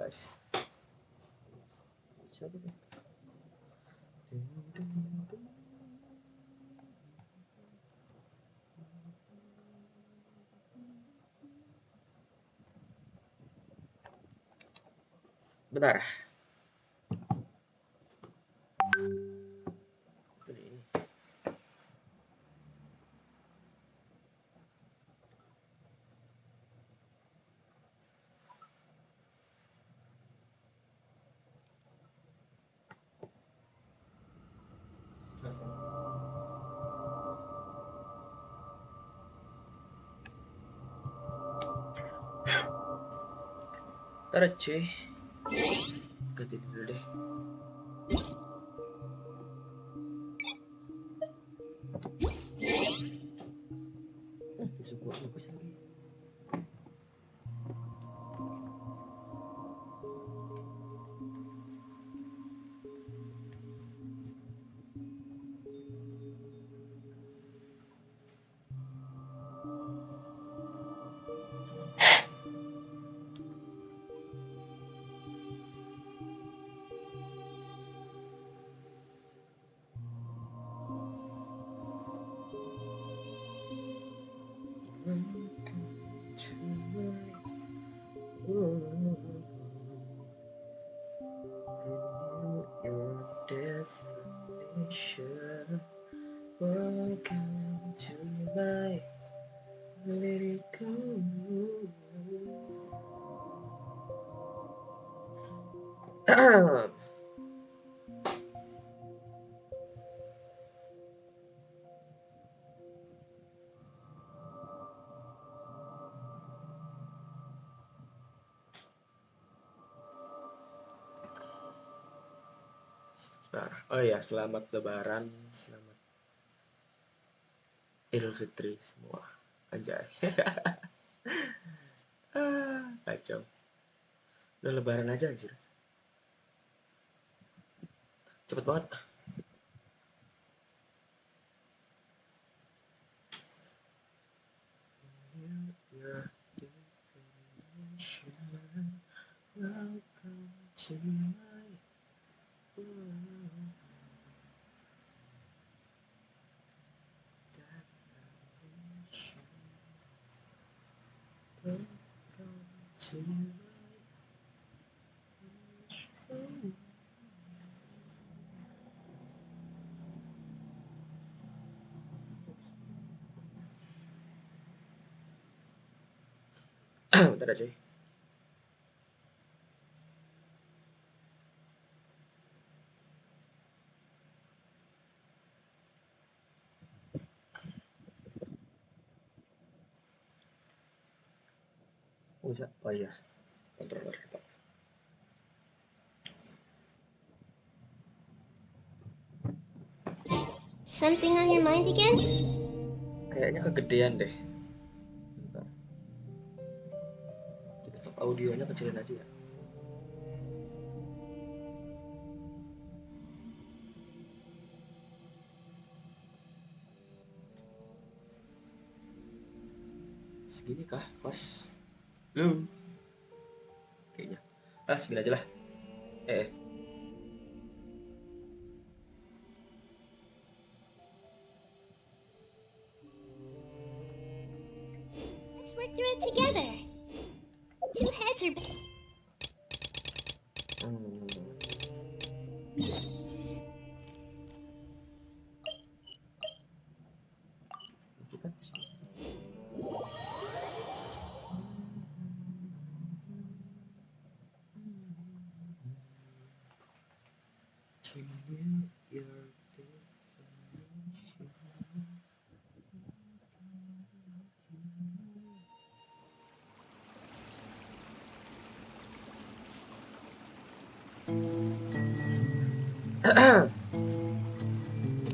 guys. Siapa tuh? Bentar. Ini. Ntar cuy, ganti dulu deh. Tisu gua bagus lagi. Welcome to my let it go. Oh ya, selamat Lebaran, selamat Idul Fitri semua, anjay. Kacau. Udah Lebaran aja anjir. Cepet banget. Welcome to my world. Welcome to my bentar aja. Bisa. Oh iya. Controller. Something on your mind again? Kayaknya kegedean deh. Bentar. Kita audionya kecilin aja ya. Segini kah? Pas. Lu. Kayaknya. Segini aja lah. Let's work through it together. Two heads are...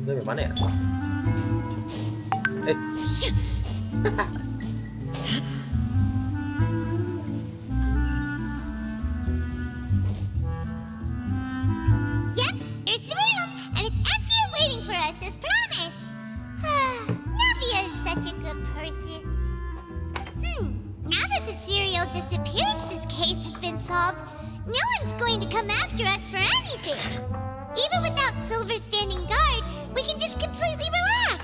Itu mana ya? Yep, there's the room, and it's empty and waiting for us as promised. Navia is such a good person. Now that the serial disappearances case has been solved, after us for anything. Even without Silver standing guard, we can just completely relax.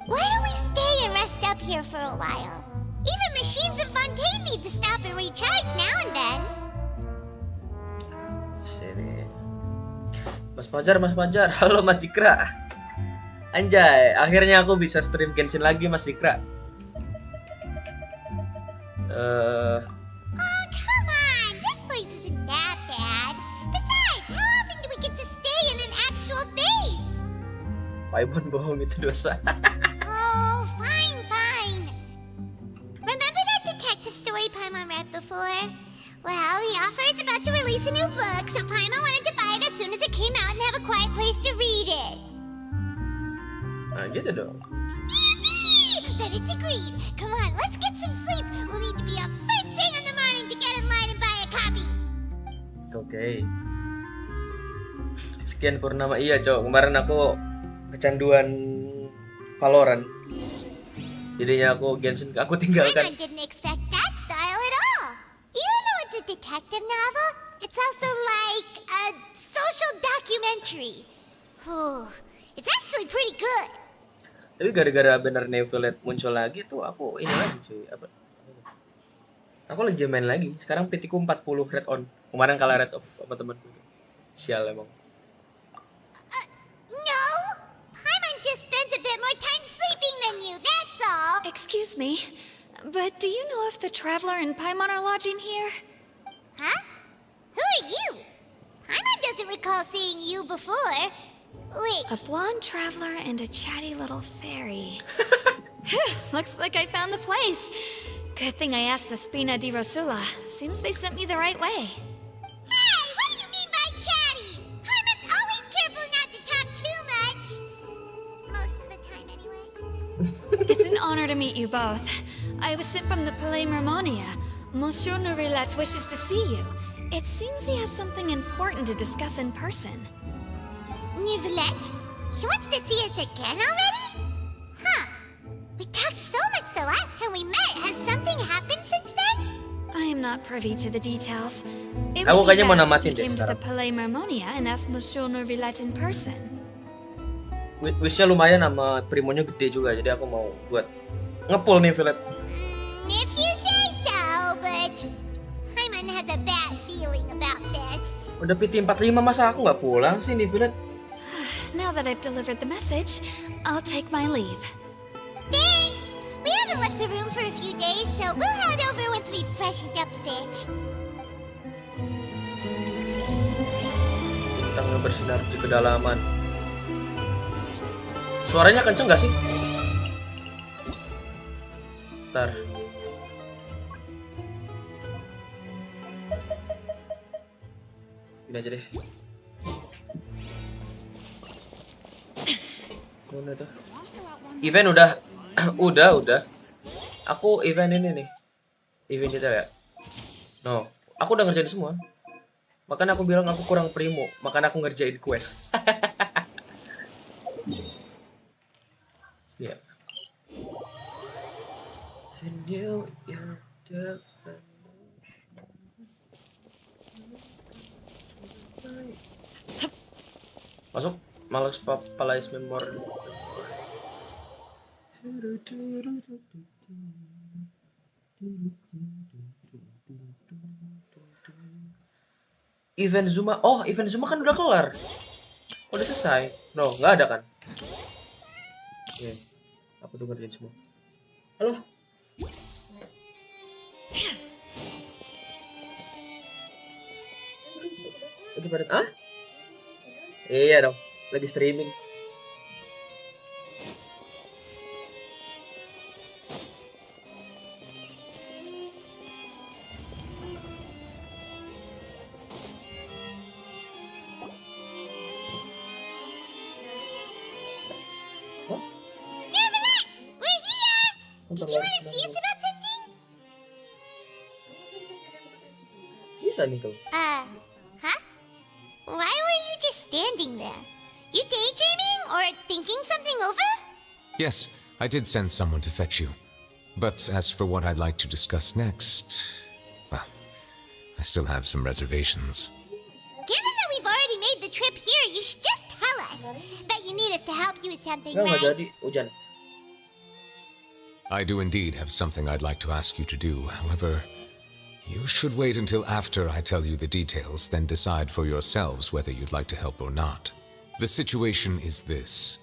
Why don't we stay and rest up here for a while? Even machines in Fontaine need to stop and recharge now and then. Sini. Mas Fajar. Halo Mas Ikra. Anjay, akhirnya aku bisa stream Genshin lagi Mas Ikra. Oh, come on! This place isn't that bad. Besides, how often do we get to stay in an actual base? Paimon bohong itu dosa. Oh, fine. Remember that detective story Paimon read before? Well, the author is about to release a new book, so Paimon wanted to buy it as soon as it came out and have a quiet place to read it. Nah, gitu dong. Yippee! Then it's agreed. Come on, let's get some sleep. We'll need to be up first thing in the morning to get in line and buy a copy. Oke. Sekian Purnama. Iya, Cok. Kemarin aku kecanduan Valorant. Jadinya aku Genshin aku tinggalkan. Paimon didn't expect that style at all. Even though it's a detective novel, it's also like a social documentary. Whew. It's actually pretty good. Tapi gara-gara bener Neuvillete muncul lagi tuh aku ini lagi cuy. Apa? Aku lagi main lagi. Sekarang PT-ku 40 red on. Kemarin kalah red off sama temanku. Sial emang. No! Paimon just spends a bit more time sleeping than you, that's all. Excuse me, but do you know if the Traveler and Paimon are lodging here? Huh? Who are you? Paimon doesn't recall seeing you before. Wait, A blonde Traveler and a chatty little fairy. Looks like I found the place. Good thing I asked the Spina di Rosula. Seems they sent me the right way. hey, what do you mean by chatty? Paimon's always careful not to talk too much. Most of the time, anyway. It's an honor to meet you both. I was sent from the Palais Mermonia. Monsieur Neuvillete wishes to see you. It seems he has something important to discuss in person. Neuvillete? He wants to see us again already? Huh. We talked so much the last time we met. Has something happened since then? I am not privy to the details. It Aku would be kayaknya mau best if namatin you deh came to the sekarang. Palais Mermonia and asked Monsieur Neuvillete in person. Wishnya lumayan sama Primonya gede juga. Jadi aku mau buat ngepull Neuvillete. If you say so, but Paimon has a bad feeling about this. Udah PT 45 masa aku nggak pulang sih Neuvillete? Now that I've delivered the message, I'll take my leave. Thanks! We haven't left the room for a few days, so we'll head over once we've freshened up a bit. Bintangnya bersinar di kedalaman. Suaranya kenceng gak sih? Ntar. Ini aja deh. Mana tuh? Event udah. udah. Aku event ini nih. Event kita ya. No, aku udah ngerjain semua. Makanya aku bilang aku kurang primo. Makanya aku ngerjain quest. Sini ya. Masuk. Malas Palais Memor. Event Zuma. Oh, event Zuma kan udah kelar. Udah selesai. No, nggak ada kan? Oke. Aku tuh ngerjain semua. Halo. Lagi pada Iya dong. Lagi streaming. Neuvillete! We're here! Did you want to see us about something? Bisa nih tuh. Huh? Why were you just standing there? You daydreaming or thinking something over? Yes, I did send someone to fetch you. But as for what I'd like to discuss next, well, I still have some reservations. Given that we've already made the trip here, you should just tell us that you need us to help you with something, Nggak right? jadi hujan. I do indeed have something I'd like to ask you to do. However, you should wait until after I tell you the details, then decide for yourselves whether you'd like to help or not. The situation is this.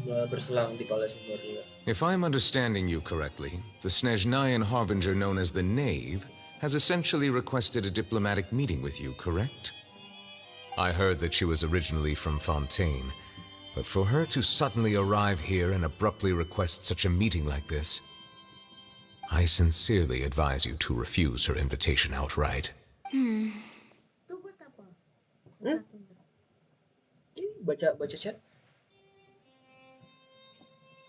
Berselang di pala semua juga. If I'm understanding you correctly, the Snezhnayan harbinger known as the Knave has essentially requested a diplomatic meeting with you, correct? I heard that she was originally from Fontaine, but for her to suddenly arrive here and abruptly request such a meeting like this, I sincerely advise you to refuse her invitation outright. Baca chat.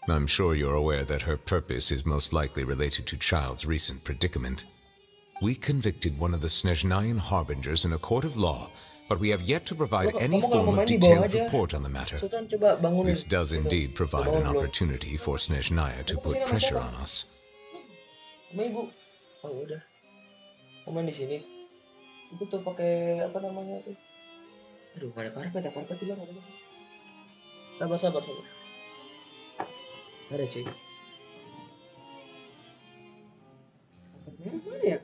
I'm sure you're aware that her purpose is most likely related to Child's recent predicament. We convicted one of the Snezhnayan harbingers in a court of law, but we have yet to provide any form of detailed report on the matter. Sultan coba bangunin. This does indeed provide an opportunity for Snezhnaya to put pressure on us. Sama ibu. Oh udah. Mau main di sini. Ibu tuh pakai apa namanya tuh? Aduh, nggak ada karpet, karpet hilang ada. Sabar. Ada cuy. Karpetnya mana ya?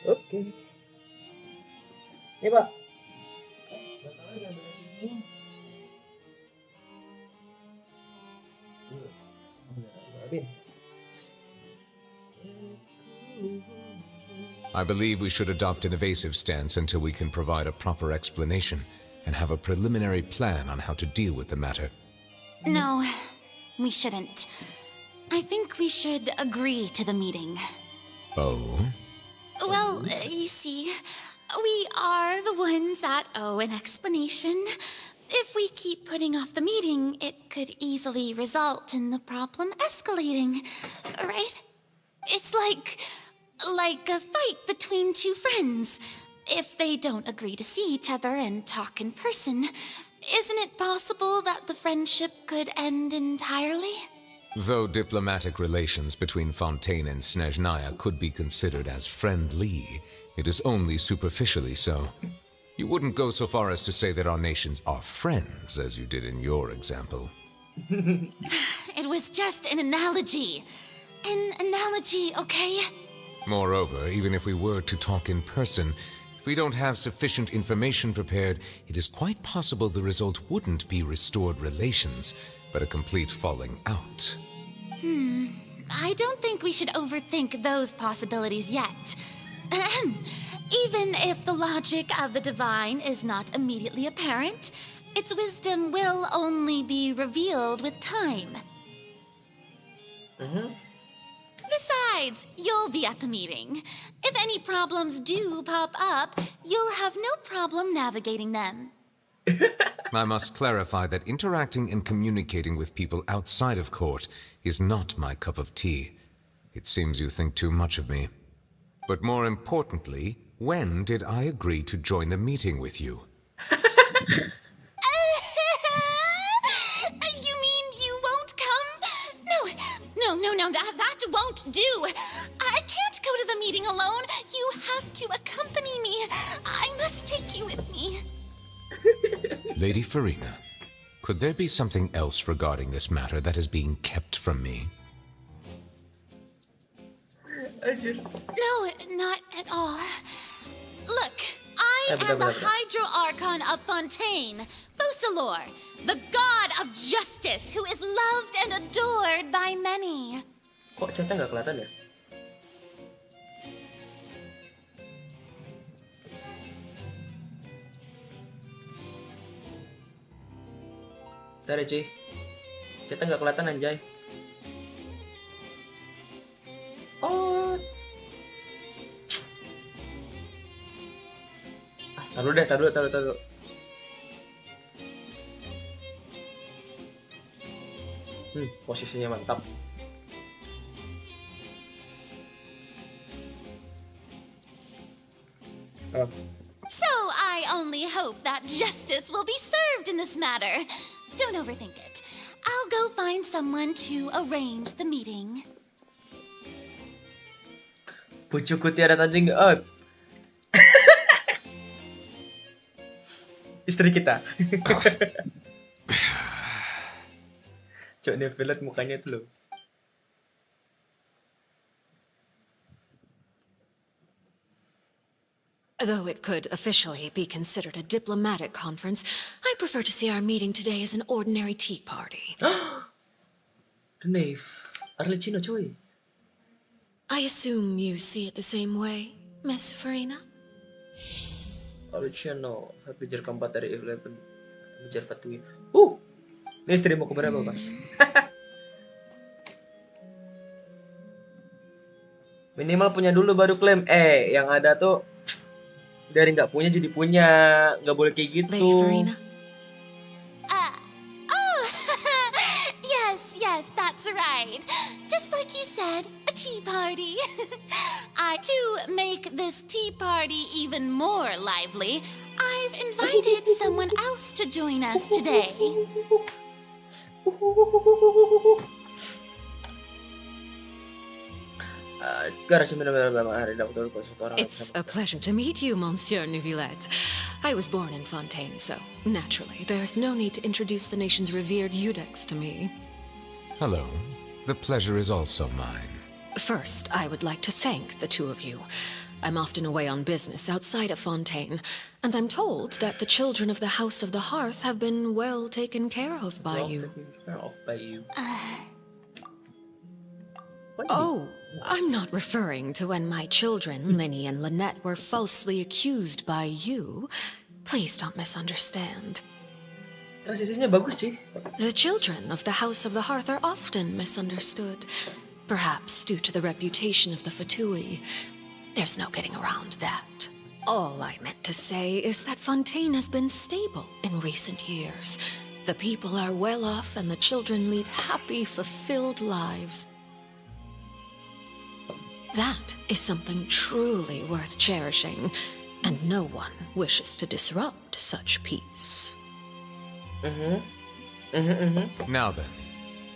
Oke. Nih Pak. I believe we should adopt an evasive stance until we can provide a proper explanation and have a preliminary plan on how to deal with the matter. No, we shouldn't. I think we should agree to the meeting. Oh? Well, you see, we are the ones that owe an explanation. If we keep putting off the meeting, it could easily result in the problem escalating, right? It's like a fight between two friends. If they don't agree to see each other and talk in person, isn't it possible that the friendship could end entirely? Though diplomatic relations between Fontaine and Snezhnaya could be considered as friendly, it is only superficially so. You wouldn't go so far as to say that our nations are friends, as you did in your example. It was just an analogy. An analogy, okay? Moreover, even if we were to talk in person, if we don't have sufficient information prepared, it is quite possible the result wouldn't be restored relations, but a complete falling out. I don't think we should overthink those possibilities yet. Ahem. Even if the logic of the divine is not immediately apparent, its wisdom will only be revealed with time. Besides, you'll be at the meeting. If any problems do pop up, you'll have no problem navigating them. I must clarify that interacting and communicating with people outside of court is not my cup of tea. It seems you think too much of me. But more importantly, when did I agree to join the meeting with you? You mean you won't come? No, that won't do. I can't go to the meeting alone. You have to accompany me. I must take you with me. Lady Farina, could there be something else regarding this matter that is being kept from me? No, not at all. Look, I am the Hydro-Archon of Fontaine, Focalor, the god of justice who is loved and adored by many. Kok chatnya nggak kelihatan ya? Ntar ya cuy. Chatnya nggak kelihatan anjay. Oh. Taruh deh. Posisinya mantap. So I only hope that justice will be served in this matter. Don't overthink it. I'll go find someone to arrange the meeting. Bujuku tiada tanding. Oh. Istri kita. Cok Neuvillete mukanya itu loh. Though it could officially be considered a diplomatic conference, I prefer to see our meeting today as an ordinary tea party. The Knave. Arlecchino coy. I assume you see it the same way, Miss Farina? Arlecchino. Pijar keempat dari Eleven. Pijar Fatui. Ini istrimu keberapa, Mas? Minimal punya dulu baru klaim. Yang ada tuh dari nggak punya jadi punya. Nggak boleh kayak gitu. Lady Farina? Yes, that's right. Just like you said, a tea party. To make this tea party even more lively, I've invited someone else to join us today. It's a pleasure to meet you, Monsieur Neuvillete. I was born in Fontaine, so naturally there's no need to introduce the nation's revered Eudex to me. Hello. The pleasure is also mine. First, I would like to thank the two of you. I'm often away on business outside of Fontaine, and I'm told that the children of the House of the Hearth have been well taken care of by you. Oh, I'm not referring to when my children, Linny and Lynette, were falsely accused by you. Please don't misunderstand. Transisinya bagus, Ci. The children of the House of the Hearth are often misunderstood, perhaps due to the reputation of the Fatui. There's no getting around that. All I meant to say is that Fontaine has been stable in recent years. The people are well off and the children lead happy, fulfilled lives. That is something truly worth cherishing, and no one wishes to disrupt such peace. Now then,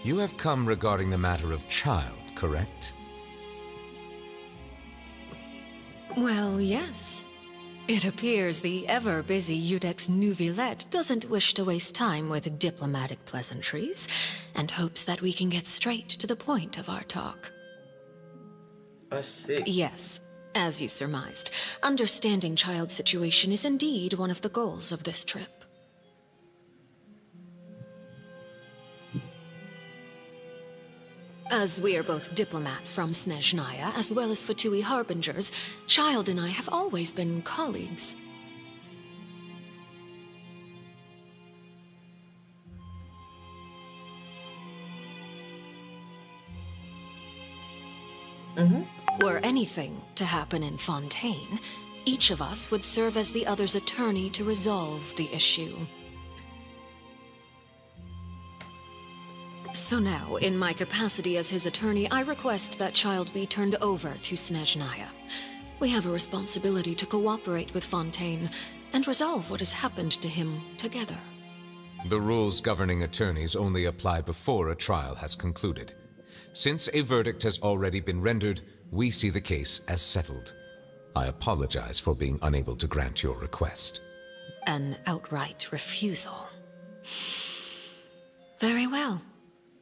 you have come regarding the matter of child, correct? Well, yes. It appears the ever-busy Eudex Neuvillete doesn't wish to waste time with diplomatic pleasantries, and hopes that we can get straight to the point of our talk. Asik. Yes, as you surmised, understanding child's situation is indeed one of the goals of this trip. As we are both diplomats from Snezhnaya, as well as Fatui harbingers, Child and I have always been colleagues. Were anything to happen in Fontaine, each of us would serve as the other's attorney to resolve the issue. So now, in my capacity as his attorney, I request that Child be turned over to Snezhnaya. We have a responsibility to cooperate with Fontaine and resolve what has happened to him together. The rules governing attorneys only apply before a trial has concluded. Since a verdict has already been rendered, we see the case as settled. I apologize for being unable to grant your request. An outright refusal. Very well.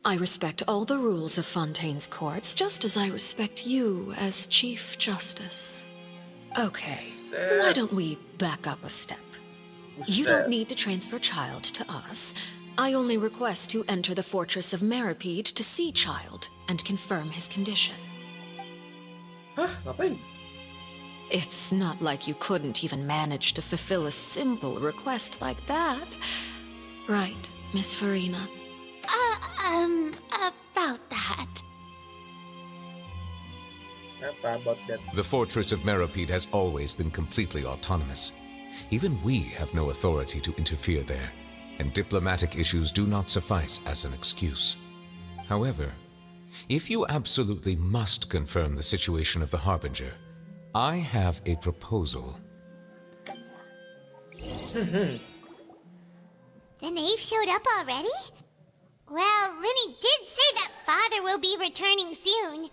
I respect all the rules of Fontaine's courts, just as I respect you as Chief Justice. Okay, why don't we back up a step? You don't need to transfer Child to us. I only request to enter the fortress of Meripede to see Child and confirm his condition. Hah? Ngapain? It's not like you couldn't even manage to fulfill a simple request like that. Right, Miss Farina? About that. Apa about that? The fortress of Meripede has always been completely autonomous. Even we have no authority to interfere there, and diplomatic issues do not suffice as an excuse. However, if you absolutely must confirm the situation of the Harbinger, I have a proposal. The knave showed up already? Well, Lenny did say that father will be returning soon.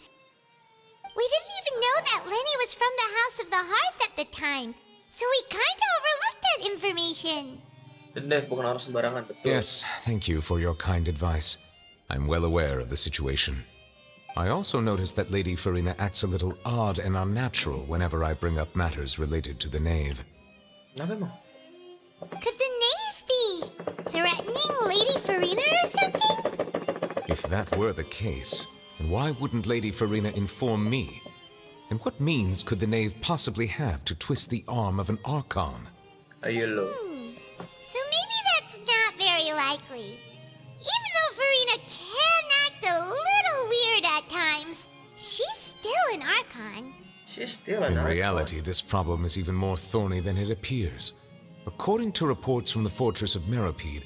We didn't even know that Lenny was from the House of the Hearth at the time, so we kinda overlooked that information. The Nev bukan orang sembarangan, betul. Yes, thank you for your kind advice. I'm well aware of the situation. I also noticed that Lady Farina acts a little odd and unnatural whenever I bring up matters related to the knave. Kenapa emang? Could the knave be threatening Lady Farina or something? If that were the case, then why wouldn't Lady Farina inform me? And what means could the knave possibly have to twist the arm of an Archon? Ayo lo. So maybe that's not very likely. Even though Farina can act a little weird at times, she's still an Archon. She's still an In Archon. reality, this problem is even more thorny than it appears. According to reports from the fortress of Meropide,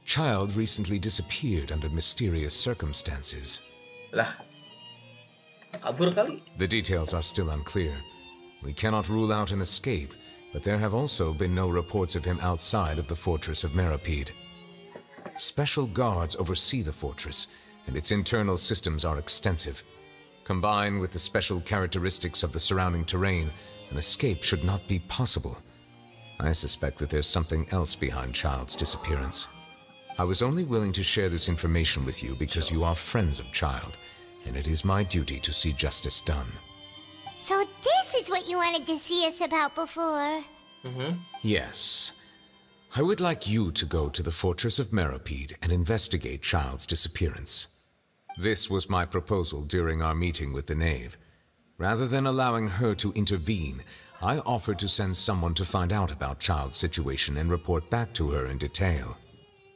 Child recently disappeared under mysterious circumstances. Lah. Kabur kali. The details are still unclear. We cannot rule out an escape, but there have also been no reports of him outside of the fortress of Meropide. Special guards oversee the fortress, and its internal systems are extensive. Combined with the special characteristics of the surrounding terrain, an escape should not be possible. I suspect that there's something else behind Child's disappearance. I was only willing to share this information with you because you are friends of Child, and it is my duty to see justice done. So this is what you wanted to see us about before. Yes. I would like you to go to the fortress of Meropide and investigate Child's disappearance. This was my proposal during our meeting with the knave. Rather than allowing her to intervene, I offered to send someone to find out about Child's situation and report back to her in detail.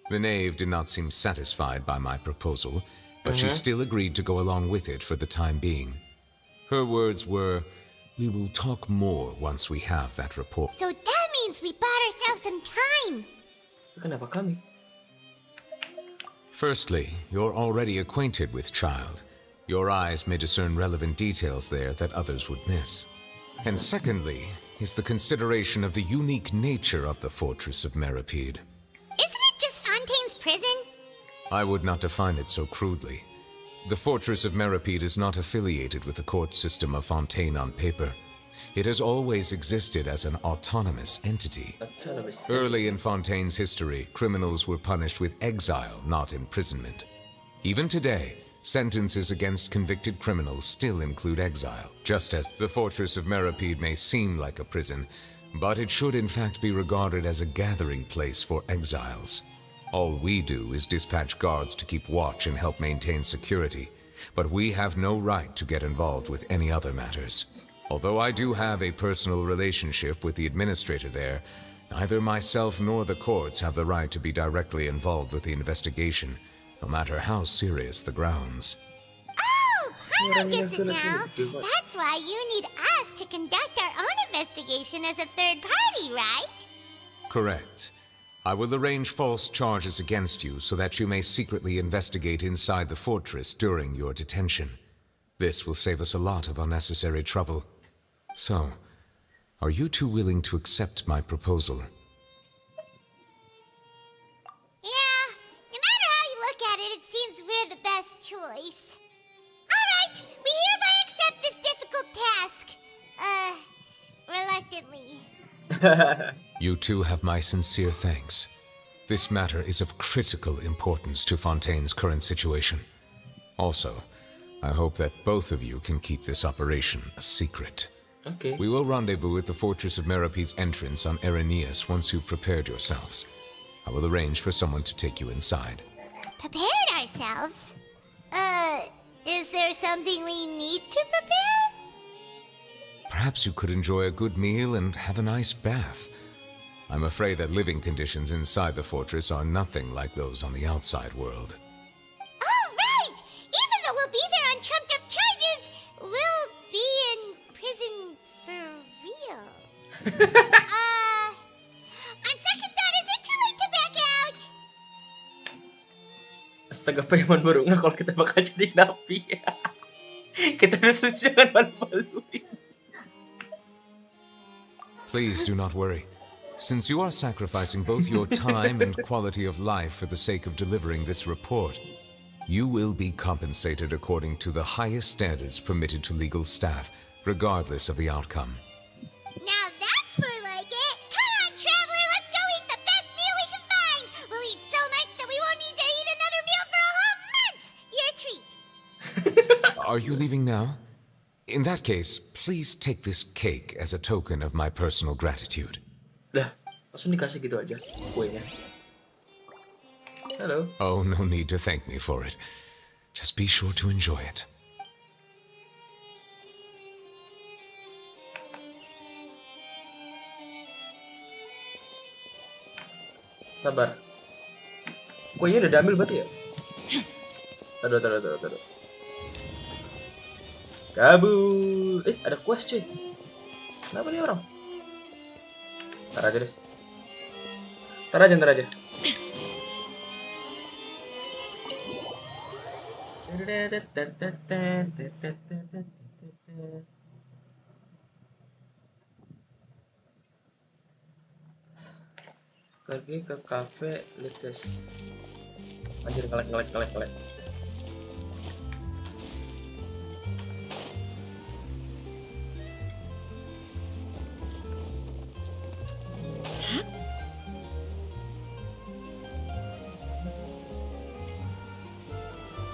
The knave did not seem satisfied by my proposal, but she still agreed to go along with it for the time being. Her words were, "We will talk more once we have that report." So that means we bought ourselves some time. Kenapa kami? Firstly, you're already acquainted with Child. Your eyes may discern relevant details there that others would miss. And secondly, is the consideration of the unique nature of the fortress of Meropide. Isn't it just Fontaine's prison? I would not define it so crudely. The fortress of Meropide is not affiliated with the court system of Fontaine on paper. It has always existed as an autonomous entity. Autonomous. Early in Fontaine's history, criminals were punished with exile, not imprisonment. Even today, sentences against convicted criminals still include exile, just as the fortress of Meropide may seem like a prison, but it should in fact be regarded as a gathering place for exiles. All we do is dispatch guards to keep watch and help maintain security, but we have no right to get involved with any other matters. Although I do have a personal relationship with the administrator there, neither myself nor the courts have the right to be directly involved with the investigation, no matter how serious the grounds. Oh, Paimon gets it now. That's why you need us to conduct our own investigation as a third party, right? Correct. I will arrange false charges against you so that you may secretly investigate inside the fortress during your detention. This will save us a lot of unnecessary trouble. So, are you two willing to accept my proposal? Yeah, no matter how you look at it, it seems we're the best choice. Alright, we hereby accept this difficult task. Reluctantly. You two have my sincere thanks. This matter is of critical importance to Fontaine's current situation. Also, I hope that both of you can keep this operation a secret. Okay. We will rendezvous at the Fortress of Meropide's entrance on Erenius once you've prepared yourselves. I will arrange for someone to take you inside. Prepared ourselves? Is there something we need to prepare? Perhaps you could enjoy a good meal and have a nice bath. I'm afraid that living conditions inside the fortress are nothing like those on the outside world. Oh, right! Even though we'll be there on trumped-up charges, we'll be in prison for real. On second thought, is it too late to back out? Astaga, Paimon baru nggak kalau kita bakal jadi napi. Kita harus jangan malu-maluin. Please do not worry. Since you are sacrificing both your time and quality of life for the sake of delivering this report, you will be compensated according to the highest standards permitted to legal staff, regardless of the outcome. Now that's more like it. Come on, traveler, let's go eat the best meal we can find. We'll eat so much that we won't need to eat another meal for a whole month. You're a treat. Are you leaving now? In that case, please take this cake as a token of my personal gratitude. Dah, langsung dikasih gitu aja kuenya. Halo. Oh, no need to thank me for it. Just be sure to enjoy it. Sabar. Kuenya udah diambil berarti ya? Taduh. Kabur. Ada quest cuy. Kenapa nih orang? Ntar aja deh. Ntar aja. Pergi ke cafe Lites. Anjir, ngelek.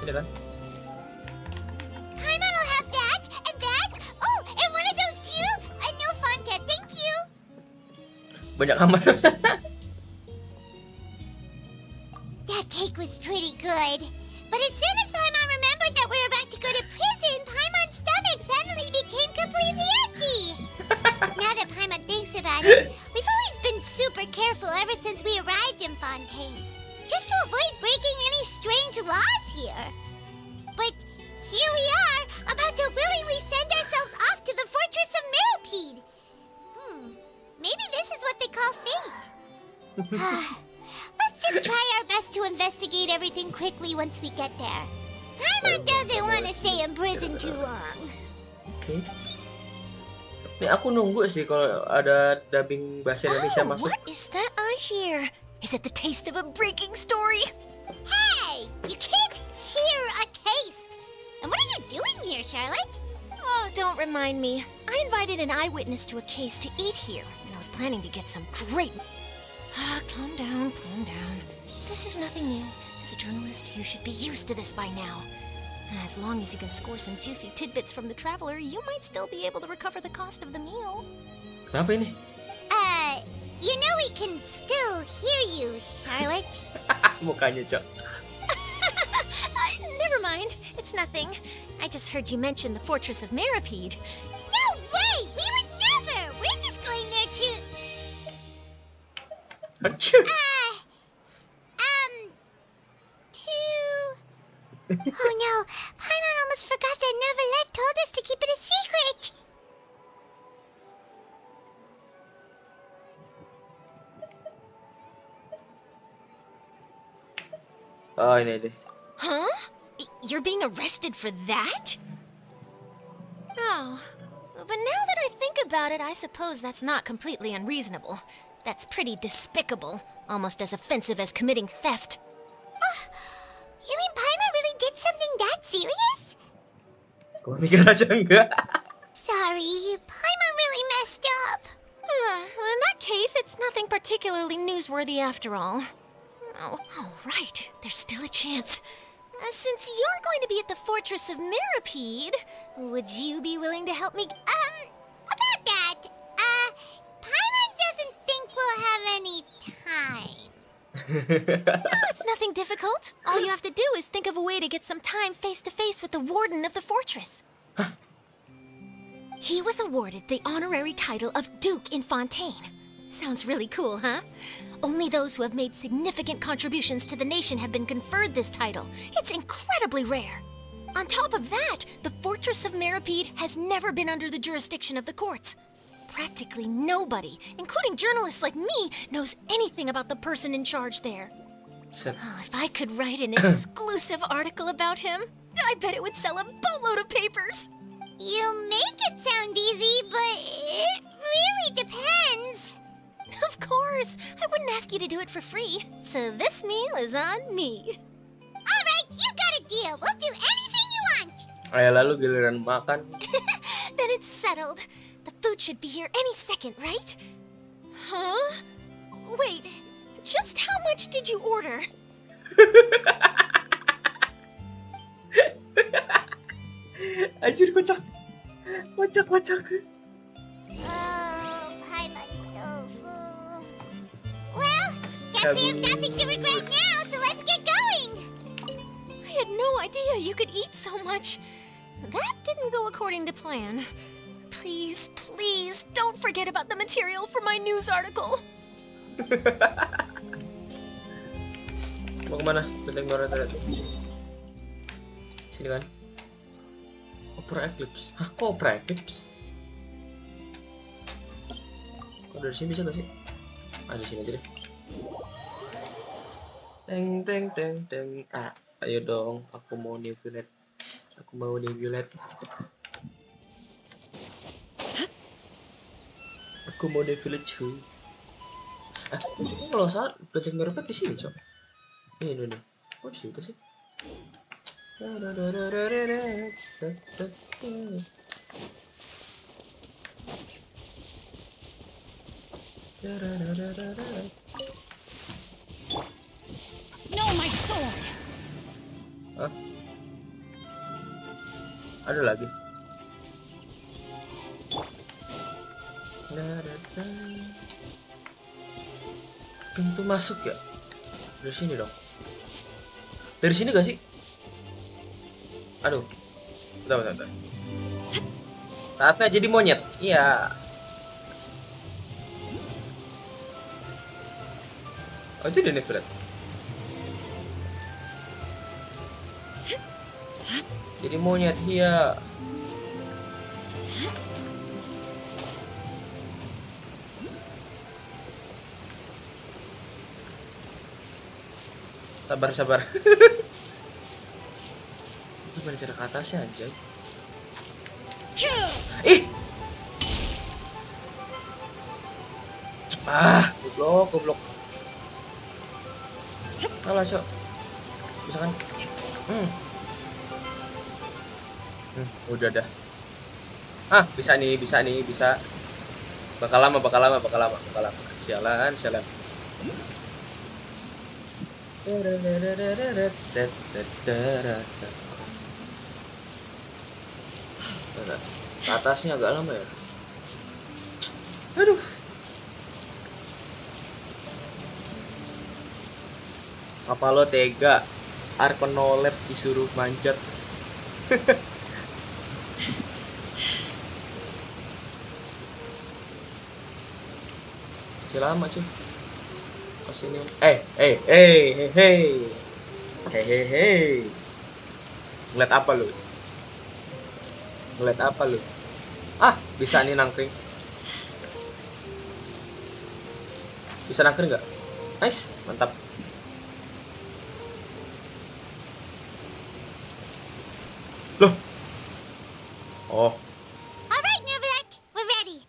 Sini kan? Paimon will have that, and that. Oh, and one of those too. No Fonta, thank you. Banyak amat. That cake was pretty good. But as soon as Paimon remembered that we were about to go to prison, Paimon's stomach suddenly became completely empty. Now that Paimon thinks about it, we've always been super careful ever since we arrived in Fontaine, just to avoid breaking any strange laws here. But here we are, about to willingly send ourselves off to the fortress of Meropide. Maybe this is what they call fate. Let's just try our best to investigate everything quickly once we get there. Paimon doesn't want to stay in prison too long. Oke. Nih aku nunggu sih kalau ada dubbing bahasa Indonesia masuk. What is that I hear? Is it the taste of a breaking story? Hey, you can't hear a taste. And what are you doing here, Charlotte? Oh, don't remind me. I invited an eyewitness to a case to eat here, and I was planning to get some great... Calm down. This is nothing new. As a journalist, you should be used to this by now. And as long as you can score some juicy tidbits from the traveler, you might still be able to recover the cost of the meal. Kenapa ini? You know we can still hear you, Charlotte. Mukanya, Cok. Never mind. It's nothing. I just heard you mention the fortress of Meropide. No way! We would never! We're just going there to... Achoo. Oh no, Paimon almost forgot that Neuvillete told us to keep it a secret! Oh, ini deh. Huh? You're being arrested for that? Oh, but now that I think about it, I suppose that's not completely unreasonable. That's pretty despicable, almost as offensive as committing theft. You mean Paimon really did something that serious? Gua mikir aja enggak. Sorry, Paimon really messed up. Well, in that case, it's nothing particularly newsworthy after all. Oh, right. There's still a chance. Since you're going to be at the fortress of Meropide, would you be willing to help me? About that, Paimon doesn't think we'll have any time. No, it's nothing difficult. All you have to do is think of a way to get some time face-to-face with the warden of the fortress. He was awarded the honorary title of Duke in Fontaine. Sounds really cool, huh? Only those who have made significant contributions to the nation have been conferred this title. It's incredibly rare. On top of that, the fortress of Meropide has never been under the jurisdiction of the courts. Practically nobody, including journalists like me, knows anything about the person in charge there. Set. Oh, if I could write an exclusive article about him, I bet it would sell a boatload of papers. You make it sound easy, but it really depends. Of course, I wouldn't ask you to do it for free. So this meal is on me. All right, you got a deal. We'll do anything you want. Ayo lalu giliran makan. Then it's settled. The food should be here any second, right? Huh? Wait, just how much did you order? Anjir kocak. Kocak. Oh, Paimon's so full. Well, guess we have nothing to regret now, so let's get going. I had no idea you could eat so much. That didn't go according to plan. Please, please, don't forget about the material for my news article. Mau kemana? Benteng baru ternyata. Sini kan? Opera Eclipse. Hah, kok Opera Eclipse? Kok dari sini bisa gak sih? Ah, di sini aja deh. Teng. Ah, ayo dong. Aku mau Neuvillete. Aku mau Neuvillete cuy. Ah, kalau nggak salah benteng baru di sini cok. Ini. Kok di situ sih? No, my sword! Hah? Ada lagi. Pintu masuk ya? Dari sini dong. Dari sini gak sih? Aduh. Bentar. Saatnya jadi monyet. Iya. Oh, itu dia Neuvillete. Jadi monyet, iya. Sabar. Gimana cara ke atasnya anjay? Ih! Ah, goblok. Salah, Cok. Bisa kan? Udah dah. Ah, bisa nih. Bakal lama. Sialan. Ke atasnya agak lama ya. Aduh. Apa lo tega? Arpenolep disuruh manjat. Masih lama cuy. Sini. Hei. Ngeliat apa lu? Ah, bisa nih nangkring. Bisa nangkring nggak? Nice, mantap. Loh. Oh. All right, Neuvillete, we're ready.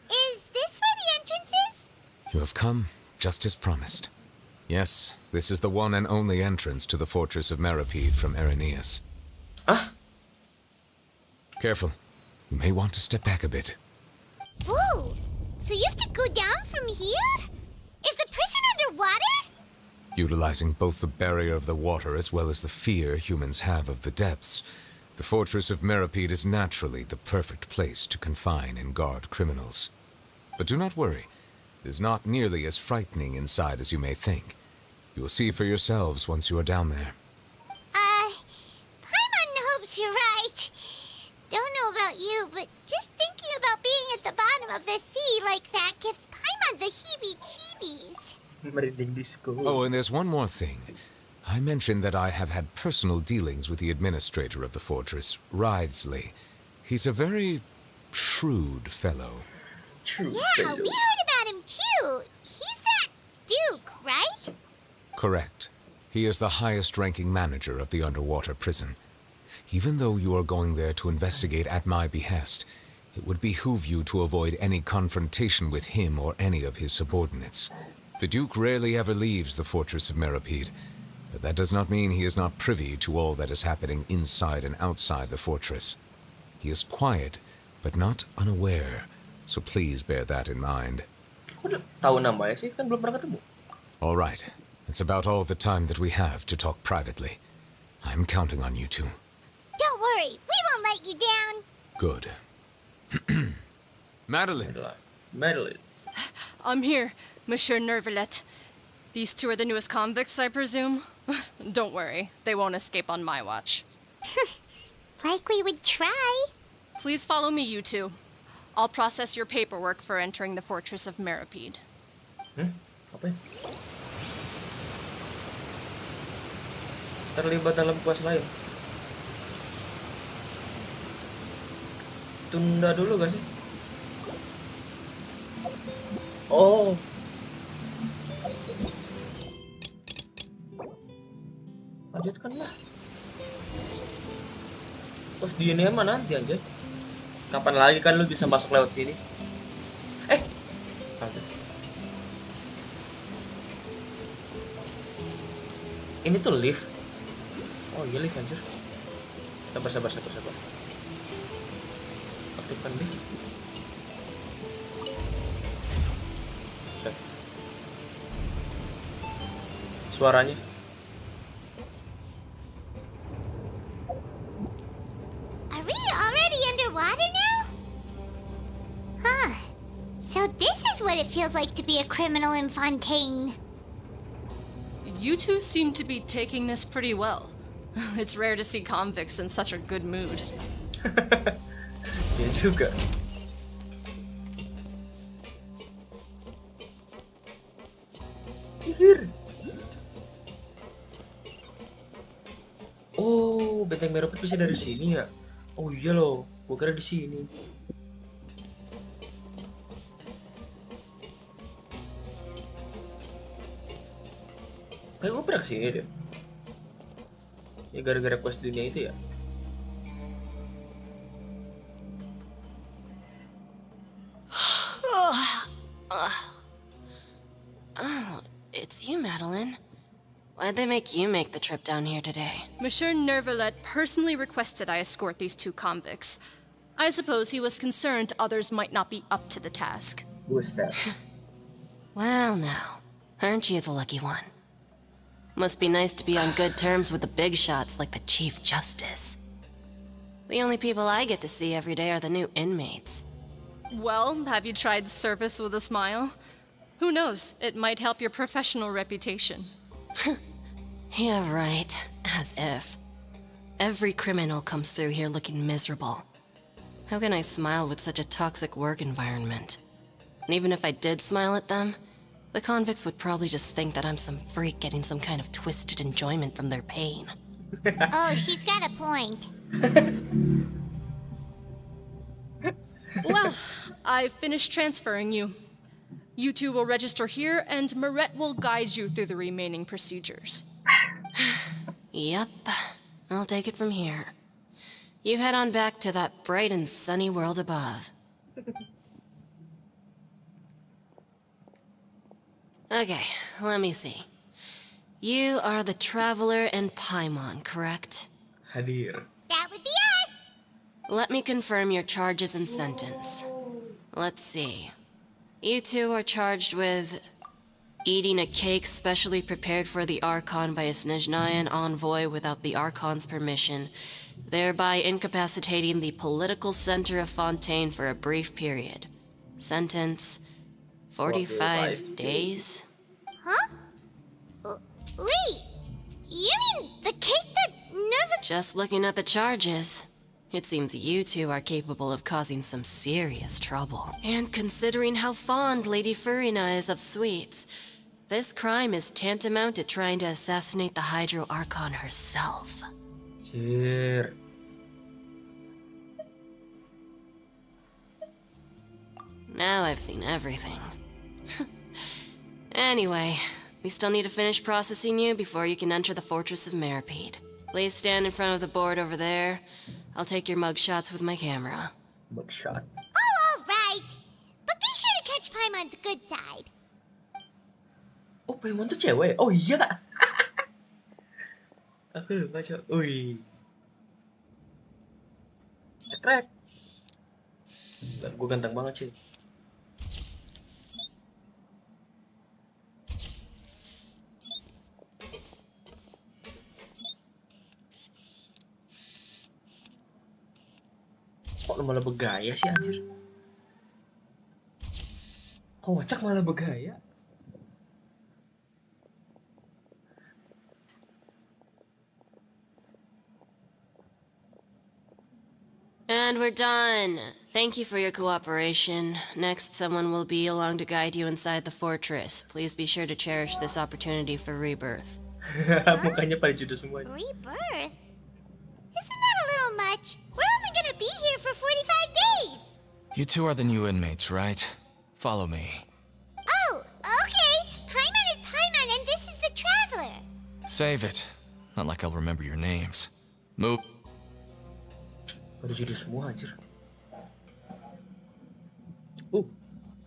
Is this where the entrance is? You have come, just as promised. Yes, this is the one and only entrance to the fortress of Meripede from Irenaeus. Ah? Careful. You may want to step back a bit. Whoa! So you have to go down from here? Is the prison underwater? Utilizing both the barrier of the water as well as the fear humans have of the depths, the fortress of Meripede is naturally the perfect place to confine and guard criminals. But do not worry. It is not nearly as frightening inside as you may think. You will see for yourselves once you are down there. Paimon hopes you're right. Don't know about you, but just thinking about being at the bottom of the sea like that gives Paimon the heebie-jeebies. Merinding disco. Oh, and there's one more thing. I mentioned that I have had personal dealings with the administrator of the fortress, Wriothesley. He's a very shrewd fellow. Yeah, we heard about him too. He's that Duke, right? Correct. He is the highest-ranking manager of the underwater prison. Even though you are going there to investigate at my behest, it would behoove you to avoid any confrontation with him or any of his subordinates. The Duke rarely ever leaves the fortress of Meripede, but that does not mean he is not privy to all that is happening inside and outside the fortress. He is quiet, but not unaware, so please bear that in mind. Udah tahu namanya sih, kan belum pernah ketemu. All right, it's about all the time that we have to talk privately. I'm counting on you two. Don't worry, we won't let you down. Good. Madeline. Madeline. I'm here, Monsieur Neuvillete. These two are the newest convicts, I presume? Don't worry, they won't escape on my watch. Like we would try. Please follow me, you two. I'll process your paperwork for entering the fortress of Meripede. Apa ya? Terlibat dalam kuas lain. Tunda dulu gak sih? Oh. Lanjutkanlah. Terus di ini emang nanti anjir. Kapan lagi kan lu bisa masuk lewat sini? Ada. Ini tuh lift. Oh iya lift anjir. Sabar. Aktifkan lift. Set. Suaranya. Are we already underwater now? Huh. So this is what it feels like to be a criminal in Fontaine. You two seem to be taking this pretty well. It's rare to see convicts in such a good mood. Iya juga. Oh, benteng Meripede bisa dari sini ya? Oh iya loh, gua kira di sini. Kayak gue pernah kesini deh. Ya gara-gara quest dunia itu ya. Oh, it's you, Madeline. Why'd they make you make the trip down here today? Monsieur Neuvillete personally requested I escort these two convicts. I suppose he was concerned others might not be up to the task. Buset. Well, now, aren't you the lucky one? Must be nice to be on good terms with the big shots like the Chief Justice. The only people I get to see every day are the new inmates. Well, have you tried service with a smile? Who knows, it might help your professional reputation. Yeah, right. As if. Every criminal comes through here looking miserable. How can I smile with such a toxic work environment? And even if I did smile at them, the convicts would probably just think that I'm some freak getting some kind of twisted enjoyment from their pain. Oh, she's got a point. Well, I've finished transferring you. You two will register here, and Mirette will guide you through the remaining procedures. Yep, I'll take it from here. You head on back to that bright and sunny world above. Okay, let me see. You are the Traveler and Paimon, correct? Hadir. That would be us. Let me confirm your charges and sentence. Let's see. You two are charged with eating a cake specially prepared for the Archon by a Snezhnayan envoy without the Archon's permission, thereby incapacitating the political center of Fontaine for a brief period. Sentence: 45 days? Huh? Wait, you mean the cake that never... Just looking at the charges, it seems you two are capable of causing some serious trouble. And considering how fond Lady Furina is of sweets, this crime is tantamount to trying to assassinate the Hydro Archon herself. Cheer. Now I've seen everything. Anyway, We still need to finish processing you before you can enter the Fortress of Meripede. Please stand in front of the board over there. I'll take your mug shots with my camera. Mugshot. Oh, all right. But be sure to catch Paimon's good side. Oh, Paimon tuh cewek. Oh iya. Aku lupa, Cok. Wih. Cekrek. Gue ganteng banget, sih. Kok lu malah bergaya sih, anjir? Kocak malah bergaya. And we're done. Thank you for your cooperation. Next, someone will be along to guide you inside the fortress. Please be sure to cherish this opportunity for rebirth. Mukanya pada judes semua. Rebirth? Isn't that a little much? We're only gonna be here for 45 days. You two are the new inmates, right? Follow me. Oh, okay. Paimon is Paimon and this is the Traveler. Save it. Not like I'll remember your names. Move. Pada judes semua, anjir.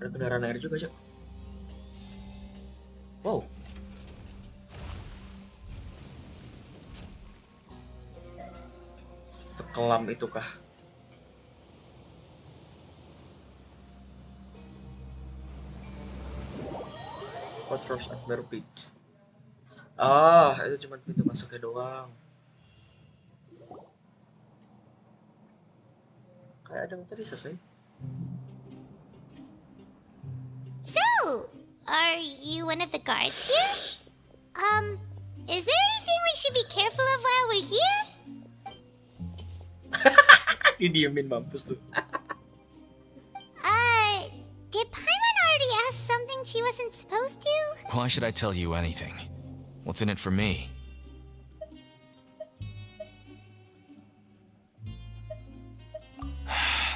Ada kendaraan air juga, Cok. Wow. Sekelam itukah? Fortress of Meripede. Ah, itu cuma pintu masuknya doang. Kayak ada yang tadi selesai. So, are you one of the guards here? Is there anything we should be careful of while we're here? Didiemin mampus tuh. Did Paimon already ask something she wasn't supposed to? Why should I tell you anything? What's in it for me?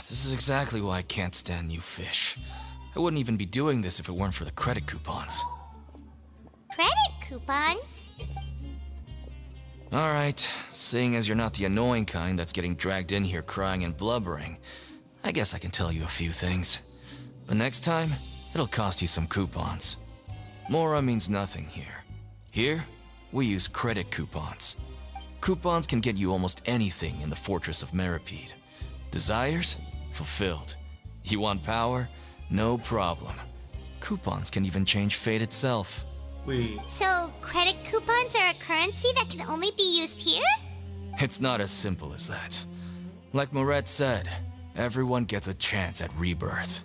This is exactly why I can't stand you fish. I wouldn't even be doing this if it weren't for the credit coupons. Credit coupons? Alright, seeing as you're not the annoying kind that's getting dragged in here crying and blubbering, I guess I can tell you a few things. But next time, it'll cost you some coupons. Mora means nothing here. Here, we use credit coupons. Coupons can get you almost anything in the Fortress of Meripede. Desires? Fulfilled. You want power? No problem. Coupons can even change fate itself. Wih, So, credit coupons are a currency that can only be used here? It's not as simple as that. Like Moret said, everyone gets a chance at rebirth.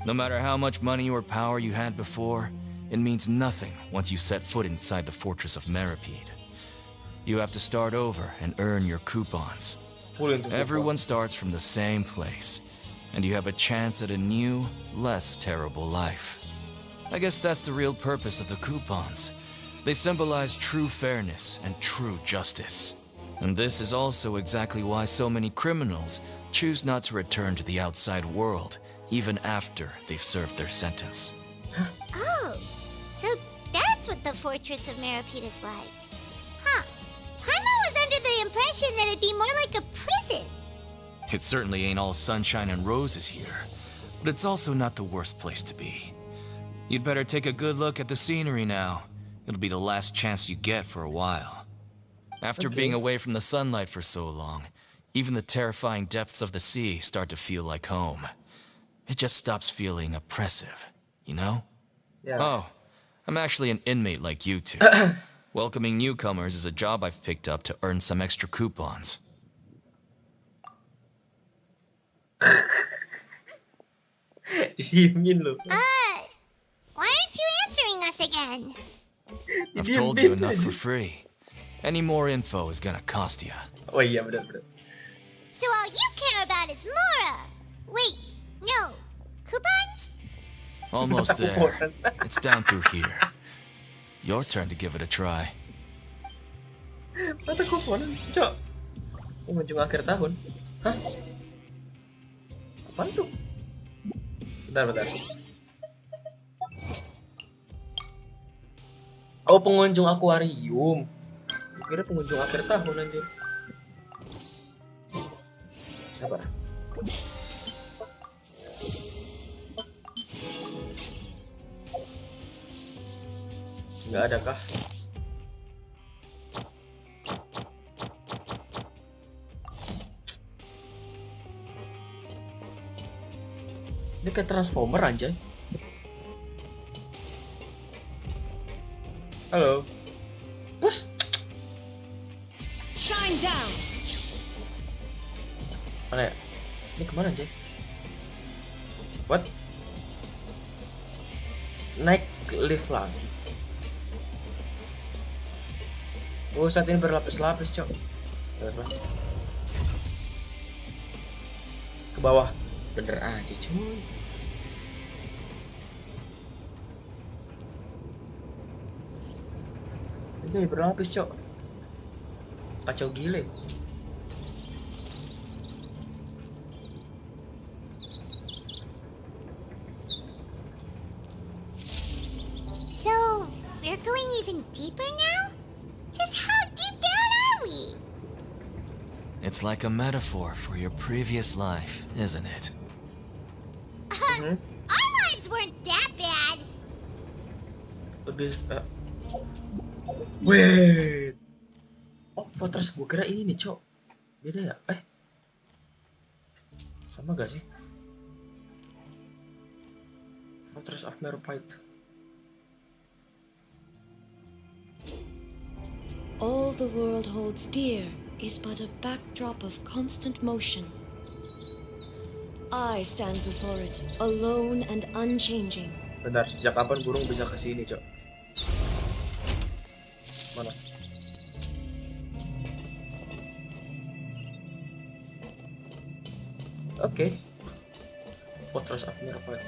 No matter how much money or power you had before, it means nothing once you set foot inside the Fortress of Meripede. You have to start over and earn your coupons. pulling tuh. Everyone starts from the same place, and you have a chance at a new, less terrible life. I guess that's the real purpose of the coupons. They symbolize true fairness and true justice. And this is also exactly why so many criminals choose not to return to the outside world, even after they've served their sentence. Oh, so that's what the Fortress of Meripede is like. Huh. Paimon was under the impression that it'd be more like a prison. It certainly ain't all sunshine and roses here, but it's also not the worst place to be. You'd better take a good look at the scenery now. It'll be the last chance you get for a while. After being away from the sunlight for so long, even the terrifying depths of the sea start to feel like home. It just stops feeling oppressive, you know? Ya. Oh, I'm actually an inmate like you two. Welcoming newcomers is a job I've picked up to earn some extra coupons. Diemin lu. Why aren't you answering us again? I've told you enough for free. Any more info is gonna cost you. Oh iya, benar-benar. So all you care about is Mora. Wait, no. Coupons? Almost there. It's down through here. Your turn to give it a try. Mata kuponan, Cok. Pengunjung akhir tahun. Hah? Apaan tuh? Bentar. Oh, pengunjung akuarium. Kira pengunjung akhir tahun anjir. Sabar. Nggak ada kah? Ini kayak transformer anjay. Halo. Push. Shine down. Mana ya? Ini kemana anjay? What? Naik lift lagi. Oh, saat ini berlapis-lapis, cok. Ke bawah. Bener aja, cuy. Ini berlapis, cok. Kacau gile. So, we're going even deeper now? Just how deep down are we? It's like a metaphor for your previous life, isn't it? Our lives weren't that bad. Lebih wait. Oh, Fortress gue kira ini, cok. Beda ya? Sama gak sih? Fortress of Meropite. All the world holds dear is but a backdrop of constant motion. I stand before it, alone and unchanging. Bentar, sejak kapan burung bisa ke sini, cok? Mana? Oke. Fortress of Meropite.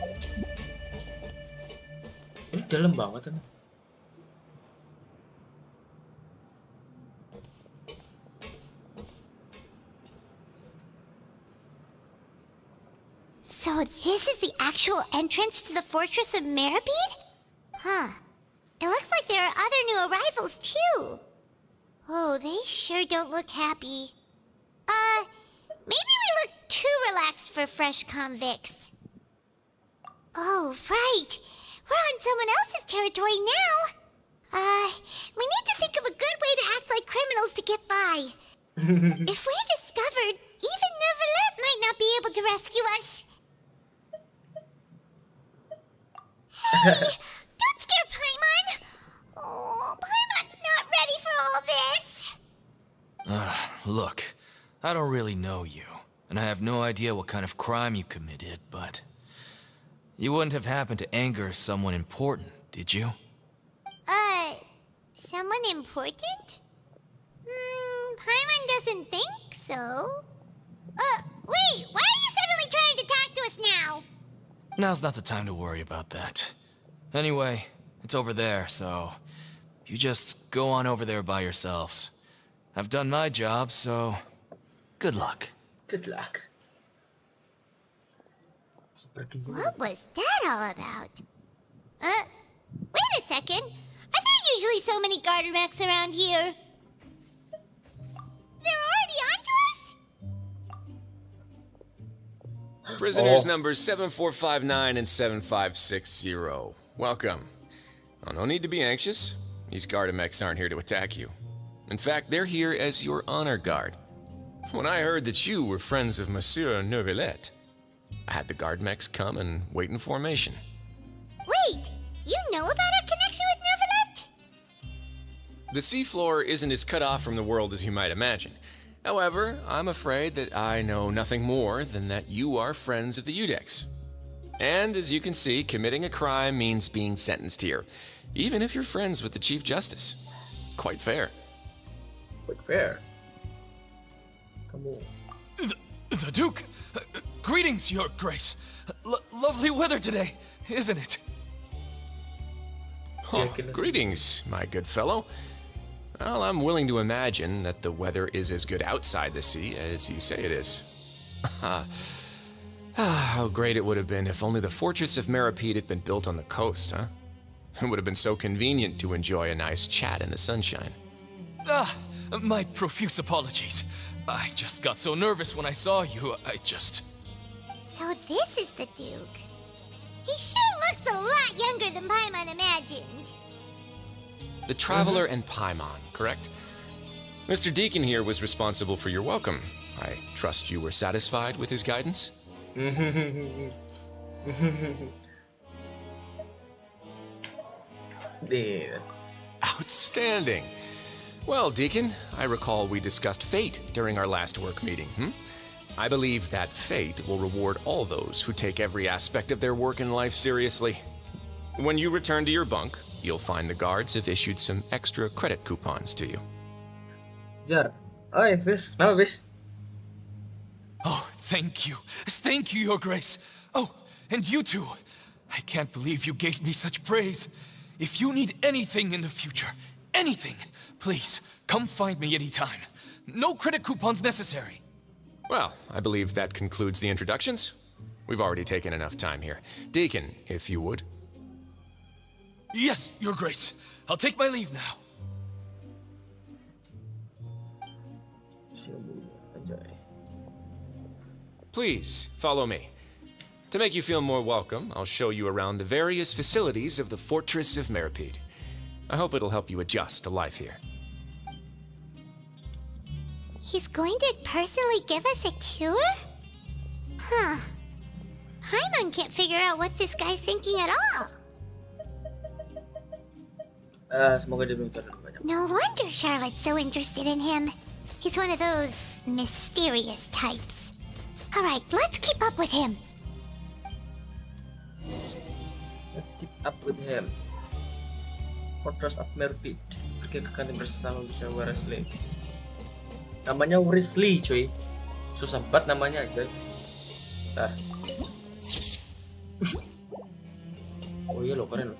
Ini dalam banget emang. So this is the actual entrance to the Fortress of Meribede? Huh. It looks like there are other new arrivals too. Oh, they sure don't look happy. Maybe we look too relaxed for fresh convicts. Oh, right. We're on someone else's territory now. We need to think of a good way to act like criminals to get by. If we're discovered, even Neuvillete might not be able to rescue us. Hey, don't scare Paimon. Oh, Paimon's not ready for all this. Look, I don't really know you, and I have no idea what kind of crime you committed, but you wouldn't have happened to anger someone important, did you? Someone important? Paimon doesn't think so. Wait, why are you suddenly trying to talk to us now? Now's not the time to worry about that. Anyway, it's over there, so you just go on over there by yourselves. I've done my job, so good luck. Good luck. What was that all about? Wait a second. Are there usually so many garter mechs around here? They're already onto us? Prisoners numbers 7459 and 7560. Welcome. Oh, no need to be anxious. These Gardamex aren't here to attack you. In fact, they're here as your honor guard. When I heard that you were friends of Monsieur Neuvillete, I had the Gardamex come and wait in formation. Wait, you know about our connection with Neuvillete? The seafloor isn't as cut off from the world as you might imagine. However, I'm afraid that I know nothing more than that you are friends of the Udex. And as you can see, committing a crime means being sentenced here, even if you're friends with the Chief Justice. Quite fair. Quite fair. Kamu. The Duke! Greetings, Your Grace! Lovely weather today, isn't it? Oh, greetings, my good fellow. Well, I'm willing to imagine that the weather is as good outside the sea as you say it is. How great it would have been if only the Fortress of Meripede had been built on the coast, huh? It would have been so convenient to enjoy a nice chat in the sunshine. My profuse apologies. I just got so nervous when I saw you, So this is the Duke. He sure looks a lot younger than Paimon imagined. The Traveler and Paimon, correct? Mr. Deacon here was responsible for your welcome. I trust you were satisfied with his guidance? Yeah. Outstanding. Well, Deacon, I recall we discussed fate during our last work meeting, I believe that fate will reward all those who take every aspect of their work in life seriously. When you return to your bunk, you'll find the guards have issued some extra credit coupons to you. Jar. Oi, Fish. No, Fish. Oh, thank you. Thank you, Your Grace. Oh, and you too. I can't believe you gave me such praise. If you need anything in the future, anything, please, come find me anytime. No credit coupons necessary. Well, I believe that concludes the introductions. We've already taken enough time here. Deacon, if you would. Yes, Your Grace. I'll take my leave now. Please, follow me. To make you feel more welcome, I'll show you around the various facilities of the Fortress of Meripede. I hope it'll help you adjust to life here. He's going to personally give us a cure? Huh. Paimon can't figure out what this guy's thinking at all. Semoga dia belum terlalu banyak. No wonder Charlotte's so interested in him. He's one of those mysterious types. Alright, let's keep up with him. Let's keep up with him. Fortress of Meripede. Pergi ke kantin bersama bisa Wesley. Namanya Wesley, cuy. Susah banget namanya aja. Bentar. Oh iya lo, keren lo.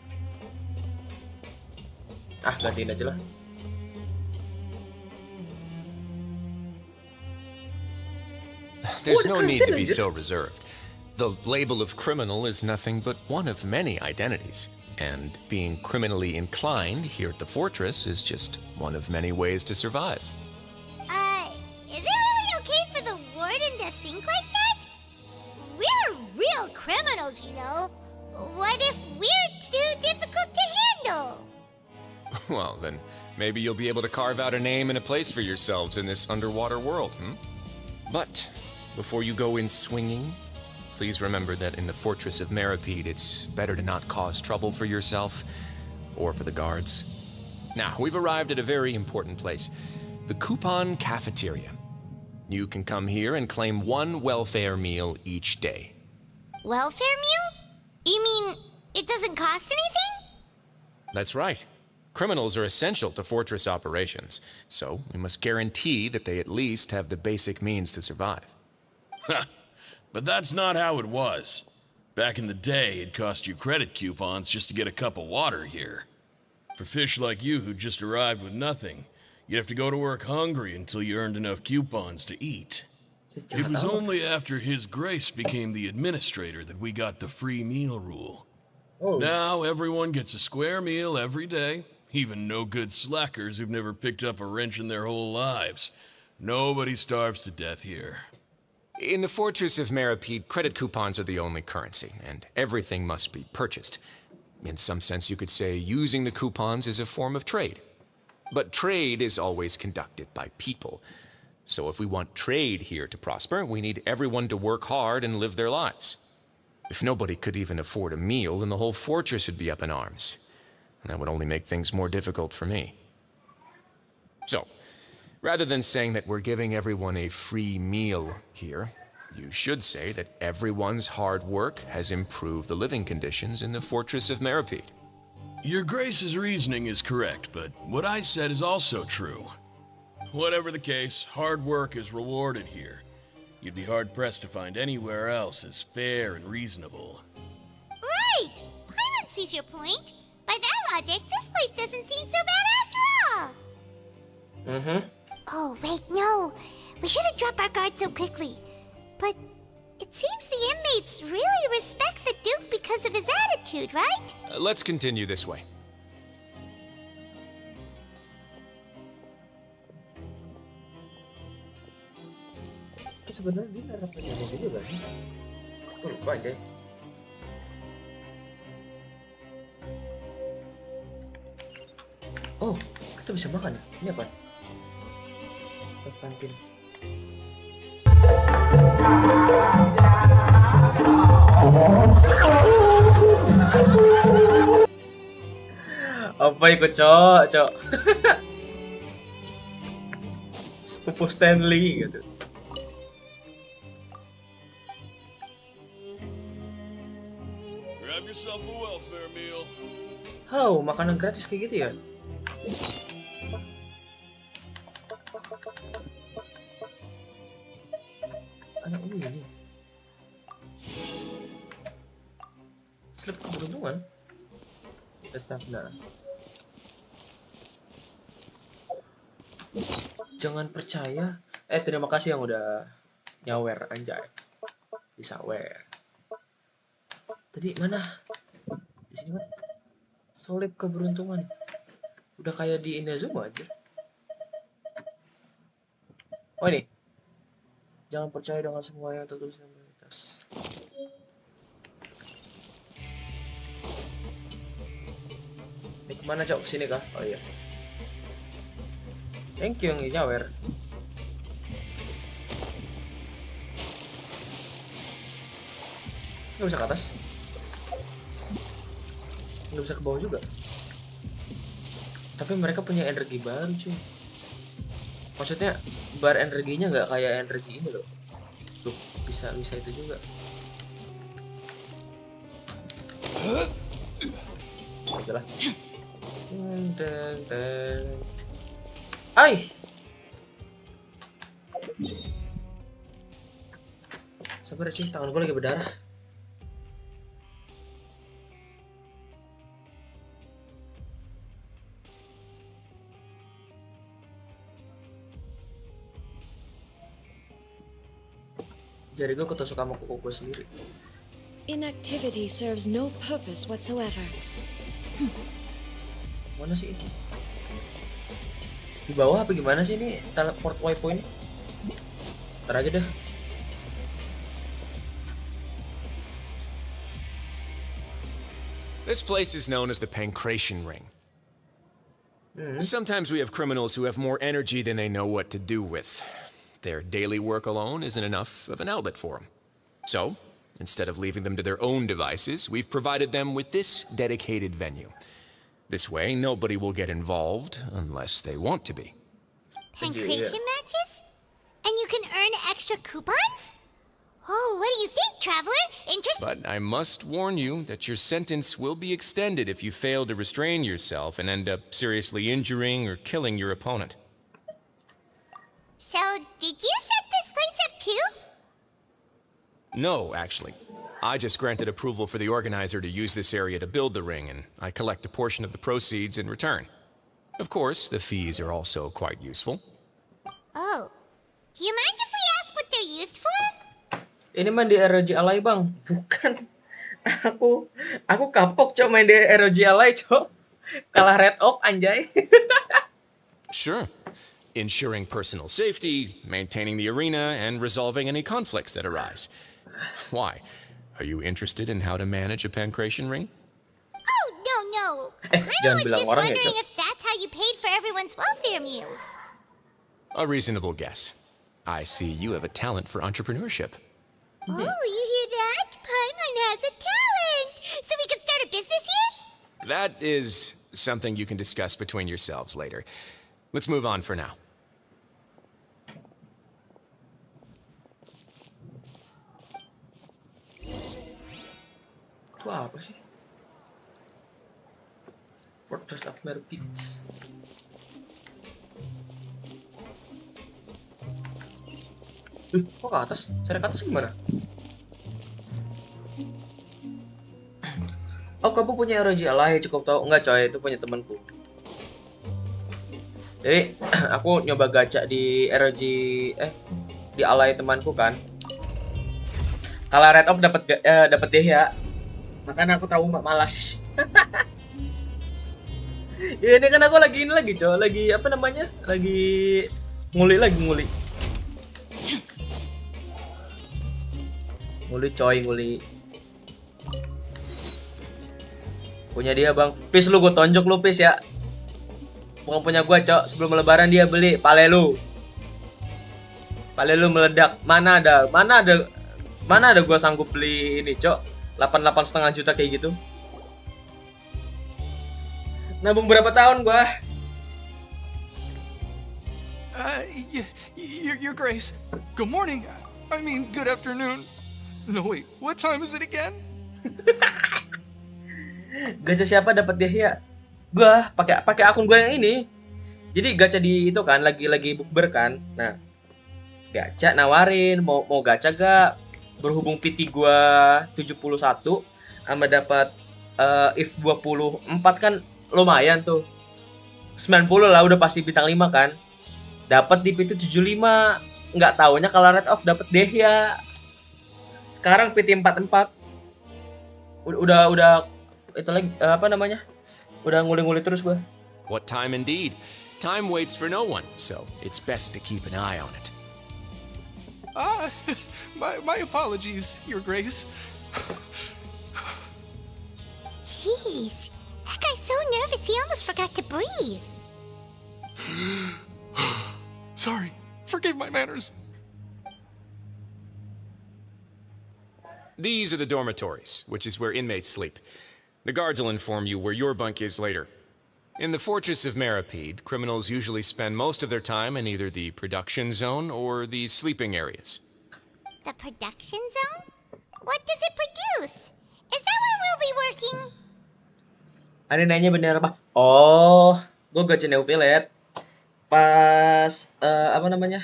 Gantiin aja lah. There's no need to be so reserved. The label of criminal is nothing but one of many identities. And being criminally inclined here at the fortress is just one of many ways to survive. Is it really okay for the warden to think like that? We're real criminals, you know. What if we're too difficult to handle? Well, then maybe you'll be able to carve out a name and a place for yourselves in this underwater world, But before you go in swinging, please remember that in the Fortress of Meripede, it's better to not cause trouble for yourself or for the guards. Now, we've arrived at a very important place, the Coupon Cafeteria. You can come here and claim one welfare meal each day. Welfare meal? You mean it doesn't cost anything? That's right. Criminals are essential to fortress operations, so we must guarantee that they at least have the basic means to survive. But that's not how it was. Back in the day, it cost you credit coupons just to get a cup of water here. For fish like you who just arrived with nothing, you'd have to go to work hungry until you earned enough coupons to eat. It was only after His Grace became the administrator that we got the free meal rule. Now everyone gets a square meal every day, even no good slackers who've never picked up a wrench in their whole lives. Nobody starves to death here. In the Fortress of Meripede, credit coupons are the only currency, and everything must be purchased. In some sense, you could say using the coupons is a form of trade. But trade is always conducted by people. So if we want trade here to prosper, we need everyone to work hard and live their lives. If nobody could even afford a meal, then the whole fortress would be up in arms. And that would only make things more difficult for me. So, rather than saying that we're giving everyone a free meal here, you should say that everyone's hard work has improved the living conditions in the Fortress of Meripede. Your Grace's reasoning is correct, but what I said is also true. Whatever the case, hard work is rewarded here. You'd be hard-pressed to find anywhere else as fair and reasonable. Right! Paimon sees your point. By that logic, this place doesn't seem so bad after all. Oh, wait, no. We shouldn't drop our guard so quickly. But it Seems the inmates really respect the Duke because of his attitude, right? Let's continue this way. Sebenarnya dia narapnya juga sih. Aku lupa aja. Oh, kita bisa makan ya? Ini apa? Kantin. Apa ikut cok? Sepupu Stanley gitu. Grab yourself a welfare meal. How, makanan gratis kayak gitu ya? Anak ini. Slip keberuntungan. Nah. Jangan percaya. Terima kasih yang udah nyawer anjay. Bisa wer. Tadi mana? Di sini mana? Slip keberuntungan. Udah kayak di Inazuma aja. Oh ini. Jangan percaya dengan semua yang tertulis dalam realitas. Ini kemana cok? Kesini kah? Oh iya. Thank you yang nyawer. Nggak bisa ke atas. Nggak bisa ke bawah juga. Tapi mereka punya energi baru cuy. Maksudnya bar energinya nggak kayak energi ini loh. Tuh bisa itu juga. Aja lah. Ai. Sabar cuy, tangan gue lagi berdarah. Jari gue ketusuk sama kuku gue sendiri. Inactivity serves no purpose whatsoever. Mana sih itu? Di bawah apa gimana sih ini teleport waypoint? Ntar aja dah. This place is known as the Pancration Ring. Sometimes we have criminals who have more energy than they know what to do with. Their daily work alone isn't enough of an outlet for them. So, instead of leaving them to their own devices, we've provided them with this dedicated venue. This way, nobody will get involved unless they want to be. Pancration matches? And you can earn extra coupons? Oh, what do you think, traveler? But I must warn you that your sentence will be extended if you fail to restrain yourself and end up seriously injuring or killing your opponent. So, did you set this place up too? No, actually. I just granted approval for the organizer to use this area to build the ring, and I collect a portion of the proceeds in return. Of course, the fees are also quite useful. Oh. Do you mind if we ask what they're used for? Ini main di ROG Alay bang. Bukan. Aku kapok cok main di ROG Alay cok. Kalah red op anjay. Sure. Ensuring personal safety, maintaining the arena, and resolving any conflicts that arise. Why? Are you interested in how to manage a pancration ring? Oh, no. I was just wondering if that's how you paid for everyone's welfare meals. A reasonable guess. I see you have a talent for entrepreneurship. Oh, you hear that? Paimon has a talent! So we could start a business here? That is something you can discuss between yourselves later. Let's move on for now. Itu apa sih? Fortress of Merpits. Kok ke atas? Cara ke atas gimana? Oh, kamu punya ROG Alay, cukup tahu. Enggak coy, itu punya temanku. Jadi, aku nyoba gacha di ROG di Alay temanku kan. Kalau red off dapat deh ya. Makanya aku tahu malas. Ya, ini kan aku lagi coy, lagi apa namanya? Lagi nguli. Nguli. Punya dia, Bang. Pis lu, gue tonjok lu, Pis ya. Bukan punya gua, Cok. Sebelum lebaran dia beli Palelu meledak. Mana ada gua sanggup beli ini, Cok. 88,5 juta kayak gitu. Nabung berapa tahun gua? Your Grace. Good morning. I mean, good afternoon. No, wait. What time is it again? Gacha siapa dapat dia ya? Gua pakai akun gua yang ini. Jadi gacha di itu kan lagi bukber kan. Nah, gacha nawarin mau gacha gak? Berhubung PT gua 71 sama dapat if 24 kan lumayan tuh. 90 lah udah pasti bintang 5 kan. Dapat di PT 75. Nggak taunya kalau red off dapat Dehya. Sekarang PT 44. Udah itu lagi apa namanya? Udah nguli-nguli terus gua. What time indeed? Time waits for no one, so it's best to keep an eye on it. My apologies, Your Grace. Jeez, that guy's so nervous he almost forgot to breathe. Sorry, forgive my manners. These are the dormitories, which is where inmates sleep. The guards will inform you where your bunk is later. In the Fortress of Maripede, criminals usually spend most of their time in either the production zone or the sleeping areas. The production zone? What does it produce? Is that where we'll be working? Ada nanya bener apa? Oh, gue gacha Neuvillete. Pas apa namanya?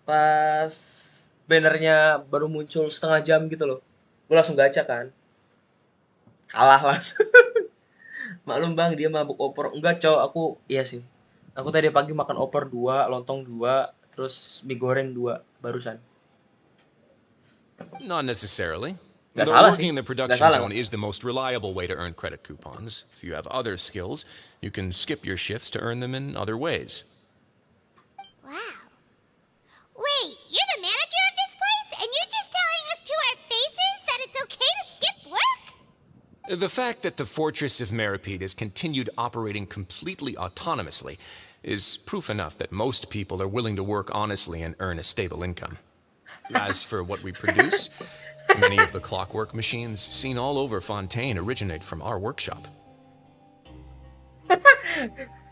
Pas bannernya baru muncul setengah jam gitu loh. Gue langsung gacha kan. Kalah langsung. Maklum Bang, dia mabuk opor. Enggak, Cok. Aku iya sih. Aku tadi pagi makan opor 2, lontong 2, terus mie goreng 2 barusan. Not necessarily. Gak Though salah working sih. in the production zone is the most reliable way to earn credit coupons. If you have other skills, you can skip your shifts to earn them in other ways. Wow. Wait, you're the manager of this place, and you're just telling us to our faces that it's okay to skip work? The fact that the Fortress of Maripede has continued operating completely autonomously is proof enough that most people are willing to work honestly and earn a stable income. As for what we produce, many of the clockwork machines seen all over Fontaine originate from our workshop.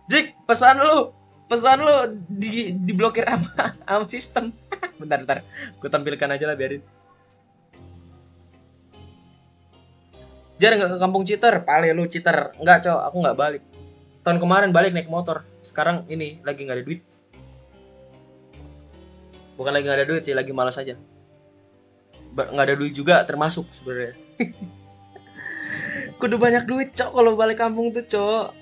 Jik, pesan lu diblokir sama sistem. Bentar. Gue tampilkan aja lah, biarin. Jar nggak ke kampung cheater, pale lu cheater. Enggak, Cok, aku nggak balik. Tahun kemarin balik naik motor. Sekarang ini lagi nggak ada duit. Bukan lagi nggak ada duit sih, lagi malas aja. Nggak ada duit juga termasuk sebenarnya. Kudu banyak duit, Cok, kalau balik kampung tuh, Cok.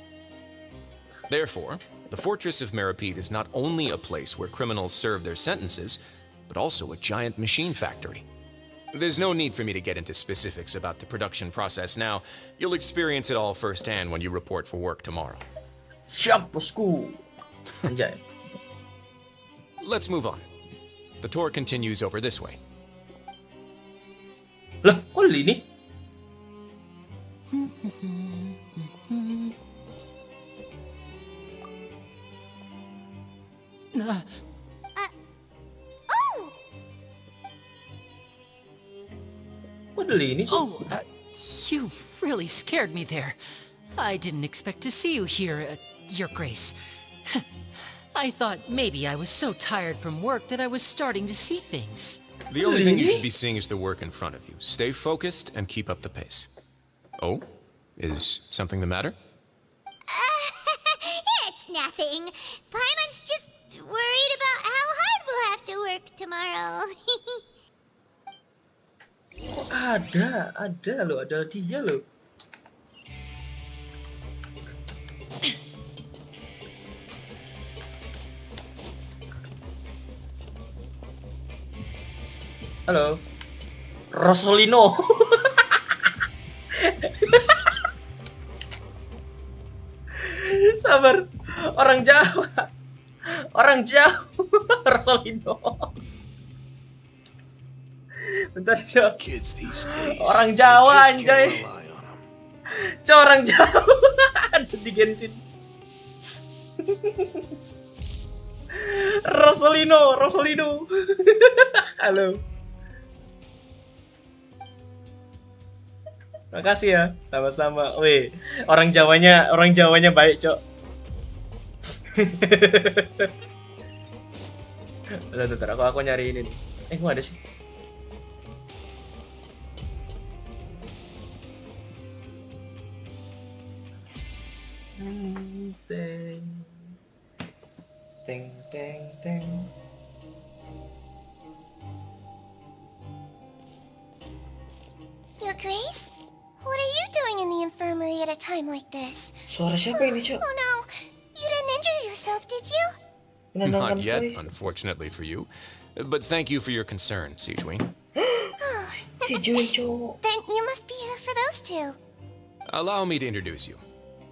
Therefore, the Fortress of Maripede is not only a place where criminals serve their sentences, but also a giant machine factory. There's no need for me to get into specifics about the production process now. You'll experience it all firsthand when you report for work tomorrow. Siap, bosku. Anjay. Let's move on. The tour continues over this way. Lah, kok ini? Oh! Kok ada ini? Oh, you really scared me there. I didn't expect to see you here, Your Grace. I thought maybe I was so tired from work that I was starting to see things. The only thing you should be seeing is the work in front of you. Stay focused and keep up the pace. Oh? Is something the matter? It's nothing. Paimon's just worried about how hard we'll have to work tomorrow. Kok ada loh, ada dia loh. Halo. Rosolino. Sabar. Orang Jawa. Orang Jawa. Rosolino. Bentar, Cok. Orang Jawa anjay. Cok, orang Jawa. Ada di Genshin. Rosolino. Halo. Makasih ya, sama-sama. Weh, orang Jawanya baik, Cok. Bentar, aku nyari ini nih. Kok ada sih? Teng. Your Grace? What are you doing in the infirmary at a time like this? Suara siapa ini, Cok? Oh no, you didn't injure yourself, did you? Not yet, unfortunately for you. But thank you for your concern, Sijuin. Sijuin, Cok. Then you must be here for those two. Allow me to introduce you.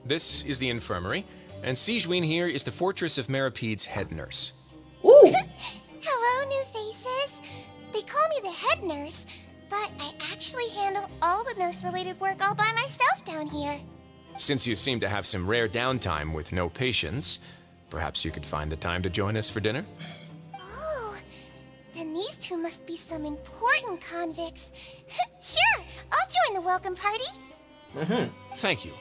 This is the infirmary, and Sijuin here is the Fortress of Maripede's head nurse. Ooh! Hello, new faces. They call me the head nurse, but I actually handle all the nurse-related work all by myself down here. Since you seem to have some rare downtime with no patients, perhaps you could find the time to join us for dinner? Oh, then these two must be some important convicts. Sure, I'll join the welcome party. Thank you.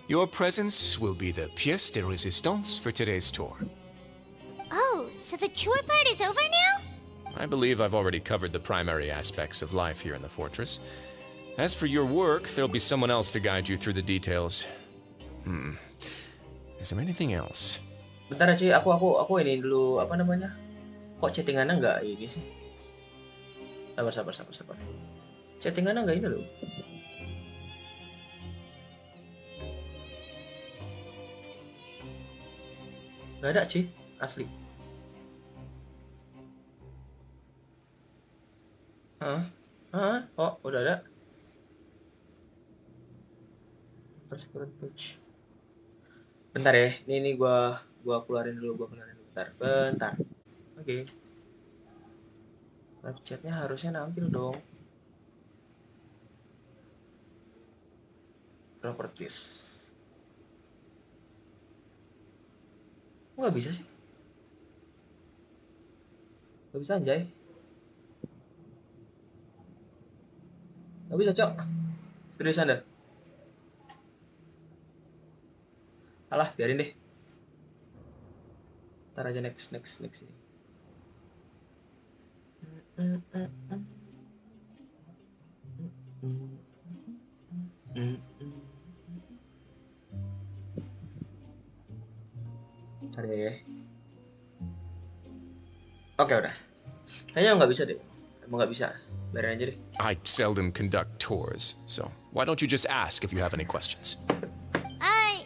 Your presence will be the pièce de résistance for today's tour. Oh, so the tour part is over now? I believe I've already covered the primary aspects of life here in the fortress. As for your work, there'll be someone else to guide you through the details. Is there anything else? Bentar aja, aku ini dulu, apa namanya? Kok chattingannya nggak ini sih? Sabar. Chattingannya nggak ini loh. Nggak ada, Ci. Asli. Oh, udah ada. Bentar ya, ini gua keluarin dulu, bentar. Oke. Live chatnya harusnya nampil dong. Properties. Nggak bisa sih. Nggak bisa, anjay. Nggak bisa, Cok. Seriusan dah. Alah, biarin deh. Ntar aja next ini. Ntar ya. Oke, udah. Kayaknya nggak bisa deh. Emang nggak bisa. Biarin aja deh. I seldom conduct tours, so why don't you just ask if you have any questions? Well,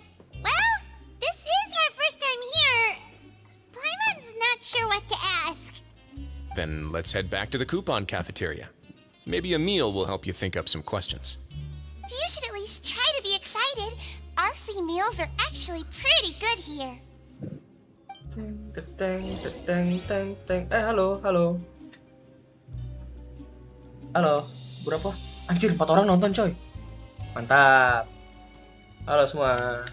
this is our first time here. Paimon's not sure what to ask. Then let's head back to the coupon cafeteria. Maybe a meal will help you think up some questions. You should at least try to be excited. Our free meals are actually pretty good here. Halo. Berapa? Anjir, 4 orang nonton, coy. Mantap. Halo semua.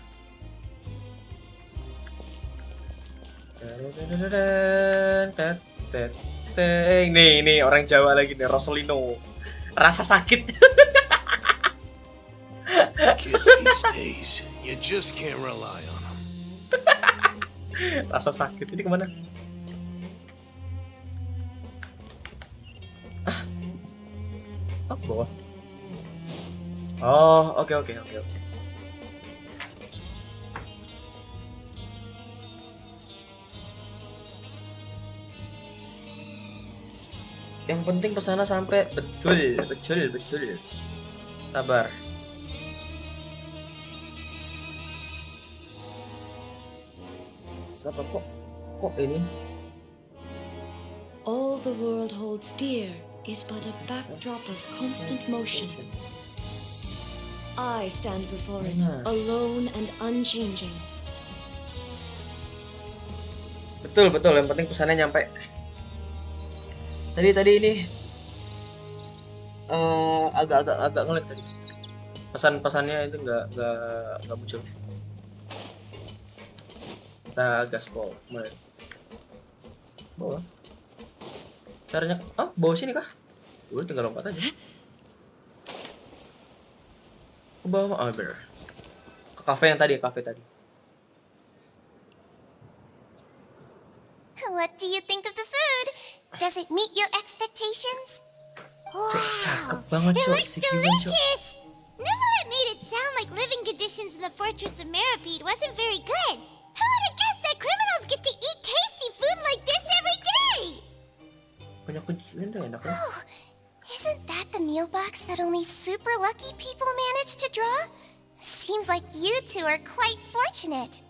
Nih orang Jawa lagi nih, Rosolino. Rasa sakit. Kids these days, you just can't rely on them. Rasa sakit ini kemana? Oh, bawah. Oh, oke. Yang penting kesana sampai betul. Sabar. Kok ini? All the world holds dear is but a backdrop of constant motion. I stand before it, alone and unchanging. Betul, yang penting pesannya nyampe. Tadi ini agak ngelag tadi. Pesan-pesannya itu nggak muncul. Kita gaspol kemarin. Bawah. Caranya, bawah sini kah? Udah tinggal lompat aja. Ke bawah, bener. Ke kafe tadi. What do you think of the food? Does it meet your expectations? Wow, cakep banget, it Cok. looks delicious! Neuvillete made it sound like living conditions in the Fortress of Meripede wasn't very good. Who would have guessed that criminals get to eat tasty food like this every day? Banyak enak ya. Oh, isn't that the meal box that only super lucky people manage to draw? Seems like you two are quite fortunate.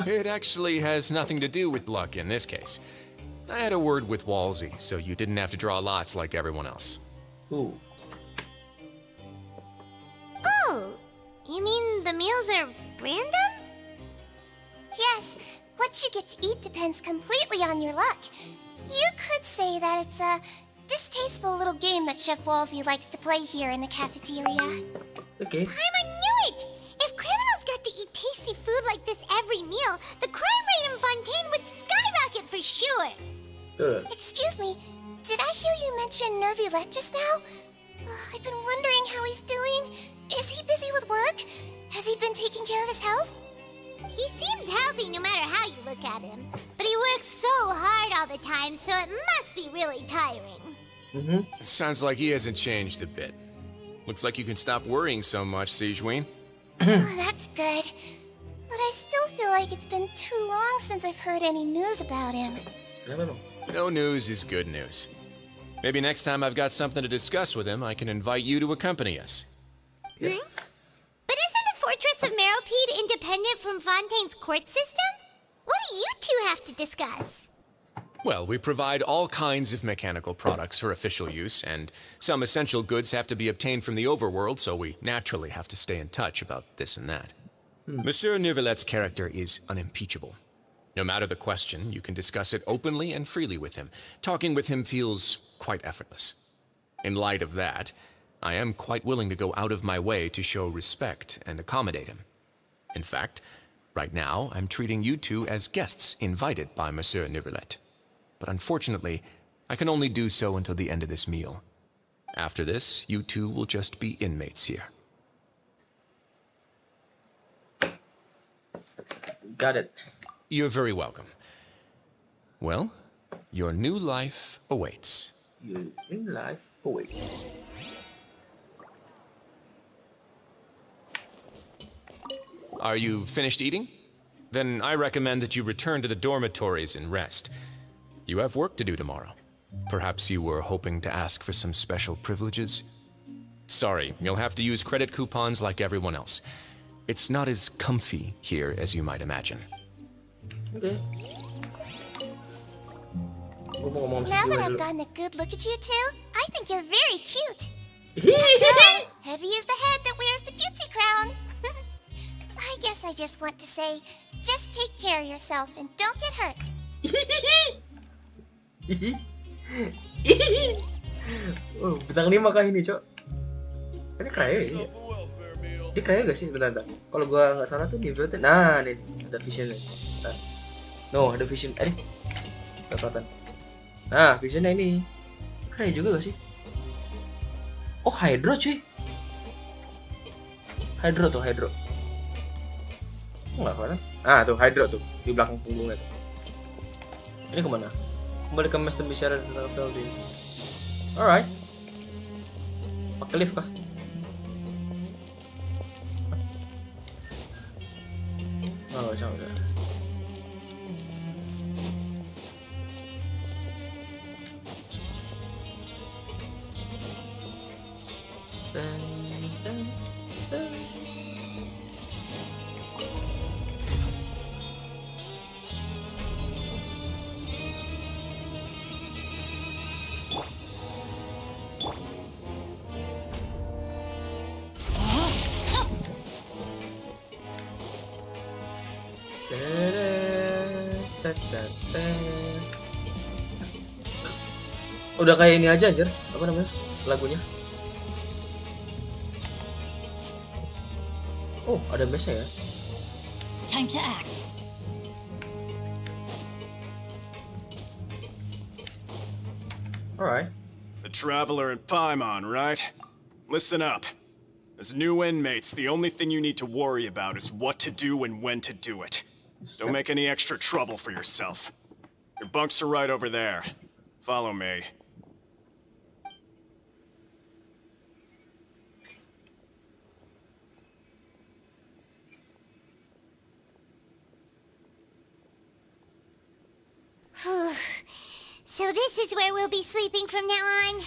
It actually has nothing to do with luck in this case. I had a word with Walsey, so you didn't have to draw lots like everyone else. Ooh. Oh, you mean the meals are random? Yes, what you get to eat depends completely on your luck. You could say that it's a distasteful little game that Chef Walsey likes to play here in the cafeteria. Okay. I knew it! If criminals got to eat tasty food like this every meal, the crime rate in Fontaine would skyrocket for sure! Excuse me, did I hear you mention Neuvillete just now? I've been wondering how he's doing. Is he busy with work? Has he been taking care of his health? He seems healthy no matter how you look at him. But he works so hard all the time, so it must be really tiring. It sounds like he hasn't changed a bit. Looks like you can stop worrying so much, Sigeween. Oh, that's good. But I still feel like it's been too long since I've heard any news about him. No news is good news. Maybe next time I've got something to discuss with him, I can invite you to accompany us. Yes. But isn't the Fortress of Meripede independent from Fontaine's court system? What do you two have to discuss? Well, we provide all kinds of mechanical products for official use, and some essential goods have to be obtained from the overworld, so we naturally have to stay in touch about this and that. Monsieur Neuvillette's character is unimpeachable. No matter the question, you can discuss it openly and freely with him. Talking with him feels quite effortless. In light of that, I am quite willing to go out of my way to show respect and accommodate him. In fact, right now, I'm treating you two as guests invited by Monsieur Neuvillete. But unfortunately, I can only do so until the end of this meal. After this, you two will just be inmates here. Got it. You're very welcome. Well, your new life awaits. Your new life awaits. Are you finished eating? Then I recommend that you return to the dormitories and rest. You have work to do tomorrow. Perhaps you were hoping to ask for some special privileges? Sorry, you'll have to use credit coupons like everyone else. It's not as comfy here as you might imagine. Okay. Now that I've gotten a good look at you two, I think you're very cute. After all, heavy is the head that wears the cutesy crown. I guess I just want to say, just take care of yourself and don't get hurt. Oh, bintang 5 kah ini, Cok? Ini kaya ya? Dia kaya gak sih? Bentar. Kalau gua nggak salah tuh di Neuvillete. Nah, nih ada visionnya. Bentar. No, ada vision. Nggak kelihatan. Nah, visionnya ini. Kaya juga gak sih? Oh, Hydro cuy. Hydro. Oh, nggak kelihatan. Ah, tuh Hydro tuh. Di belakang punggungnya tuh. Ini kemana? Kembali ke master bicara tentang Veldin. Alright. Pakai lift kah? Oh, nggak usah. Udah kayak ini aja anjir. Apa namanya? Lagunya. Oh, ada bass-nya ya. Time to act. Alright. The Traveler and Paimon, right? Listen up. As new inmates, the only thing you need to worry about is what to do and when to do it. Don't make any extra trouble for yourself. Your bunks are right over there. Follow me. So this is where we'll be sleeping from now on.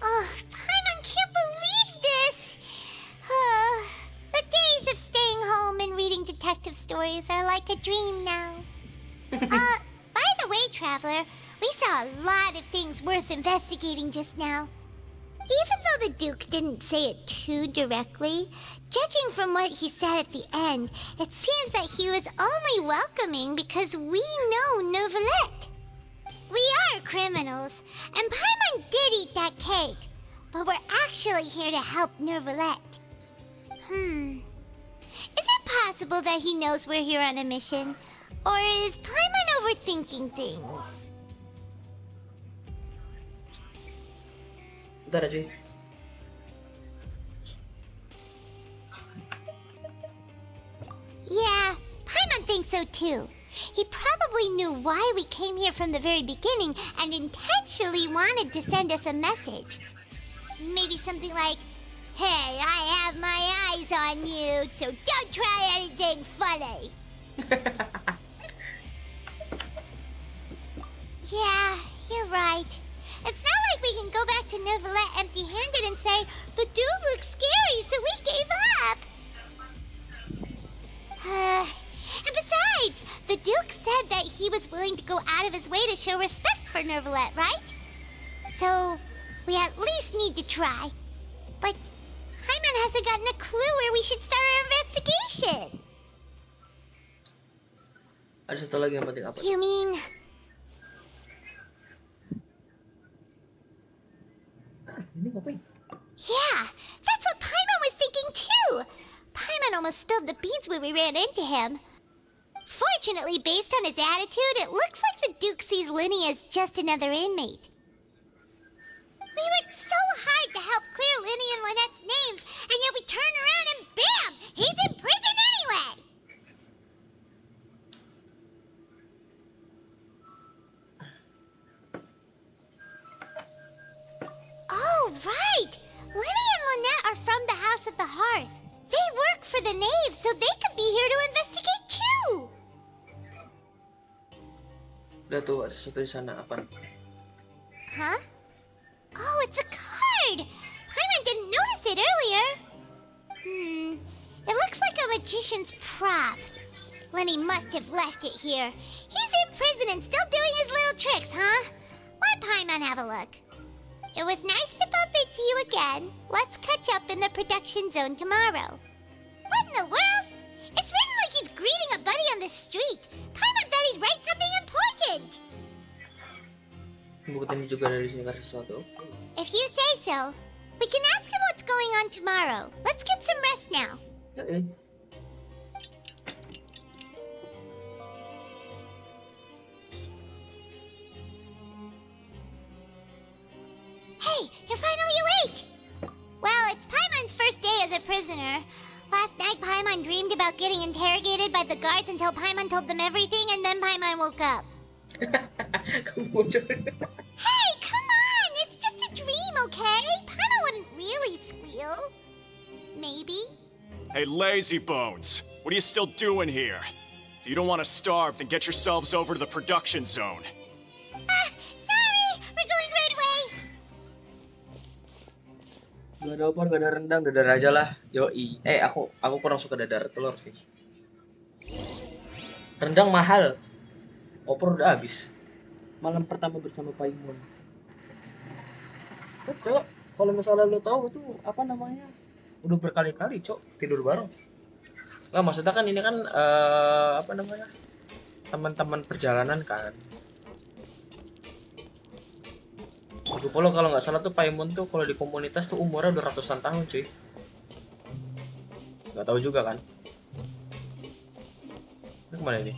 Oh, Paimon can't believe this. The days of staying home and reading detective stories are like a dream now. By the way, Traveler, we saw a lot of things worth investigating just now. Even though the Duke didn't say it too directly, judging from what he said at the end, it seems that he was only welcoming because we know Neuvillete. We are criminals, and Paimon did eat that cake, but we're actually here to help Neuvillete. Is it possible that he knows we're here on a mission? Or is Paimon overthinking things? Bentar aja. Yeah, Paimon thinks so too. He probably knew why we came here from the very beginning and intentionally wanted to send us a message. Maybe something like, "Hey, I have my eyes on you, so don't try anything funny." Yeah, you're right. It's not like we can go back to Neuvillete empty-handed and say, "The dude looks scary, so we gave up." And besides, the Duke said that he was willing to go out of his way to show respect for Neuvillete, right? So, we at least need to try. But Paimon hasn't gotten a clue where we should start our investigation. Ada satu lagi yang penting apa? You mean... Ini ngapain? Yeah, that's what Paimon was thinking too. Paimon almost spilled the beans when we ran into him. Fortunately, based on his attitude, it looks like the Duke sees Linny as just another inmate. We worked so hard to help clear Linny and Lynette's names, and yet we turn around and bam! He's in prison anyway! Oh, right! Linny and Lynette are from the House of the Hearth. They work for the Knave, so they could be here to investigate too! Udah tuh, ada sesuatu di sana. Apa? Huh? Oh, it's a card! Paimon didn't notice it earlier. It looks like a magician's prop. Lenny must have left it here. He's in prison and still doing his little tricks, huh? Let Paimon have a look. It was nice to bump into you again. Let's catch up in the production zone tomorrow. What in the world? It's written like he's greeting a buddy on the street. Paimon thought he'd write something important. Buktinya juga dari sini ada sesuatu. If you say so, we can ask him what's going on tomorrow. Let's get some rest now. Hey, you're finally awake! Well, it's Paimon's first day as a prisoner. Last night, Paimon dreamed about getting interrogated by the guards until Paimon told them everything, and then Paimon woke up. Hey, come on! It's just a dream, okay? Paimon wouldn't really squeal. Maybe? Hey, lazy bones! What are you still doing here? If you don't want to starve, then get yourselves over to the production zone. Sorry! We're going right away! Gak ada opor, gak ada rendang, dadar aja lah. Yoi. Aku kurang suka dadar telur sih. Rendang mahal. Opor udah habis. Malam pertama bersama Paimon. Cok, kalau misalnya lo tahu tuh apa namanya? Udah berkali-kali, Cok, tidur bareng. Nggak, maksudnya kan ini kan apa namanya? teman-teman perjalanan kan. Marco Polo kalau nggak salah tuh Paimon tuh kalau di komunitas tuh umurnya udah ratusan tahun cuy. Nggak tahu juga kan. Ini kemana ini?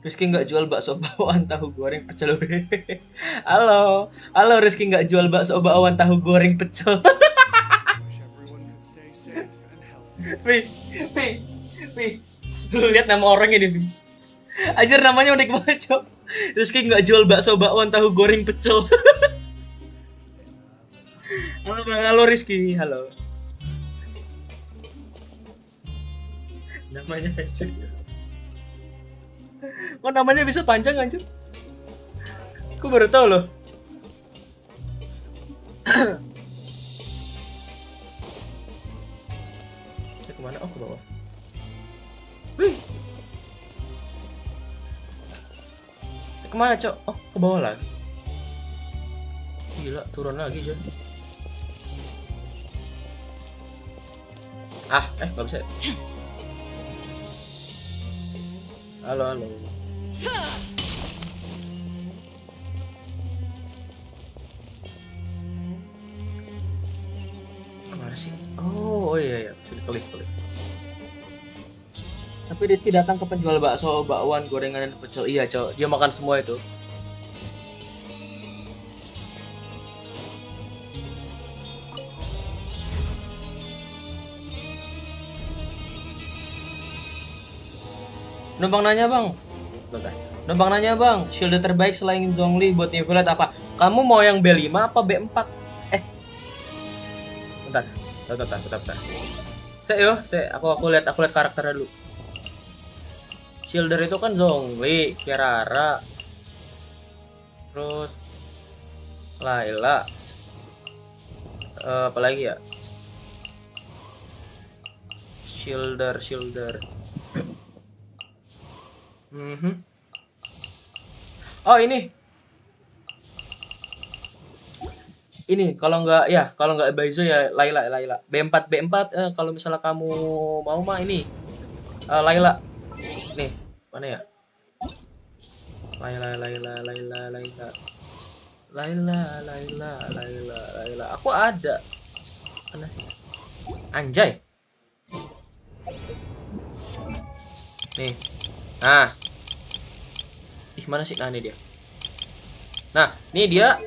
Rizky nggak jual bakso bakwan tahu goreng pecel. Halo, halo Rizky nggak jual bakso bakwan tahu goreng pecel. Pi, lu lihat nama orang ini, Pi. Ajar namanya unik banget, Cok. Rizky nggak jual bakso bakwan tahu goreng pecel. Halo Bang, halo Rizky, halo. Namanya aja. Kok namanya bisa panjang anjir? Aku baru tahu loh. Ya, kemana? Oh, ke bawah. Wih. Kemana, Cok? Oh, ke bawah lagi. Gila, turun lagi, Cok. Nggak bisa. Halo, halo. Kemana sih? Oh iya, sudah tulis. Tapi Rizky datang ke penjual bakso, bakwan, gorengan, dan pecel. Iya, Cok. Dia makan semua itu. Numpang nanya bang, shield terbaik selain Zhongli buat Neuvillete apa? Kamu mau yang B5 apa B4? Bentar. Aku lihat karakternya dulu. Shielder itu kan Zhongli, Kirara, terus Layla, apa lagi ya? Shielder. Oh ini kalau nggak Baizo ya Layla. B4 kalau misalnya kamu mau mah ini Layla. Nih, mana ya? Layla. Aku ada. Mana sih? Anjay. Nih. Nah. Mana sih? Nah, ini dia. Nah, ini dia.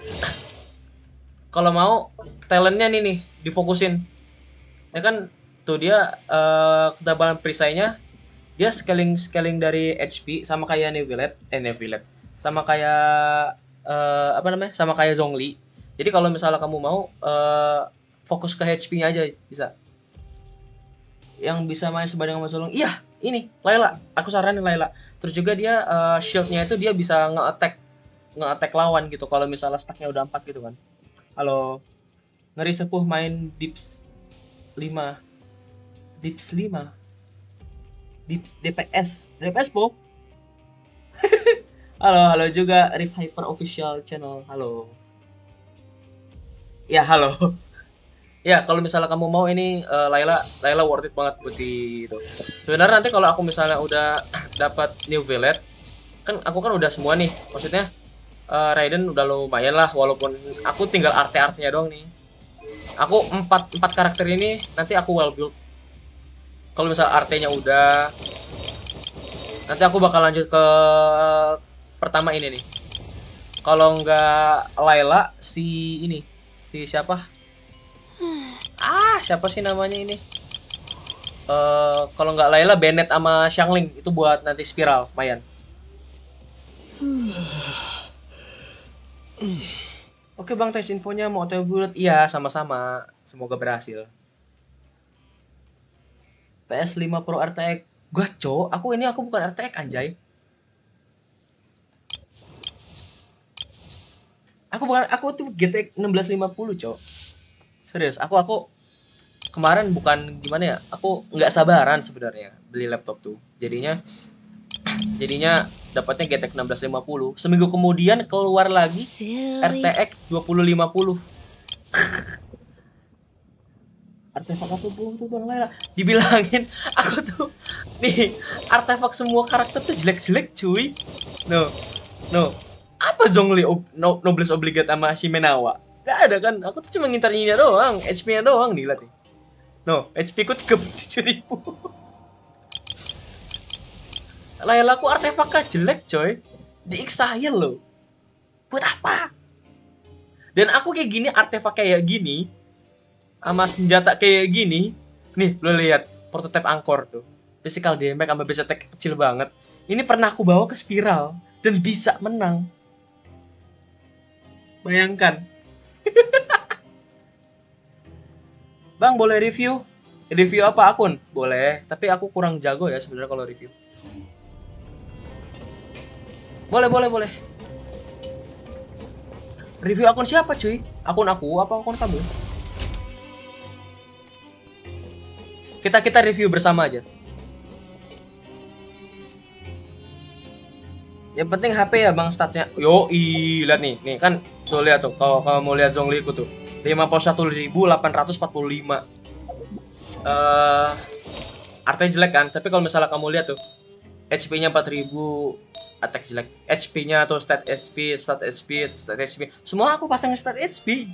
Kalau mau talentnya nih difokusin. Ya kan tuh dia ketebalan perisainya dia scaling dari HP sama kayak Neuvillete. Sama kayak sama kayak Zhongli. Jadi kalau misalnya kamu mau fokus ke HP-nya aja bisa. Yang bisa main sebanding sama Solong. Iya, ini Layla. Aku saranin Layla. Terus juga dia shield-nya itu dia bisa nge-attack lawan gitu kalau misalnya stack-nya udah 4 gitu kan. Halo. Ngeri sepuh main Dips 5. DPS po. halo juga Riff Hyper official channel. Halo. Ya, halo. Ya, kalau misalnya kamu mau ini Layla worth it banget buat di itu. Sebenarnya nanti kalau aku misalnya udah dapat Neuvillete, kan aku kan udah semua nih. Maksudnya Raiden udah lumayan lah, walaupun aku tinggal art-artnya doang nih. Aku 4 karakter ini nanti aku well build. Kalau misalnya artnya udah, nanti aku bakal lanjut ke pertama ini nih. Kalau nggak Layla, si siapa? Siapa sih namanya ini? Kalau nggak Layla, Bennett sama Xiangling itu buat nanti spiral, lumayan. Oke bang, tes infonya mau OTW bulat? Iya, sama-sama. Semoga berhasil. PS5 Pro RTX. Gaco, aku bukan RTX anjay. Aku tuh GTX 1650, Cok. Serius, aku kemarin bukan gimana ya? Aku nggak sabaran sebenarnya beli laptop tuh. Jadinya dapatnya GTX 1650. Seminggu kemudian keluar lagi RTX 2050. Artefak apa tuh Bang Lela? Dibilangin aku tuh nih artefak semua karakter tuh jelek-jelek cuy. No. Apa Zhongli Nobles Obligate sama Shimenawa? Gak ada kan? Aku tuh cuma ngintar ininya doang, HP-nya doang nih, lihat nih. No, HP ku 37.000. Layla aku artefaknya jelek coy. Di-exile loh. Buat apa? Dan aku kayak gini, artefak kayak gini sama senjata kayak gini. Nih, lo lihat prototype angkor tuh. Physical damage sama base attack kecil banget. Ini pernah aku bawa ke spiral dan bisa menang. Bayangkan. Bang, boleh review? Review apa akun? Boleh, tapi aku kurang jago ya sebenarnya kalau review. Boleh. Review akun siapa cuy? Akun aku apa akun kamu? Kita review bersama aja. Yang penting HP ya bang statsnya. Yoi, lihat nih kan tuh lihat tuh kalau mau lihat Zhongli ku tuh 51.845. Artinya jelek kan, tapi kalau misalnya kamu lihat tuh HP-nya 4.000, attack jelek. HP-nya atau stat SP, semua aku pasang stat SP.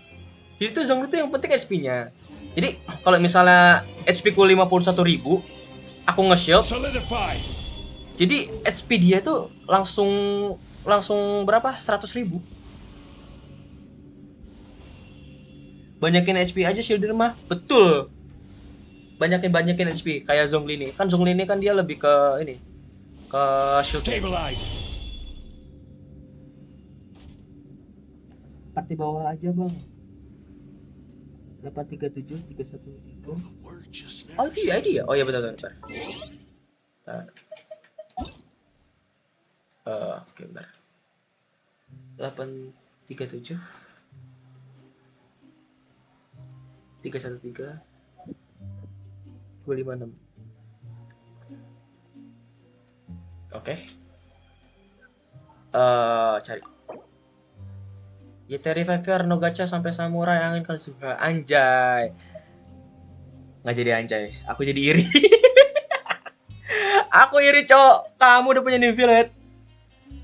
Jadi tuh Zhongli tuh yang penting SP-nya. Jadi kalau misalnya HP ku 51.000, aku nge-shield. Jadi HP dia tuh langsung berapa? 100.000. Banyakin HP aja shielder mah. Betul. Banyakin HP kayak Zhongli ini. Kan Zhongli ini kan dia lebih ke ini. Ke shield. Party bawah aja, Bang. 837 313. Oh, itu ya. Oh iya betul. Bentar. Oke, bentar. 837 313 256. Oke. Cari. YT Reviver no gacha sampai samurai angin Kazuha. Anjay. Nggak jadi anjay. Aku jadi iri. Aku iri, cowok. Kamu udah punya Neuvillete.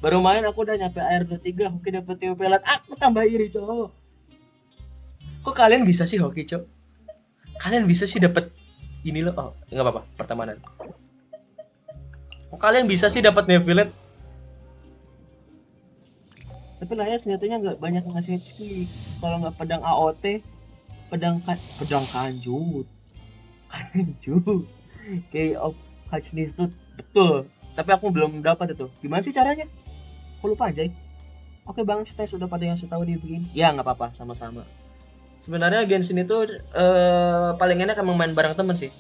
Baru main aku udah nyampe air 23. Hoki dapet Neuvillete. Aku tambah iri, cowok. Kok kalian bisa sih hoki, cowok? Kalian bisa sih dapet ini loh. Oh, nggak apa-apa. Pertemanan. Kok kalian bisa sih dapat Neuvillete? Tapi lah ya senjatanya nggak banyak ngasih HP. Kalau nggak pedang AOT, pedang kanjut, kayak of Hachnisut, betul. Tapi aku belum dapat itu. Gimana sih caranya? Aku lupa aja. Oke bang, stay sudah pada yang setahu dia begini. Ya nggak apa-apa, sama-sama. Sebenarnya Genshin itu paling enak emang main bareng temen sih.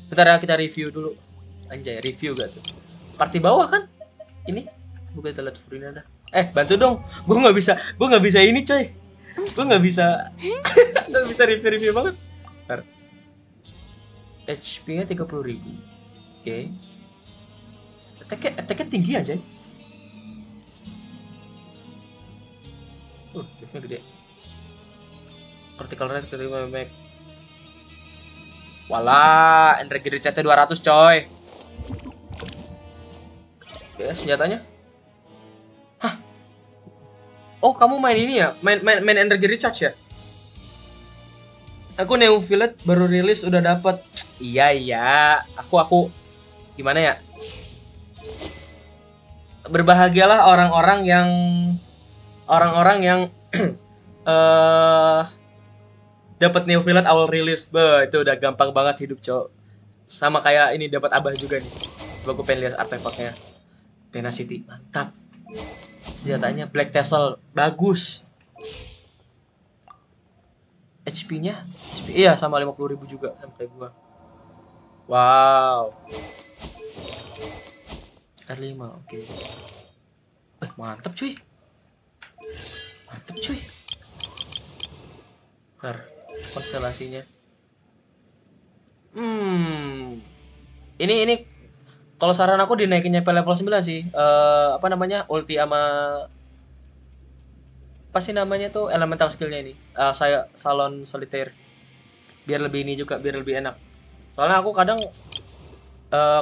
Bentar ya kita review dulu. Anjay, review gak tuh? Party bawah kan? Ini semoga kita lihat Furina dah. Bantu dong. Gue nggak bisa ini coy. Gue nggak bisa review banget. Bentar. HP-nya 30.000. Oke. Attack-nya tinggi aja. Defnya gede. Critical rate keterima make. Walah, energi recharge 200 coy. Oke, senjatanya. Hah? Oh, kamu main ini ya? Main energi recharge ya? Aku Neuvillete baru rilis udah dapet. Iya. Aku gimana ya? Berbahagialah orang-orang yang dapat Neuvillete awal rilis. Itu udah gampang banget hidup, cowok. Sama kayak ini dapat Abah juga nih. Coba gue pengen lihat artefaknya. Tenacity, mantap. Senjatanya Black Tassel, bagus. HP-nya? Iya, sama 50.000 juga sama kayak gua. Wow. R5, oke. Mantap cuy. Bentar, konstelasinya. Ini kalau saran aku dinaikin nyampe level 9 sih. Apa namanya? Ulti sama apa sih namanya tuh elemental skillnya ini? Saya Salon Solitaire. Biar lebih ini juga, biar lebih enak. Soalnya aku kadang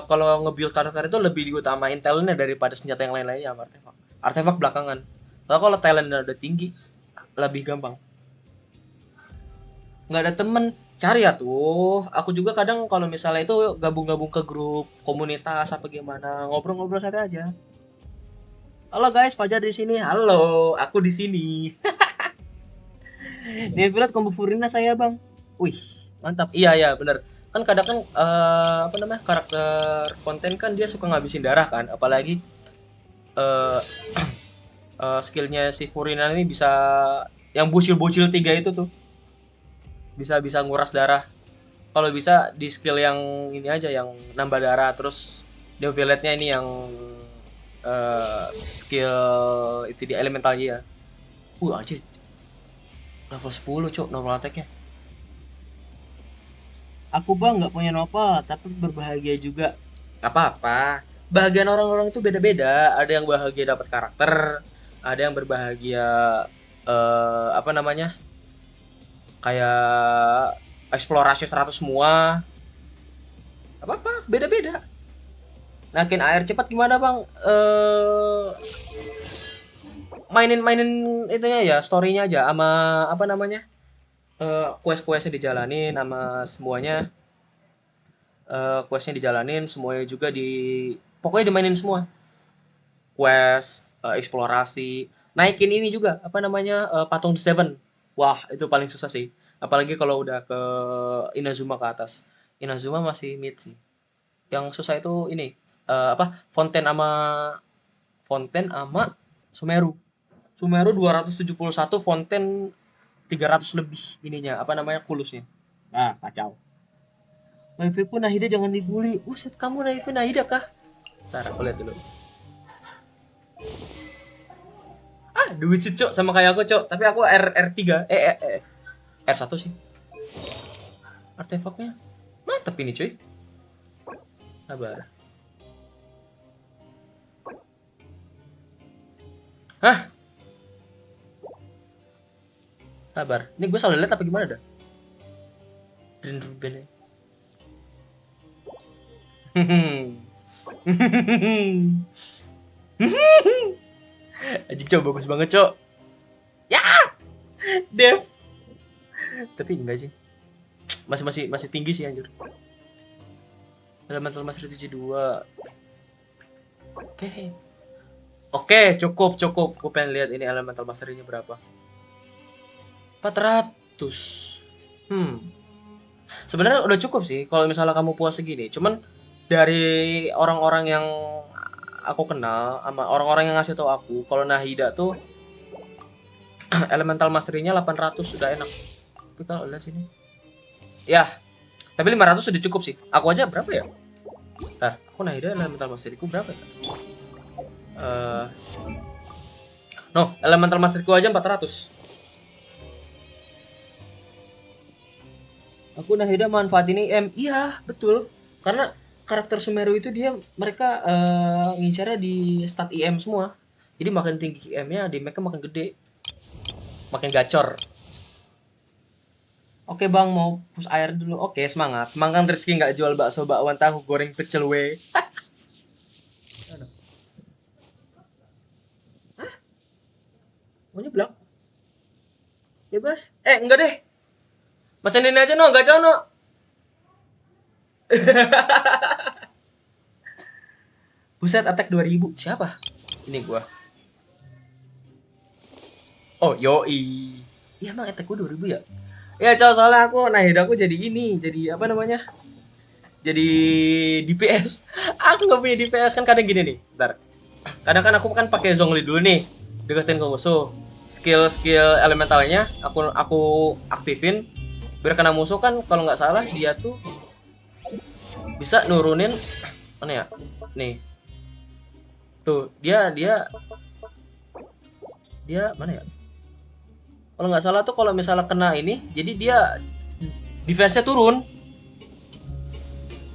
kalau nge-build karakter itu lebih diutamain talentnya daripada senjata yang lain-lainnya sama artefak. Artefak belakangan. Soalnya kalau talentnya udah tinggi, lebih gampang. Nggak ada temen, cari ya tuh. Aku juga kadang kalau misalnya itu gabung-gabung ke grup komunitas apa gimana, ngobrol-ngobrol santai aja. Halo guys, Fajar di sini. Halo, aku di sini. Neuvillete combo Furina saya, Bang. Wih, mantap. Iya, bener. Kan kadang kan apa namanya? Karakter Fontaine kan dia suka ngabisin darah kan, apalagi skillnya si Furina ini bisa yang bocil-bocil 3 itu tuh. Bisa nguras darah. Kalau bisa di skill yang ini aja yang nambah darah, terus Neuvillete-nya ini yang skill itu di elementalnya ya. Anjir. Level 10, Cok, normal attack-nya. Aku Bang nggak punya novel, tapi berbahagia juga. Gak apa-apa. Bahagian orang-orang itu beda-beda. Ada yang bahagia dapat karakter, ada yang berbahagia apa namanya? Kayak eksplorasi 100 semua. Apa-apa, beda-beda. Naikin AR cepat gimana Bang? Mainin itunya ya, story-nya aja sama apa namanya? Quest-questnya dijalanin sama semuanya. Questnya dijalanin, semuanya juga pokoknya dimainin semua. Quest, eksplorasi, naikin ini juga apa namanya? Patung The Seven. Wah, itu paling susah sih. Apalagi kalau udah ke Inazuma ke atas. Inazuma masih mid sih. Yang susah itu ini Fontaine sama Sumeru. Sumeru 271, Fontaine 300 lebih ininya, apa namanya, kulusnya. Nah, kacau. Naive pun Nahida jangan dibully. Buset, kamu Naive Nahida kah? Ntar aku lihat dulu. Duit sih, Cok, sama kayak aku, Cok. Tapi aku R3. R1 sih. Artefaknya mantep ini, cuy. Sabar. Hah? Sabar. Ini gue salah lihat apa gimana dah? Green Ruben. Anjing, Cok, bagus banget, Cok. Ya. Dev. Tapi enggak sih. Masih tinggi sih anjir. Elemental Mastery 72. Oke, cukup. Gue pengen lihat ini Elemental Mastery-nya berapa. 400. Sebenarnya udah cukup sih kalau misalnya kamu puas segini. Cuman dari orang-orang yang aku kenal sama orang-orang yang ngasih tau aku, kalau Nahida tuh Elemental Mastery-nya 800 sudah enak. Tapi kalau lihat sini. Ya. Tapi 500 sudah cukup sih. Aku aja berapa ya? Ntar, aku Nahida Elemental Mastery-ku berapa ya? Elemental Mastery-ku aja 400. Aku Nahida manfaat ini iya, betul. Karena karakter Sumeru itu mereka ngincarnya di stat IM semua. Jadi makin tinggi IM-nya, damage-nya makin gede. Makin gacor. Oke Bang, mau push air dulu. Oke, semangat. Semangat Rizky nggak jual bakso, bakwan, tahu goreng, pecel we. Hah? Mau nyeblak? Bebas? Enggak deh. Macam ini aja no, gak no. Buset, attack 2000. Siapa? Ini gua. Oh, yoi. Iya emang attack gua 2000 ya? Ya, cow, soalnya aku Nahida aku jadi ini, jadi apa namanya? Jadi DPS. Aku nggak punya DPS kan, kadang gini nih. Bentar. Kadang kan aku kan pakai Zhongli dulu nih, deketin ke musuh. Skill elementalnya aku aktifin. Biar kena musuh kan, kalau nggak salah dia tuh bisa nurunin mana ya? Nih. Tuh, dia mana ya? Kalau nggak salah tuh kalau misalnya kena ini, jadi dia defense-nya turun.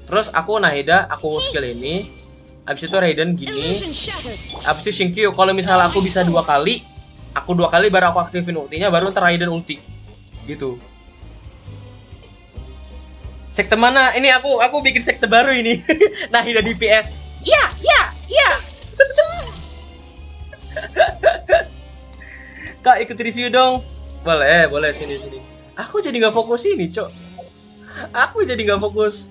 Terus aku Nahida, aku skill ini. Abis itu Raiden gini. Abis itu Shinkyu, kalau misalnya aku bisa 2 kali, aku 2 kali baru aku aktifin ultinya, baru ntar Raiden ulti. Gitu. Sekte mana? Ini aku bikin sekte baru ini. Nah, Hida DPS. Iya. Kak, ikut review dong. Boleh sini. Aku jadi nggak fokus ini, Cok. Aku jadi nggak fokus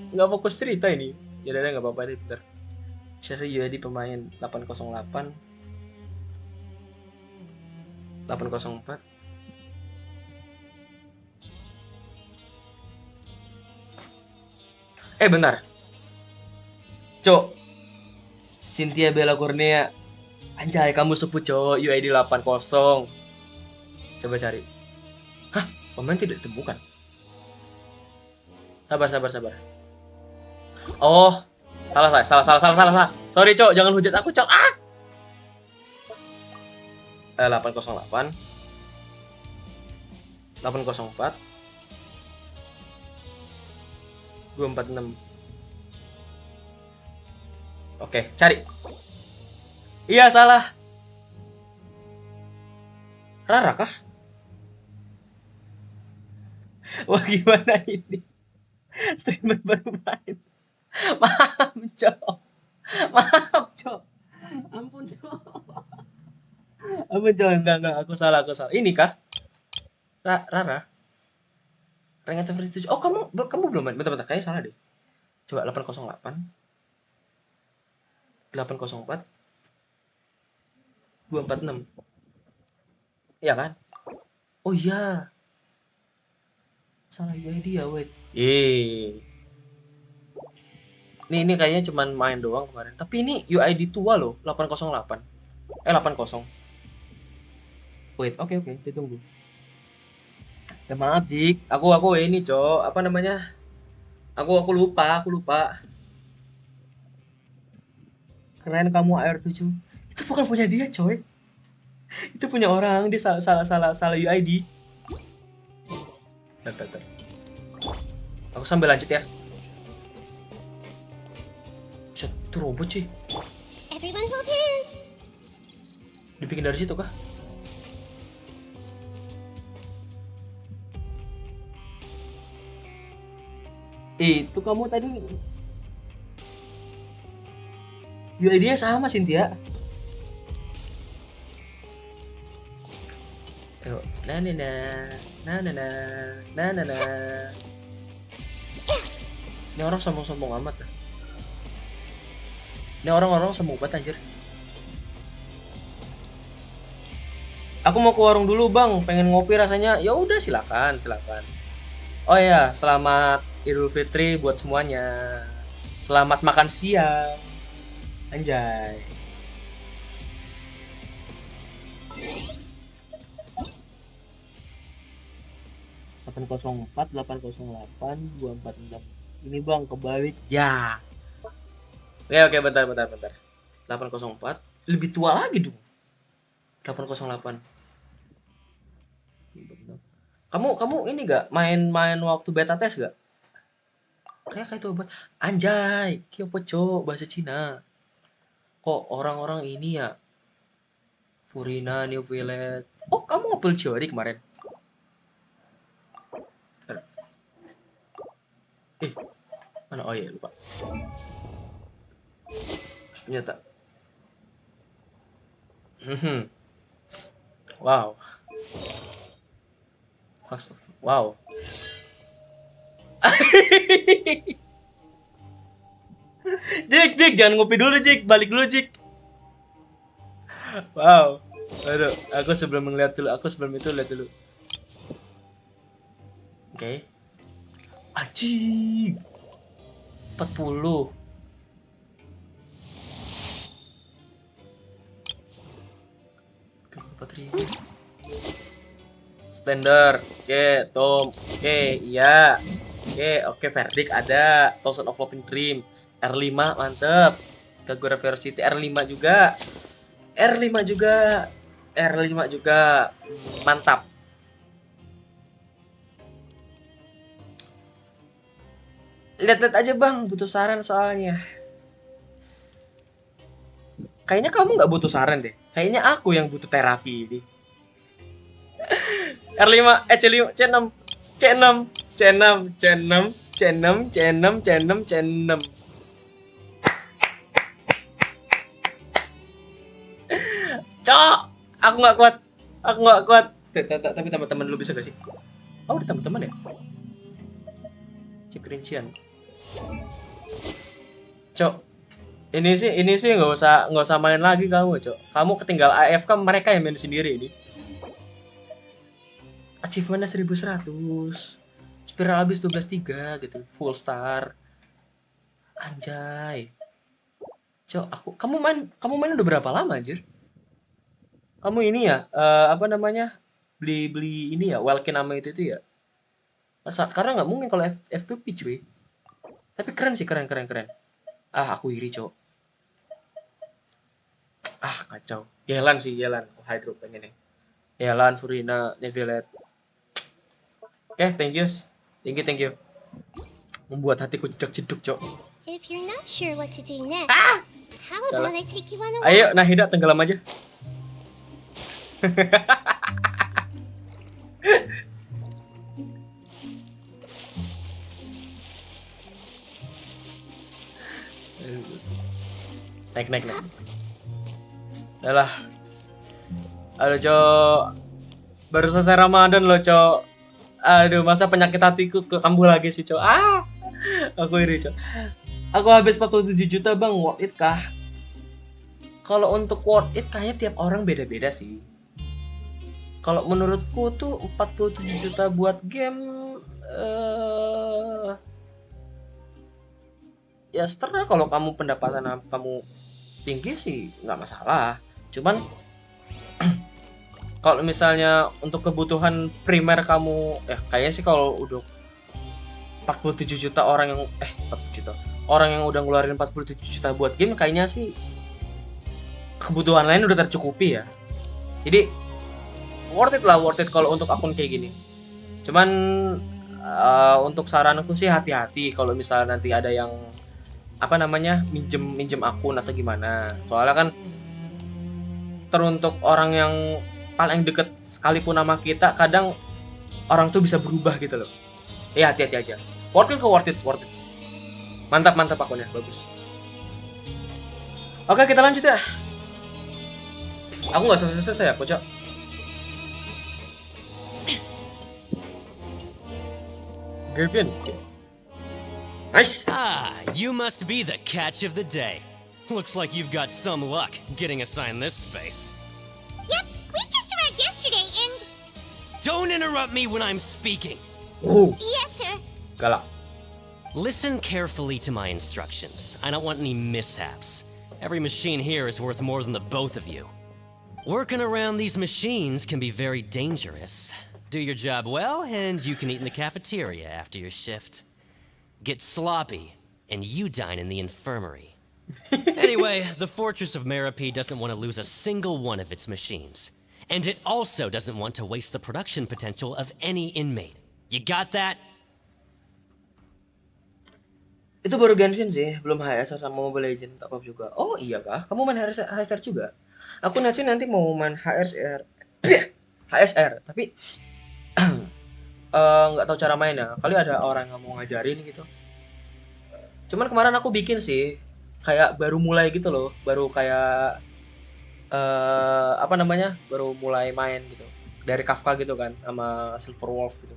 cerita ini. Ya udah nggak apa-apa deh, bentar. Share UID pemain 808 804. Bentar. Cok. Cynthia Bella Cornea. Anjay, kamu sebut cok UID 80. Coba cari. Hah? Pemain tidak ditemukan. Sabar. Oh, salah. Sorry, cok, jangan hujat aku, cok. 808 804 246. Oke, cari. Iya, salah. Rara kah? Wah, gimana ini? Streamer baru main. Maaf, Cok. Ampun, Cok. Enggak. Aku salah. Ini kah? Rara? Rank average 7. Oh, kamu belum main. Bentar, kayaknya salah deh. Coba 808 804 246. Iya kan? Oh iya. Salah UID ya, wait. Ini kayaknya cuman main doang kemarin. Tapi ini UID tua loh, 808. 80. Wait, oke, ditunggu. Ya maaf, Jik. Aku ini, Cok. Apa namanya? Aku lupa. Keren kamu AR7. Itu bukan punya dia, coy. Itu punya orang. Dia salah UID. Bentar. Aku sambil lanjut ya. Shit, itu robot sih. Everyone hold hands. Dibikin dari situ kah? Itu kamu tadi UID-nya sama, Cynthia. Ayo, na. Ini orang sombong amat ya. Ini orang-orang sombong banget anjir. Aku mau ke warung dulu, Bang. Pengen ngopi rasanya. Ya udah, silakan. Oh ya, selamat Idul Fitri buat semuanya. Selamat makan siang. Anjay. (804 808 246). Ini Bang, kebalik. Ya. Oke, bentar. 804 lebih tua lagi dong. 808. Kamu ini gak main waktu beta tes gak? Kayak itu buat anjay, kyopo cok bahasa Cina. Kok orang-orang ini ya? Furina, Neuvillete. Oh, kamu ngapel teori kemarin? Mana? Oh iya, lupa. Ternyata. Wow. Wow. Jik, jangan ngopi dulu, Jik. Balik dulu, Jik. Wow. Aduh, aku sebelum itu lihat dulu. Oke. Anjing. 40. Splendor, oke, Tom, oke, iya, oke, Verdict ada, Thousand of Floating Dream, R5 mantep, Kagura Velocity R5 juga, mantap. Lihat aja Bang, butuh saran soalnya. Kayaknya kamu nggak butuh saran deh. Kayaknya aku yang butuh terapi ini. R5, C5, C6, C6, C6, C6, C6. Cok, aku nggak kuat. Aku nggak kuat. Tapi teman-teman lu bisa gak sih? Oh, udah teman-teman ya? Cek rincian. Cok, ini sih nggak usah main lagi kamu, Cok. Kamu ketinggal AFK, mereka yang main sendiri ini. Achievementnya 1100. Spiral habis 12.3 gitu, full star. Anjay. Cok, kamu main udah berapa lama, anjir? Kamu ini ya, apa namanya? Beli ini ya, WELKAM nama itu ya. Karena nggak mungkin kalau F2P cuy. Tapi keren sih, keren. Ah, aku iri, Cok. Ah, kacau. Yelan. Aku hydro pengen nih. Yelan, Furina, Neuvillete. Oke, thank you. Membuat hatiku jeduk-jeduk, Cok. If you're not sure what to do next, how about I take you on a walk? Ayo, Nahida tenggelam aja. Naik. Yalah. Aduh, Cok. Baru selesai Ramadan loh, Cok. Aduh, masa penyakit hatiku kambuh lagi sih, Cok. Aku iri, Cok. Aku habis 47 juta, Bang. Worth it kah? Kalau untuk worth it kayaknya tiap orang beda-beda sih. Kalau menurutku tuh 47 juta buat game ya setelah kalau kamu pendapatan kamu tinggi sih nggak masalah. Cuman kalau misalnya untuk kebutuhan primer kamu kayaknya sih kalau udah 47 juta orang yang 47 juta orang yang udah ngeluarin 47 juta buat game, kayaknya sih kebutuhan lain udah tercukupi ya. Jadi worth it kalau untuk akun kayak gini. Cuman untuk saranku sih hati-hati kalau misalnya nanti ada yang minjem akun atau gimana. Soalnya kan teruntuk orang yang paling deket sekalipun nama kita, kadang orang tuh bisa berubah gitu loh. Ya hati-hati aja. Worth it. Mantap akunnya, bagus. Oke, kita lanjut ya. Aku nggak selesai ya, Kocok. Griffin. Nice. You must be the catch of the day. Looks like you've got some luck getting assigned this space. Yep, we just arrived yesterday and... Don't interrupt me when I'm speaking. Yes, sir. Galak. Listen carefully to my instructions. I don't want any mishaps. Every machine here is worth more than the both of you. Working around these machines can be very dangerous. Do your job well, and you can eat in the cafeteria after your shift. Get sloppy, and you dine in the infirmary. Anyway, the Fortress of Merope doesn't want to lose a single one of its machines. And it also doesn't want to waste the production potential of any inmate. You got that? Itu baru Genshin sih, belum HSR sama Mobile Legends apa juga. Oh iya kah? Kamu main HSR juga? Aku nanti mau main HSR, tapi nggak tahu cara mainnya. Kali ada orang yang mau ngajarin gitu. Cuman kemarin aku bikin sih, kayak baru mulai gitu loh, baru kayak baru mulai main gitu dari Kafka gitu kan, sama Silver Wolf gitu.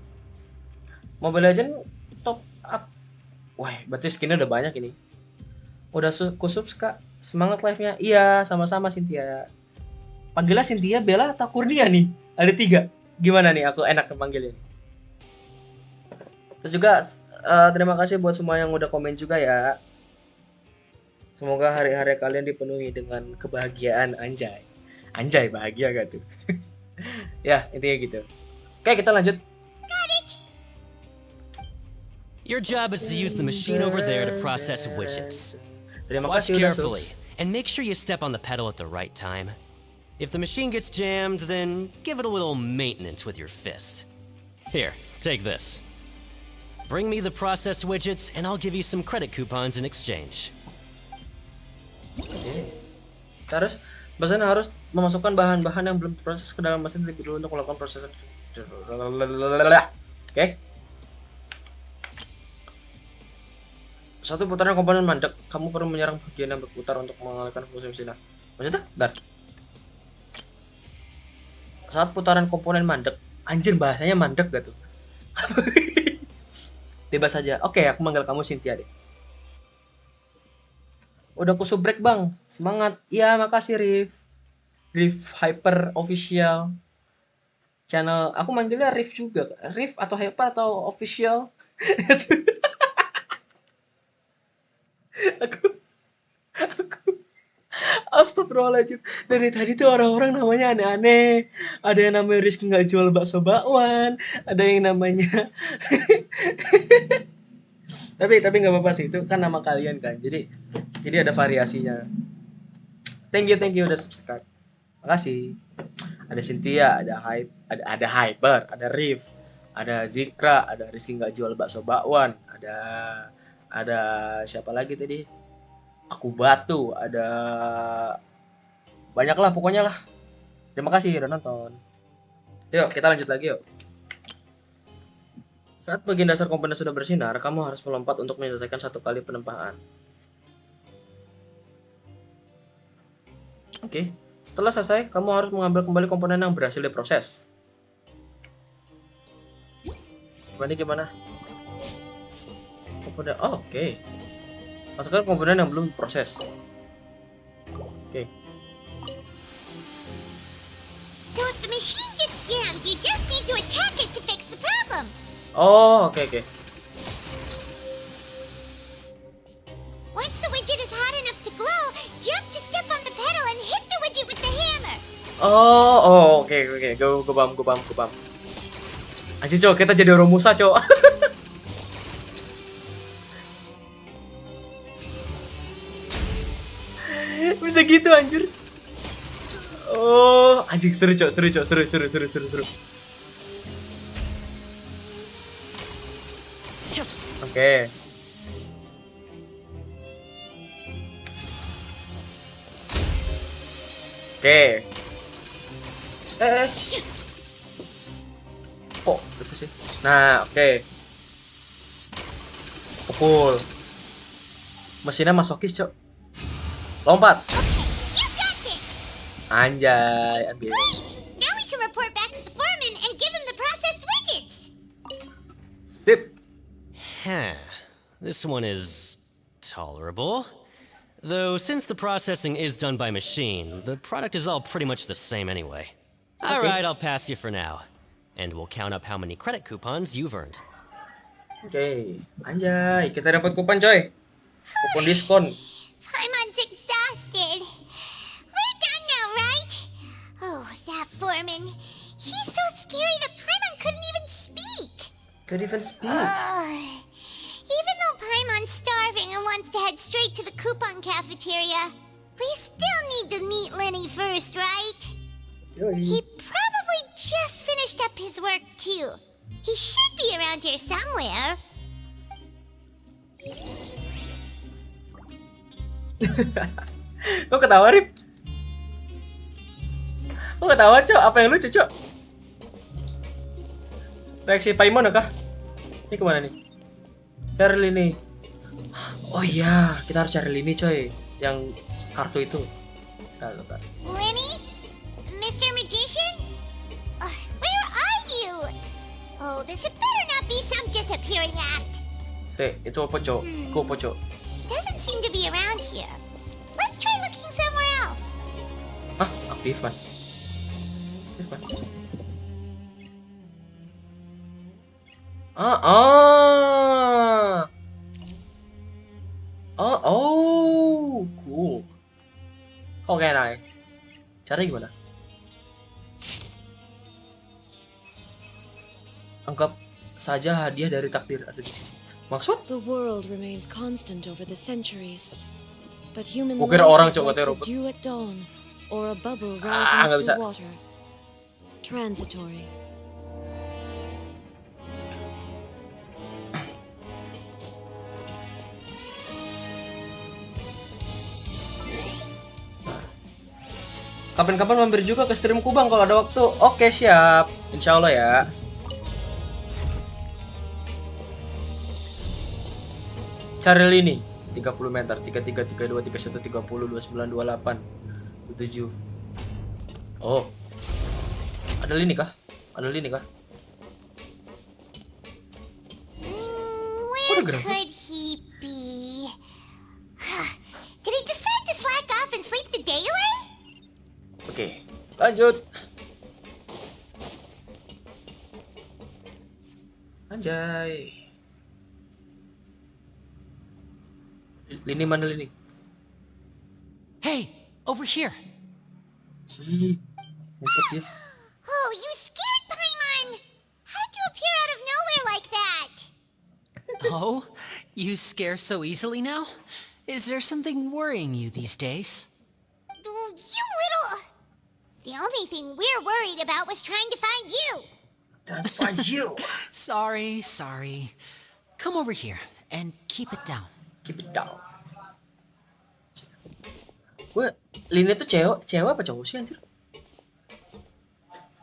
Mobile Legends top up. Wah, berarti skinnya udah banyak ini. Udah kusubs Kak, semangat live-nya. Iya, sama-sama Cynthia. Panggilnya Cynthia, Bella, atau Kurnia nih? Ada 3. Gimana nih aku enak panggilnya nih? Terus juga terima kasih buat semua yang udah komen juga ya. Semoga hari-hari kalian dipenuhi dengan kebahagiaan, anjay. Anjay, bahagia gak tuh? Ya, intinya gitu. Oke, kita lanjut. Your job is to use the machine over there to process widgets. Terima Watch kasih udah carefully, subs. and make sure you step on the pedal at the right time. If the machine gets jammed, then give it a little maintenance with your fist. Here, take this. Bring me the processed widgets, and I'll give you some credit coupons in exchange. Terus, bahkan harus memasukkan bahan-bahan yang belum diproses ke dalam mesin terlebih dahulu untuk melakukan proses. Oke. Satu putaran komponen mandek, kamu perlu menyerang bagian yang berputar untuk mengalihkan fungsi mesinnya. Maksudnya? Bentar. Saat putaran komponen mandek, anjir bahasanya mandek gak tuh? Bebas saja. Oke, aku manggil kamu Cynthia deh. Udah aku subrek bang, semangat. Iya makasih Rif. Rif Hyper Official channel. Aku manggilnya Rif juga. Rif atau Hyper atau Official. aku Astagfirullahaladzim. Dari tadi tuh orang-orang namanya aneh-aneh. Ada yang namanya Rizky nggak jual bakso bakwan. Ada yang namanya tapi nggak apa-apa sih, itu kan nama kalian kan. Jadi ada variasinya. Thank you udah subscribe. Makasih. Ada Cynthia, ada Hyper, ada Rif, ada Zikra, ada Rizky nggak jual bakso bakwan, ada siapa lagi tadi? Aku Batu, ada banyak lah pokoknya lah. Terima kasih udah nonton. Yuk kita lanjut lagi yuk. Saat bagian dasar komponen sudah bersinar, kamu harus melompat untuk menyelesaikan satu kali penempaan. Oke, setelah selesai, kamu harus mengambil kembali komponen yang berhasil diproses. Gimana? Komponen, oke. Masukkan komponen yang belum diproses. Oke. So if the machine gets jammed, you just need to attack it to fix the problem. Oh, oke. Once the widget is hot enough to glow, jump to step on the pedal and hit the widget with the hammer. Oh, oke. Gue paham. Anjir, Cok, kita jadi Romusa, Cok. Bisa gitu, anjir. Oh, anjing seru, Cok. Seru. Oke. Kok gitu sih? Nah, oke. Pukul. Mesinnya masokis, Cok. Lompat. Anjay, ambil. Now we can report back to the foreman and give him the processed widgets. Sip. This one is tolerable. Though since the processing is done by machine, the product is all pretty much the same anyway. Okay. Alright, I'll pass you for now. And we'll count up how many credit coupons you've earned. Oke, anjay, kita dapat kupon coy. Kupon diskon. Paimon's exhausted. We're done now, right? Oh, that foreman. He's so scary that Paimon couldn't even speak. Even though Paimon's starving and wants to head straight to the coupon cafeteria, we still need to meet Lenny first, right? He probably just finished up his work too. He should be around here somewhere. Kok ketawa, Rip? Kok ketawa, Cok? Apa yang lucu, Cok? Reaksi Paimon kah? Ini kemana nih? Cari Lini. Oh iya, kita harus cari Lini, coy. Yang kartu itu. Bentar. Lenny? Mr. Magician? Where are you? Oh, this had better not be some disappearing act. Itu apa, Cok? Itu apa, Cok? He doesn't seem to be around here. Let's try looking somewhere else. Hah? Aktif kan? Cool. Oke, nah. Cara gimana? Anggap saja hadiah dari takdir ada di sini. Maksud? The world remains constant over the centuries, but human Gua kira life orang, is Cok, like katanya the robot. dew at dawn or a bubble nggak rising bisa. through water. Transitory. Kapan-kapan mampir juga ke streamku bang kalau ada waktu. Oke siap, insya Allah ya. Cari lini 30 meter 33 32 31 30 29 28 27. Oh. Ada lini kah? Ada lini kah? Where could he be? Did he decide to slack off and sleep the day away? Oke, lanjut. Anjay. Lini mana lini? Hey, over here. Ngumpet dia. Oh, you scared Paimon! How did you appear out of nowhere like that? Oh, you scare so easily now? Is there something worrying you these days? You little... The only thing we're worried about was trying to find you. Trying to find you. Sorry. Come over here and keep it down. Keep it down. Gue, Lini tuh cewek apa cowok sih anjir?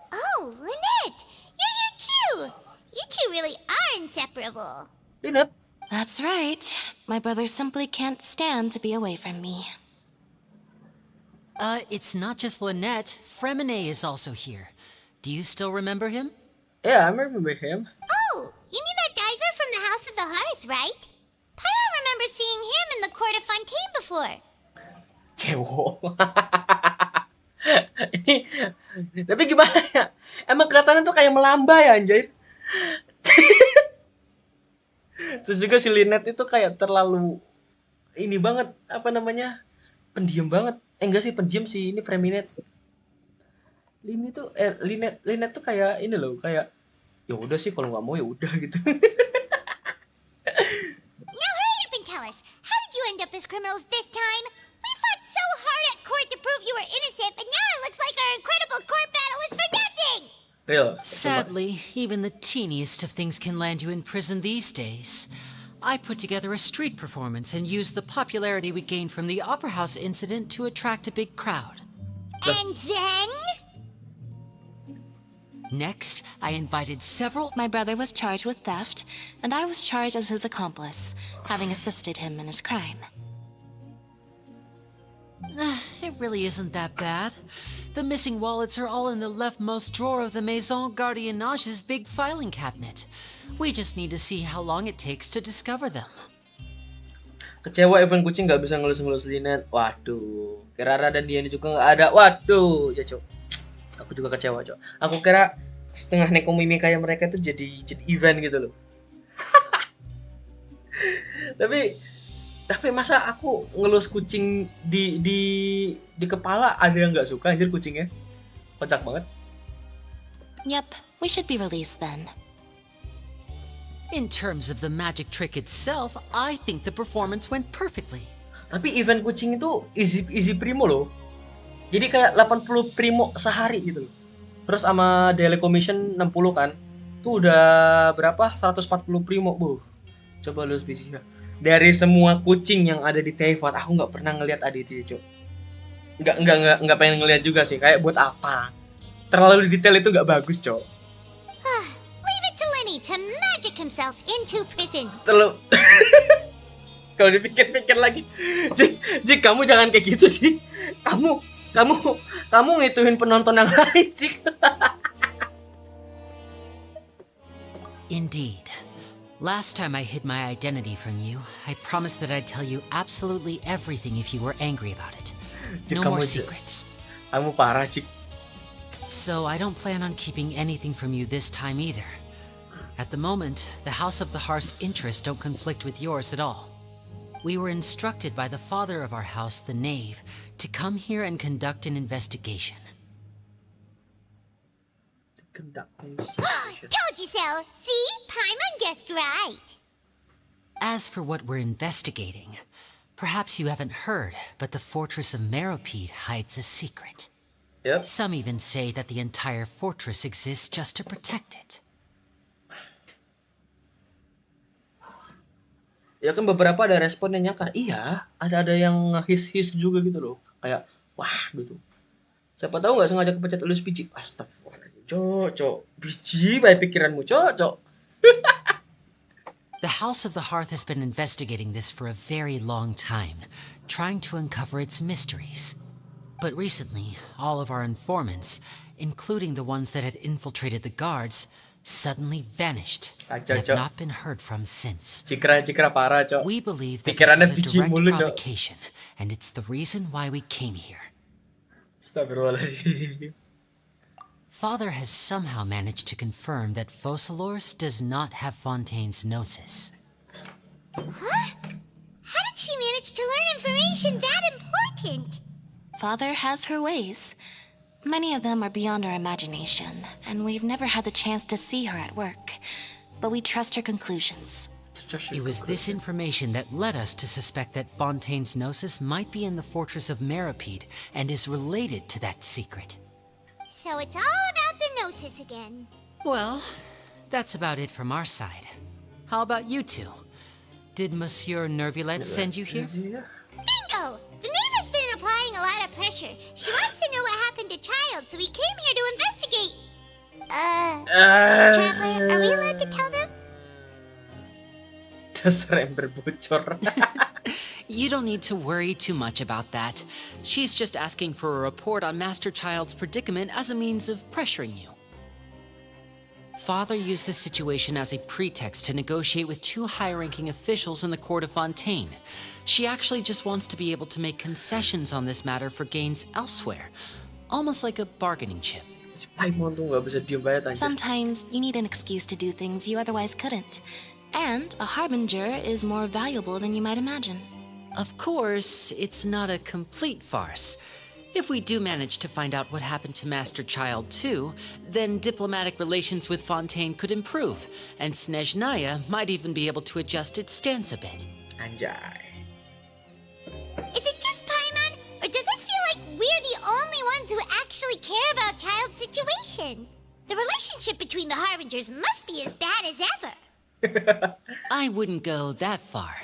Oh, Lynette! You're here too! You two really are inseparable. Lynette? That's right. My brother simply can't stand to be away from me. It's not just Lynette. Fremine is also here. Do you still remember him? Yeah, I remember him. Oh, you mean that diver from the House of the Hearth, right? Paimon remembers seeing him in the Court of Fontaine before. Cewek. Ini, tapi gimana ya? Emang kelihatannya tuh kayak melambai anjir. Terus juga si Lynette itu kayak terlalu ini banget, apa namanya? Pendiam banget. Enggak sih pendiam sih, ini Fremine. Lynette tuh kayak ini loh, kayak ya udah sih kalau nggak mau ya udah gitu. Now hurry up and tell us, how did you end up as criminals this time? We fought so hard at court to prove you were innocent, but now it looks like our incredible court battle was for nothing! Real. Sadly, even the teeniest of things can land you in prison these days. I put together a street performance and used the popularity we gained from the Opera House incident to attract a big crowd. And then? Next, I invited several... My brother was charged with theft, and I was charged as his accomplice, having assisted him in his crime. It really isn't that bad. The missing wallets are all in the leftmost drawer of the Maison Gardiennage's big filing cabinet. We just need to see how long it takes to discover them. Kecewa event kucing nggak bisa ngelus-ngelus Lynette. Waduh, Rara dan Diana juga nggak ada. Waduh, ya cok. Aku juga kecewa cok. Aku kira setengah nekomimi kayak mereka tuh jadi event gitu loh. Tapi masa aku ngelus kucing di kepala ada yang nggak suka anjir kucingnya. Kocak banget. Yep, we should be released then. In terms of the magic trick itself, I think the performance went perfectly. Tapi event kucing itu easy primo loh. Jadi kayak 80 primo sehari gitu loh. Terus sama daily commission 60 kan. Tuh udah berapa? 140 primo. Coba lu bisa. Dari semua kucing yang ada di Teyvat, aku nggak pernah ngelihat ada itu, Cok. Nggak pengen ngelihat juga sih. Kayak buat apa? Terlalu detail itu nggak bagus, Cok. Leave it to Lenny to magic himself into prison. Terlalu. Kalau dipikir-pikir lagi, Jik, kamu jangan kayak gitu, Jik. Kamu ngituin penonton yang lain, Jik. Indeed. Last time I hid my identity from you, I promised that I'd tell you absolutely everything if you were angry about it. Jik, No more secrets. Kamu parah, Jik. So I don't plan on keeping anything from you this time either. At the moment, the House of the Hearth's interests don't conflict with yours at all. We were instructed by the father of our house, the Knave, to come here and conduct an investigation. Told you so! See? Paimon guessed right! As for what we're investigating, perhaps you haven't heard, but the fortress of Meropide hides a secret. Yep. Some even say that the entire fortress exists just to protect it. Ya kan beberapa ada respon yang nyangka, iya, ada yang his juga gitu loh. Kayak, wah gitu. Siapa tahu nggak sengaja kepencet elus biji. Astagfirullahaladzim. Cok. Biji baik pikiranmu, cok. The House of the Hearth has been investigating this for a very long time, trying to uncover its mysteries. But recently, all of our informants, including the ones that had infiltrated the guards, suddenly vanished and have not been heard from since. Cikra parah, Cok. We believe that Pikirannya this is a biji direct mulu, Cok. provocation, and it's the reason why we came here. Astagfirullahaladzim. Father has somehow managed to confirm that Focalors does not have Fontaine's gnosis. Huh? How did she manage to learn information that important? Father has her ways. Many of them are beyond our imagination, and we've never had the chance to see her at work. But we trust her conclusions. It was this information that led us to suspect that Fontaine's gnosis might be in the fortress of Meripede and is related to that secret. So it's all about the gnosis again. Well, that's about it from our side. How about you two? Did Monsieur Neuvillete send you here? Bingo! The Nave has been applying a lot of pressure. She wants to know what happened to Child, so we came here to investigate. Traveler, are we allowed to tell them? Dasar ember bocor. You don't need to worry too much about that. She's just asking for a report on Master Child's predicament as a means of pressuring you. Father used this situation as a pretext to negotiate with two high-ranking officials in the court of Fontaine. She actually just wants to be able to make concessions on this matter for gains elsewhere, almost like a bargaining chip. Sometimes you need an excuse to do things you otherwise couldn't. And a harbinger is more valuable than you might imagine. Of course, it's not a complete farce. If we do manage to find out what happened to Master Child too, then diplomatic relations with Fontaine could improve, and Snezhnaya might even be able to adjust its stance a bit. Anjay. Is it just Paimon, or does it feel like we're the only ones who actually care about Child's situation? The relationship between the Harbingers must be as bad as ever. I wouldn't go that far.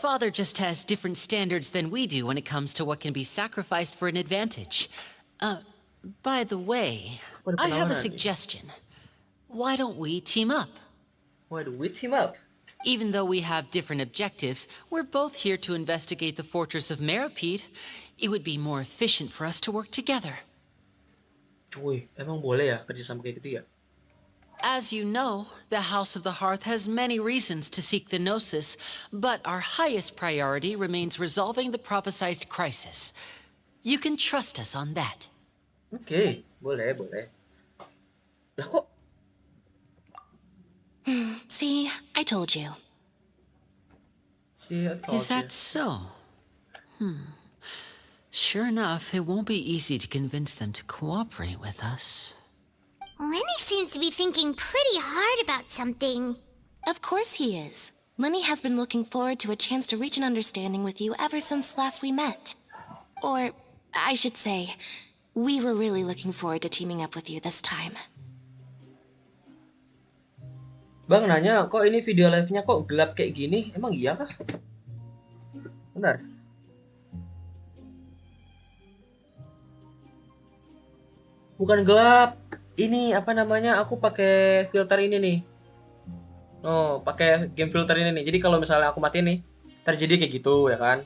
Father just has different standards than we do when it comes to what can be sacrificed for an advantage. By the way, I have a suggestion. Why don't we team up? Why do we team up? Even though we have different objectives, we're both here to investigate the fortress of Meripede. It would be more efficient for us to work together. Cuy, emang boleh ya kerja sama kayak gitu ya? As you know, the House of the Hearth has many reasons to seek the Gnosis, but our highest priority remains resolving the prophesized crisis. You can trust us on that. Okay, boleh. Lah kok? See, I told you. See, I told Is that so? Sure enough, it won't be easy to convince them to cooperate with us. Lenny seems to be thinking pretty hard about something. Of course he is. Lenny has been looking forward to a chance to reach an understanding with you ever since last we met. Or, I should say, we were really looking forward to teaming up with you this time. Bang nanya, kok ini video live-nya kok gelap kayak gini? Emang iya kah? Bentar. Bukan gelap. Ini apa namanya? Aku pakai filter ini nih. Oh, pakai game filter ini nih. Jadi kalau misalnya aku matiin nih, terjadi kayak gitu ya kan.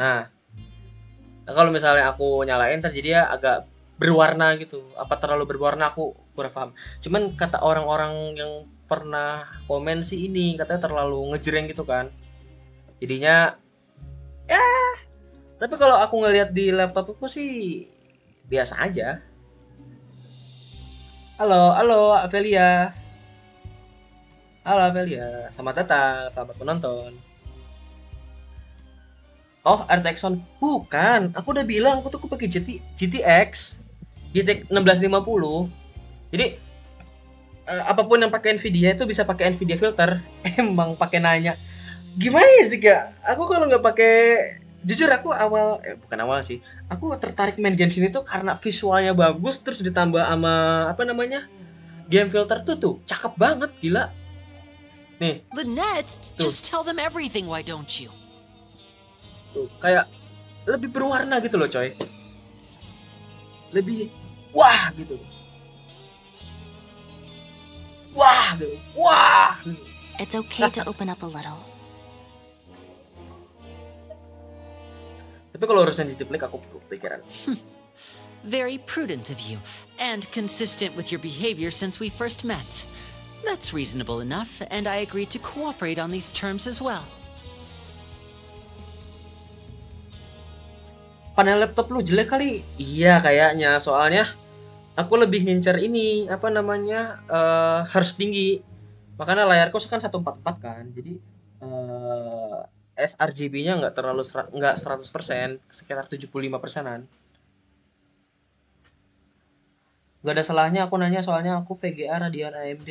Nah, kalau misalnya aku nyalain terjadi ya agak berwarna gitu. Apa terlalu berwarna aku kurang paham. Cuman kata orang-orang yang pernah komen sih ini katanya terlalu ngejreng gitu kan. Jadinya ya. Tapi kalau aku ngelihat di laptopku sih biasa aja. Halo Avelia. Halo Avelia, selamat datang, selamat menonton. Oh, RTX One. Bukan, aku udah bilang aku pakai GTX 1650. Jadi apapun yang pakai Nvidia itu bisa pakai Nvidia filter. Emang pakai nanya. Gimana ya sih kak? Aku kalau nggak pakai, jujur aku bukan awal sih. Aku tertarik main Genshin itu karena visualnya bagus, terus ditambah sama apa namanya game filter tuh cakep banget, gila. Nih. Lynette, just tell them everything, why don't you? Tuh, kayak lebih berwarna gitu loh, coy. Lebih wah gitu. Wah gitu. Wah gitu. It's okay to open up a little. Tapi kalau urusan ciciplik aku perlu pikiran. Very prudent of you, and consistent with your behavior since we first met. That's reasonable enough, and I agreed to cooperate on these terms as well. Panel laptop lu jelek kali? Iya kayaknya, soalnya aku lebih ngincer ini, apa namanya, hertz tinggi. Makanya layarku kan 144 kan, jadi sRGB-nya nggak terlalu nggak 100%, sekitar 75%-an. Nggak ada salahnya aku nanya, soalnya aku VGA Radeon AMD.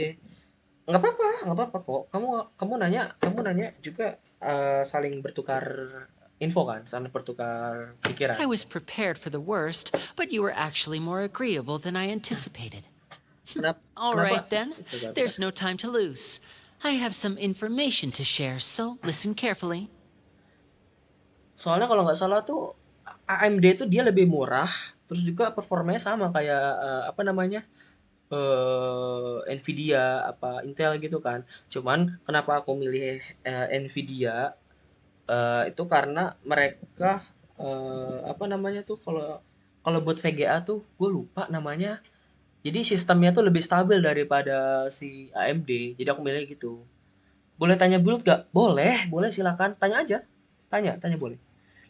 Nggak apa-apa kok. Kamu nanya juga, saling bertukar info kan, saling bertukar pikiran. I was prepared for the worst, but you were actually more agreeable than I anticipated. All right then, there's no time to lose. I have some information to share, so listen carefully. Soalnya kalau nggak salah tuh AMD tuh dia lebih murah, terus juga performanya sama kayak apa namanya, Nvidia apa Intel gitu kan. Cuman kenapa aku milih Nvidia itu karena mereka apa namanya tuh, kalau buat VGA tuh gue lupa namanya. Jadi sistemnya tuh lebih stabil daripada si AMD. Jadi aku milih gitu. Boleh tanya bulut gak? Boleh silakan. Tanya aja. Tanya boleh.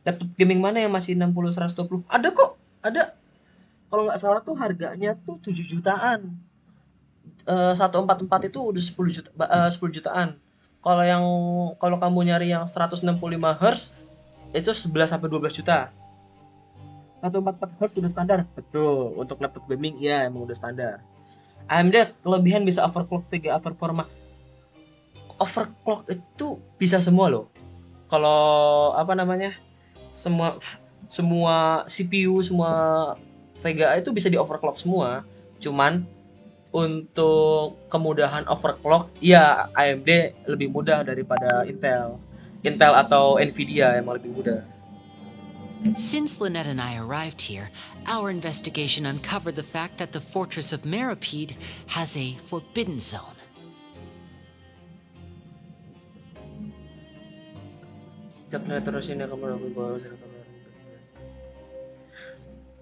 Laptop gaming mana yang masih 60-120? Ada kok, ada. Kalau nggak salah tuh harganya tuh 7 jutaan. 144 itu udah 10 jutaan. Kalau kamu nyari yang 165 Hz itu 11 sampai 12 juta. 144 Hz sudah standar. Betul, untuk laptop gaming iya emang udah standar. AMD kelebihan bisa overclock VGA performa. Overclock itu bisa semua loh. Kalau apa namanya? Semua CPU, semua VGA itu bisa di overclock semua. Cuman untuk kemudahan overclock, ya AMD lebih mudah daripada Intel atau Nvidia yang lebih mudah. Since Lynette and I arrived here, our investigation uncovered the fact that the fortress of Meripede has a forbidden zone. Sejak terus ini kamu baru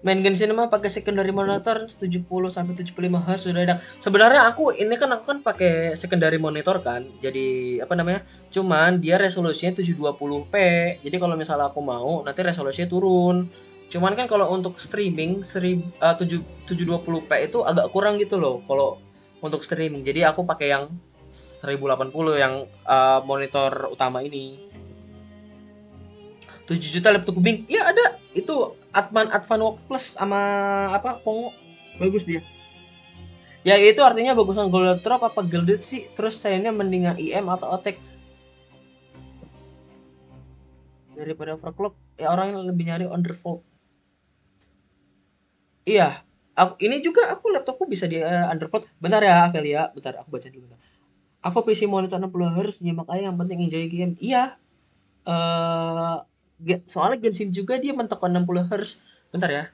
main Genshin mah pakai secondary monitor 70 sampai 75 Hz sudah ada. Sebenarnya aku kan pakai secondary monitor kan. Jadi apa namanya? Cuman dia resolusinya 720p. Jadi kalau misalnya aku mau nanti resolusinya turun. Cuman kan kalau untuk streaming 720p itu agak kurang gitu loh kalau untuk streaming. Jadi aku pakai yang 1080 yang monitor utama ini. 7 juta laptop gaming. Iya ada. Itu Advanced Work Plus sama apa Pongo. Bagus dia. Ya itu artinya bagusan Gold Drop apa Gilded sih. Terus sayangnya mendingan IM atau OTEC daripada overclock. Ya orang yang lebih nyari undervolt. Iya. Ini juga aku laptopku bisa di undervolt. Bentar ya Avelia. Bentar aku baca dulu bentar. Aku PC monitor 60 Hz nyimak aja yang penting enjoy game. Iya. Soalnya Genshin juga dia mentok 60 Hz. Bentar ya.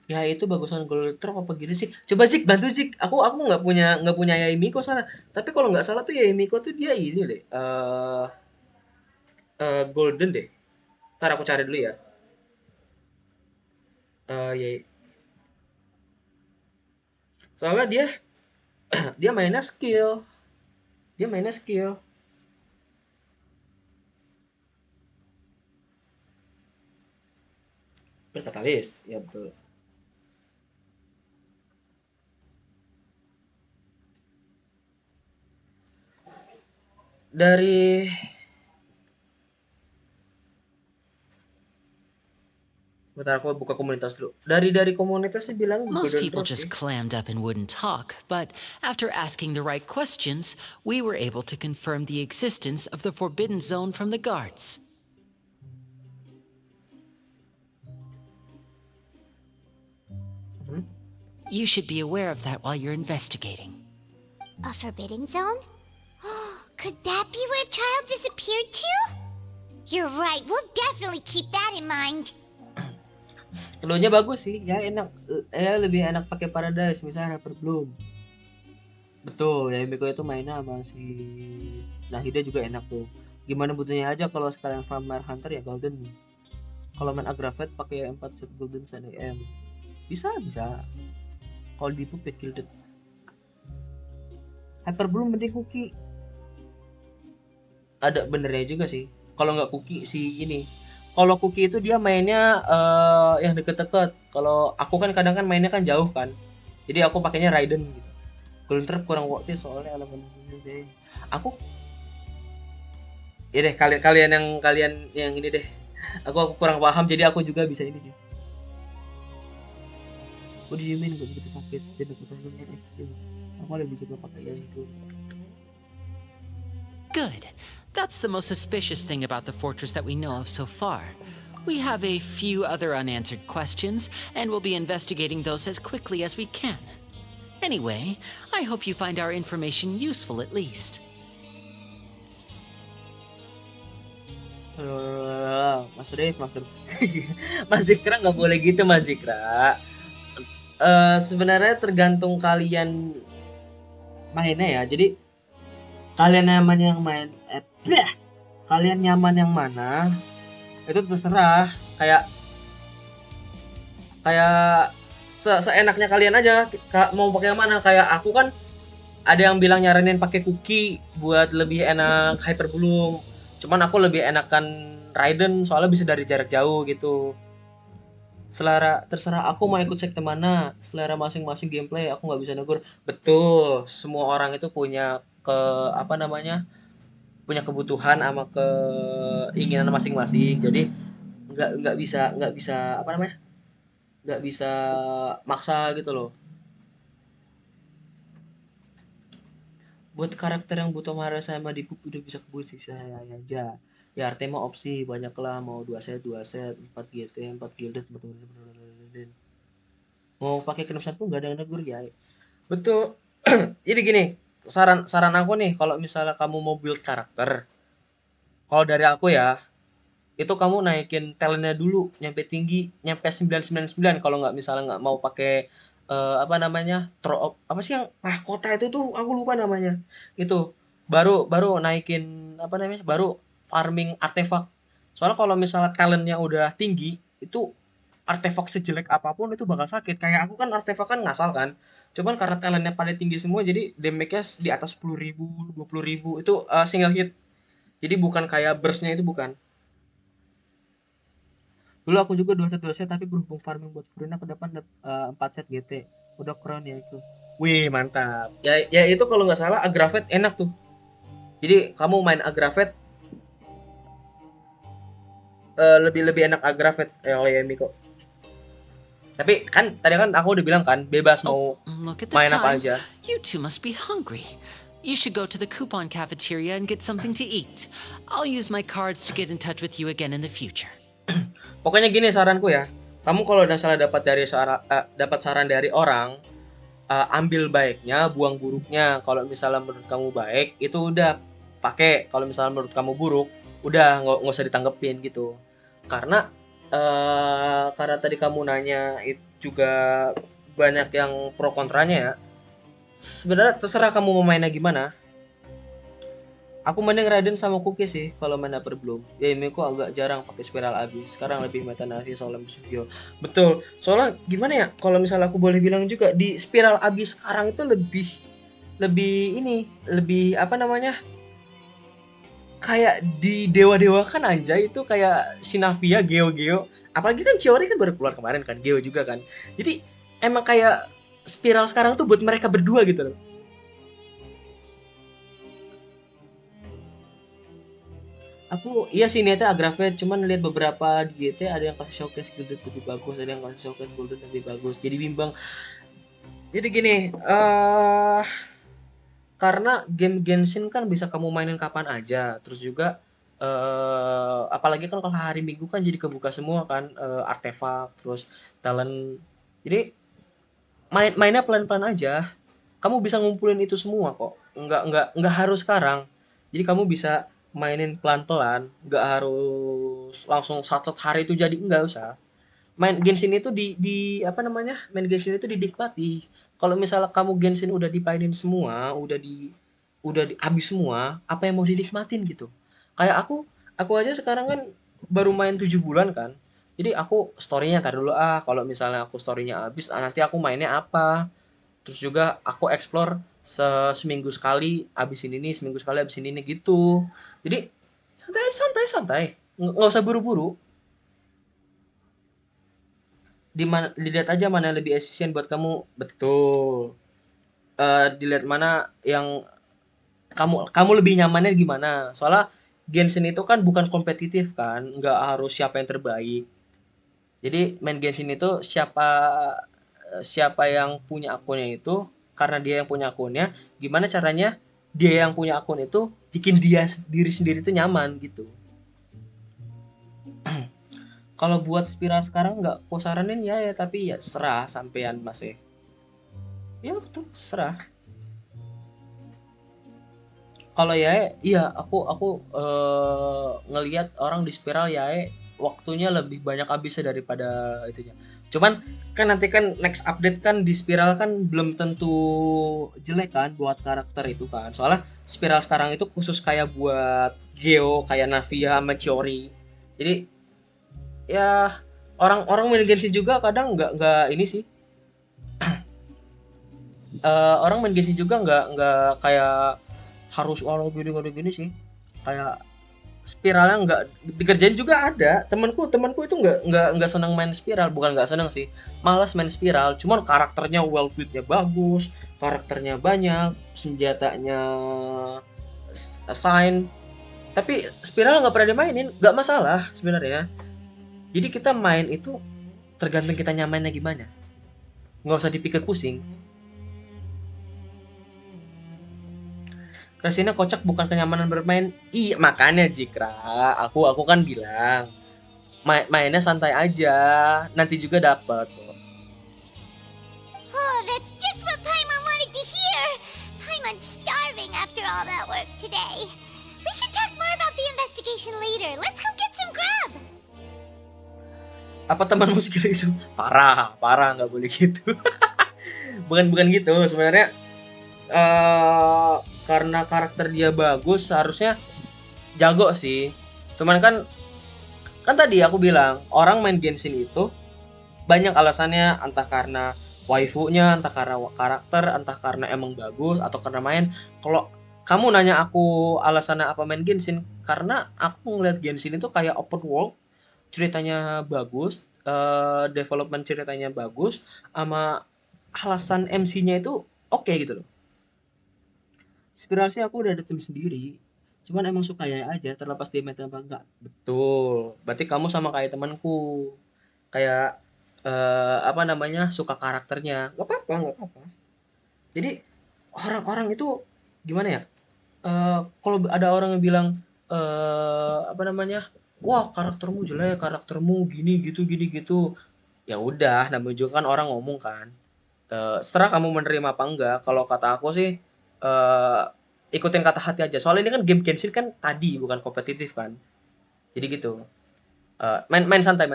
Ya itu bagusan Gold Drop apa gini sih? Coba Zik bantu Zik. Aku nggak punya Yaimiko salah. Tapi kalau nggak salah tuh Yaimiko tuh dia ini deh. Golden deh. Ntar aku cari dulu ya. Ya. Soalnya dia mainnya skill. Berkatalis, ya betul. Dari bentar aku buka komunitas dulu. Dari komunitasnya bilang most people just clammed up and wouldn't talk, but after asking the right questions, we were able to confirm the existence of the forbidden zone from the guards. You should be aware of that while you're investigating. A forbidden zone? Could that be where the child disappeared to? You're right, we'll definitely keep that in mind. Keluarnya bagus sih, ya enak, ya lebih enak pakai Paradise misalnya Rapper Bloom. Betul, ya Miko itu mainnya sama si Nah, Hida juga enak tuh. Gimana butuhnya aja kalau sekalian farmer hunter ya golden. Kalau main aggravate pakai 4 set golden dan EM. Bisa. Kalau di pupit gilded. Hyper belum mending cookie. Ada benernya juga sih. Kalau nggak cookie sih ini. Kalau cookie itu dia mainnya yang deket-deket. Kalau aku kan kadang kan mainnya kan jauh kan. Jadi aku pakainya Raiden gitu. Golden Trap kurang worth it soalnya elemen deh. Aku ya deh kalian yang ini deh. Aku kurang paham jadi aku juga bisa ini sih. What do you mean gak begitu sakit? Dan aku tangannya es. Aku lebih suka pakai yang itu. Good. That's the most suspicious thing about the fortress that we know of so far. We have a few other unanswered questions, and we'll be investigating those as quickly as we can. Anyway, I hope you find our information useful at least. Mas Rif, Mas Zikra nggak boleh gitu Mas Zikra. Sebenarnya tergantung kalian mainnya ya. Jadi kalian nyaman yang kalian nyaman yang mana itu terserah. Kayak seenaknya kalian aja mau pakai yang mana. Kayak aku kan ada yang bilang nyaranin pakai cookie buat lebih enak hyper bloom. Cuman aku lebih enakan Raiden soalnya bisa dari jarak jauh gitu. Terserah aku mau ikut sekte mana. Selera masing-masing gameplay aku nggak bisa negur. Betul, semua orang itu punya punya kebutuhan sama keinginan masing-masing. Jadi nggak bisa nggak bisa maksa gitu loh. Buat karakter yang butuh marah sama di pup udah bisa kebut sih saya aja. Ya artinya opsi banyak lah, mau 2 set, 4 GT, 4 gilded, betul. Mau pakai kenepsan pun gak ada yang negur ya. Betul. Jadi gini, saran aku nih kalau misalnya kamu mau build karakter. Kalau dari aku ya, itu kamu naikin talentnya dulu nyampe tinggi, nyampe 999 kalau misalnya nggak mau pakai apa sih yang mahkota itu tuh aku lupa namanya. Itu baru naikin baru farming artefak. Soalnya kalau misalnya talentnya udah tinggi, itu artefak sejelek apapun itu bakal sakit. Kayak aku kan artefak kan ngasal kan. Cuman karena talentnya pada tinggi semua jadi damage-nya di atas 10.000, 20.000 itu single hit. Jadi bukan kayak burst-nya itu bukan. Dulu aku juga 2 set tapi berhubung farming buat Furina ke depan 4 set GT. Udah crown ya itu. Wih, mantap. Ya itu kalau nggak salah aggravate enak tuh. Jadi kamu main aggravate lebih enak aggravate oleh Yemi kok. Tapi kan tadi kan aku udah bilang kan bebas mau main apa aja. You two must be hungry. You should go to the coupon cafeteria and get something to eat. I'll use my cards to get in touch with you again in the future. Pokoknya gini saranku ya. Kamu kalau udah salah dapat saran dari orang, ambil baiknya, buang buruknya. Kalau misalnya menurut kamu baik, itu udah pakai. Kalau misalnya menurut kamu buruk, udah nggak usah ditanggepin gitu. Karena tadi kamu nanya itu juga banyak yang pro kontranya ya. Sebenarnya terserah kamu mau mainnya gimana. Aku mending Raiden sama Cookie sih kalau main Upper Bloom. Ya ini kok agak jarang pakai spiral abis. Sekarang lebih meta Navi soalnya Musugyo. Betul. Soalnya gimana ya? Kalau misalnya aku boleh bilang juga di spiral abis sekarang itu lebih kayak di dewa-dewa kan anjay itu kayak Sinavia, Geo. Apalagi kan Chiori kan baru keluar kemarin kan, Geo juga kan. Jadi emang kayak spiral sekarang tuh buat mereka berdua gitu loh. Aku iya sih niatnya aggravate, cuman lihat beberapa di GT ada yang kasih showcase golden lebih bagus, ada yang kasih showcase golden lebih bagus. Jadi bimbang. Jadi gini, karena game Genshin kan bisa kamu mainin kapan aja. Terus juga apalagi kan kalau hari Minggu kan jadi kebuka semua kan artefak, terus talent. Jadi mainnya pelan-pelan aja. Kamu bisa ngumpulin itu semua kok. Enggak harus sekarang. Jadi kamu bisa mainin pelan-pelan, nggak harus langsung satu hari itu jadi, nggak usah. Main Genshin itu main Genshin itu dinikmati. Kalau misalnya kamu Genshin udah dipainin semua, udah habis semua, apa yang mau dinikmatin gitu. Kayak aku aja sekarang kan baru main 7 bulan kan. Jadi aku story-nya entar dulu kalau misalnya aku story-nya habis, nanti aku mainnya apa. Terus juga aku explore seminggu sekali habisin ini, seminggu sekali habisin ini gitu. Jadi santai. Nggak usah buru-buru. Dilihat aja mana yang lebih efisien buat kamu. Betul. Dilihat mana yang kamu lebih nyamannya gimana. Soalnya Genshin itu kan bukan kompetitif kan, nggak harus siapa yang terbaik. Jadi main Genshin itu siapa yang punya akunnya itu, karena dia yang punya akunnya, gimana caranya dia yang punya akun itu bikin diri sendiri itu nyaman gitu. Kalau buat spiral sekarang nggak aku saranin ya, tapi ya serah sampean Mas ya. Ya betul, serah. Kalau ya iya aku ngelihat orang di spiral ya waktunya lebih banyak habisnya daripada itunya. Cuman kan nanti kan next update kan di spiral kan belum tentu jelek kan buat karakter itu kan. Soalnya spiral sekarang itu khusus kayak buat Geo, kayak Navia sama Chiori. Jadi ya orang main Genshin juga kadang nggak ini sih. Orang main Genshin juga nggak kayak harus gini sih. Kayak spiralnya nggak dikerjain juga ada. Temanku itu nggak senang main spiral, bukan nggak senang sih, malas main spiral. Cuman karakternya well build-nya bagus, karakternya banyak, senjatanya assign. Tapi spiral nggak pernah dimainin, nggak masalah sebenarnya. Jadi kita main itu tergantung kita nyamannya gimana. Nggak usah dipikir pusing. Rasanya kocak bukan kenyamanan bermain. Iya makanya Jikra, aku kan bilang mainnya santai aja, nanti juga dapat kok. Oh, that's just what Paimon wanted to hear. Paimon's starving after all that work today. We can talk more about the investigation later. Let's go get some grub. Apa temanmu skill itu? Parah nggak boleh gitu. bukan gitu sebenarnya. Karena karakter dia bagus harusnya jago sih. Cuman kan tadi aku bilang orang main Genshin itu banyak alasannya, entah karena waifunya, entah karena karakter, entah karena emang bagus atau karena main. Kalau kamu nanya aku alasannya apa main Genshin, karena aku ngeliat Genshin itu kayak open world, ceritanya bagus, development ceritanya bagus, sama alasan MC-nya itu oke gitu loh. Spiral sih aku udah ada tim sendiri. Cuman emang suka ya aja, terlepas dia main apa enggak. Betul. Berarti kamu sama kayak temanku. Kayak suka karakternya. Gak apa-apa. Jadi orang-orang itu gimana ya? Kalau ada orang yang bilang wah, karaktermu jelek, karaktermu gini gitu. Ya udah, namanya juga kan orang ngomong kan. Serah kamu menerima apa enggak. Kalau kata aku sih ikutin kata hati aja. Soalnya ini kan game Genshin kan tadi bukan kompetitif kan. Jadi gitu. Main santai.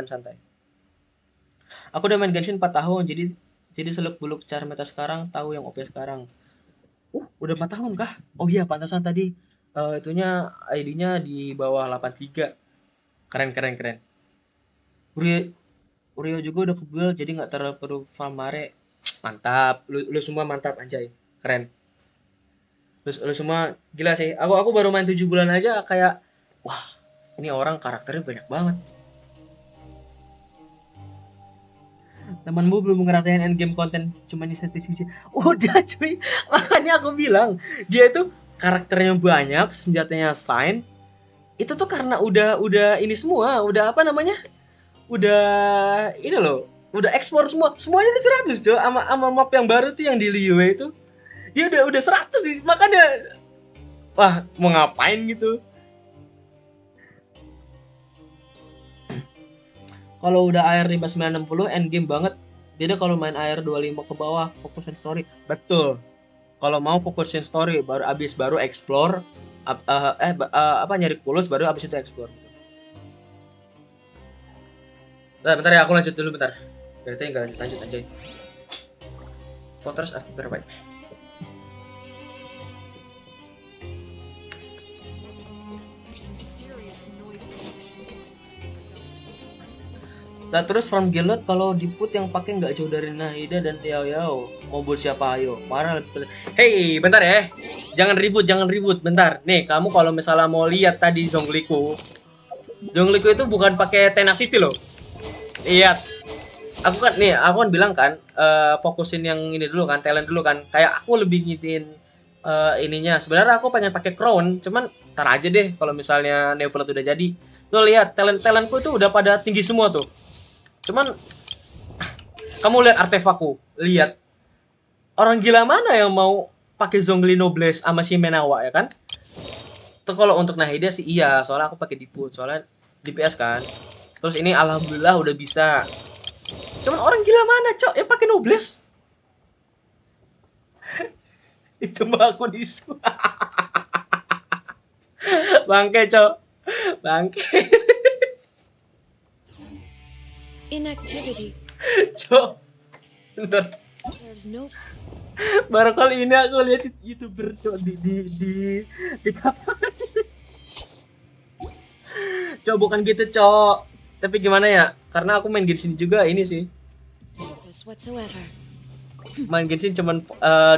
Aku udah main Genshin 4 tahun. Jadi seluk-beluk cara meta sekarang, tahu yang OP sekarang. Udah 4 tahun kah? Oh iya, pantasan tadi itunya ID-nya di bawah 83. Keren. Urio juga udah kebel, jadi nggak terlalu perlu farm mare. Mantap. Lu semua mantap anjay. Keren. Lu semua gila sih. Aku baru main 7 bulan aja kayak wah, ini orang karakternya banyak banget. Temanmu belum ngerasain endgame konten cuma di sisi. Udah cuy. Makanya aku bilang, dia itu karakternya banyak, senjatanya sign. Itu tuh karena udah ini semua, udah Udah ini loh, udah ekspor semua. Semuanya di 100, coy. Sama map yang baru tuh yang di Liyue itu. Dia udah 100 sih, makanya wah, mau ngapain gitu. Kalau udah AR 5960 endgame banget. Beda kalau main AR 25 ke bawah, fokusin story. Betul. Kalau mau fokusin story baru explore nyari kulus baru abis itu explore. Bentar ya, aku lanjut dulu bentar. Berarti enggak lanjut anjay. Fortress of Berbaik. Nah terus from Gillot kalau di put yang pakai nggak jauh dari Nahida dan Yao Yao. Mau buat siapa ayo? Parah. Hey, bentar ya. Jangan ribut, bentar. Nih, kamu kalau misalnya mau lihat tadi Zhongliku itu bukan pakai tenacity loh. Lihat. Aku kan bilang kan, fokusin yang ini dulu kan, talent dulu kan. Kayak aku lebih ngitin ininya. Sebenarnya aku pengen pakai crown, cuman ntar aja deh kalau misalnya Neuvillete udah jadi. Tuh lihat, talentku itu udah pada tinggi semua tuh. Cuman kamu lihat artefakku, lihat. Orang gila mana yang mau pakai Zhongli Noblesse sama si Menawa ya kan? Tuh kalau untuk Nahida sih iya, soalnya aku pakai Diput, soalnya DPS kan. Terus ini alhamdulillah udah bisa. Cuman orang gila mana, Cok, yang pakai Noblesse? Itu mah aku disu. Bangke, Cok. Bangke. Inactivity. Cok. Bentar. There's no. Baru kali ini aku lihat YouTuber Cok di kapan. Cok bukan gitu, Cok. Tapi gimana ya? Karena aku main Genshin juga ini sih. Main Genshin cuman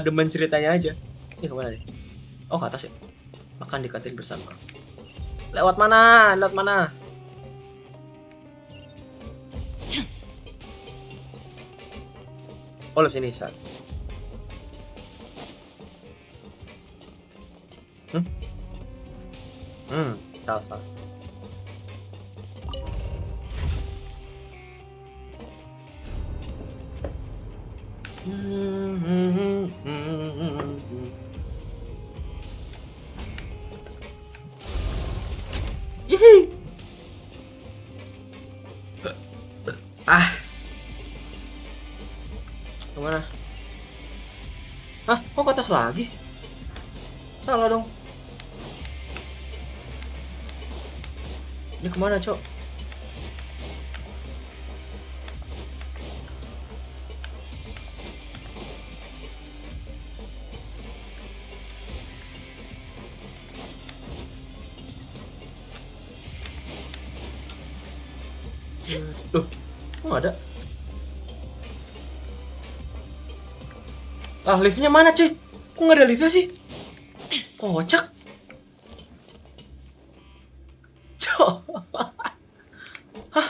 demen ceritanya aja. Ini kemana nih? Oh ke atas ya? Makan di kantin bersama. Lewat mana? Lewat mana? Oh lo sini San. Salah. Yeay. Kemana? Hah? Kok ke atas lagi? Salah dong. Ini kemana, Cok? Loh, kok nggak ada? Ah, liftnya mana, cuy? Kok nggak ada liftnya sih? Kocak. Cok. Hah?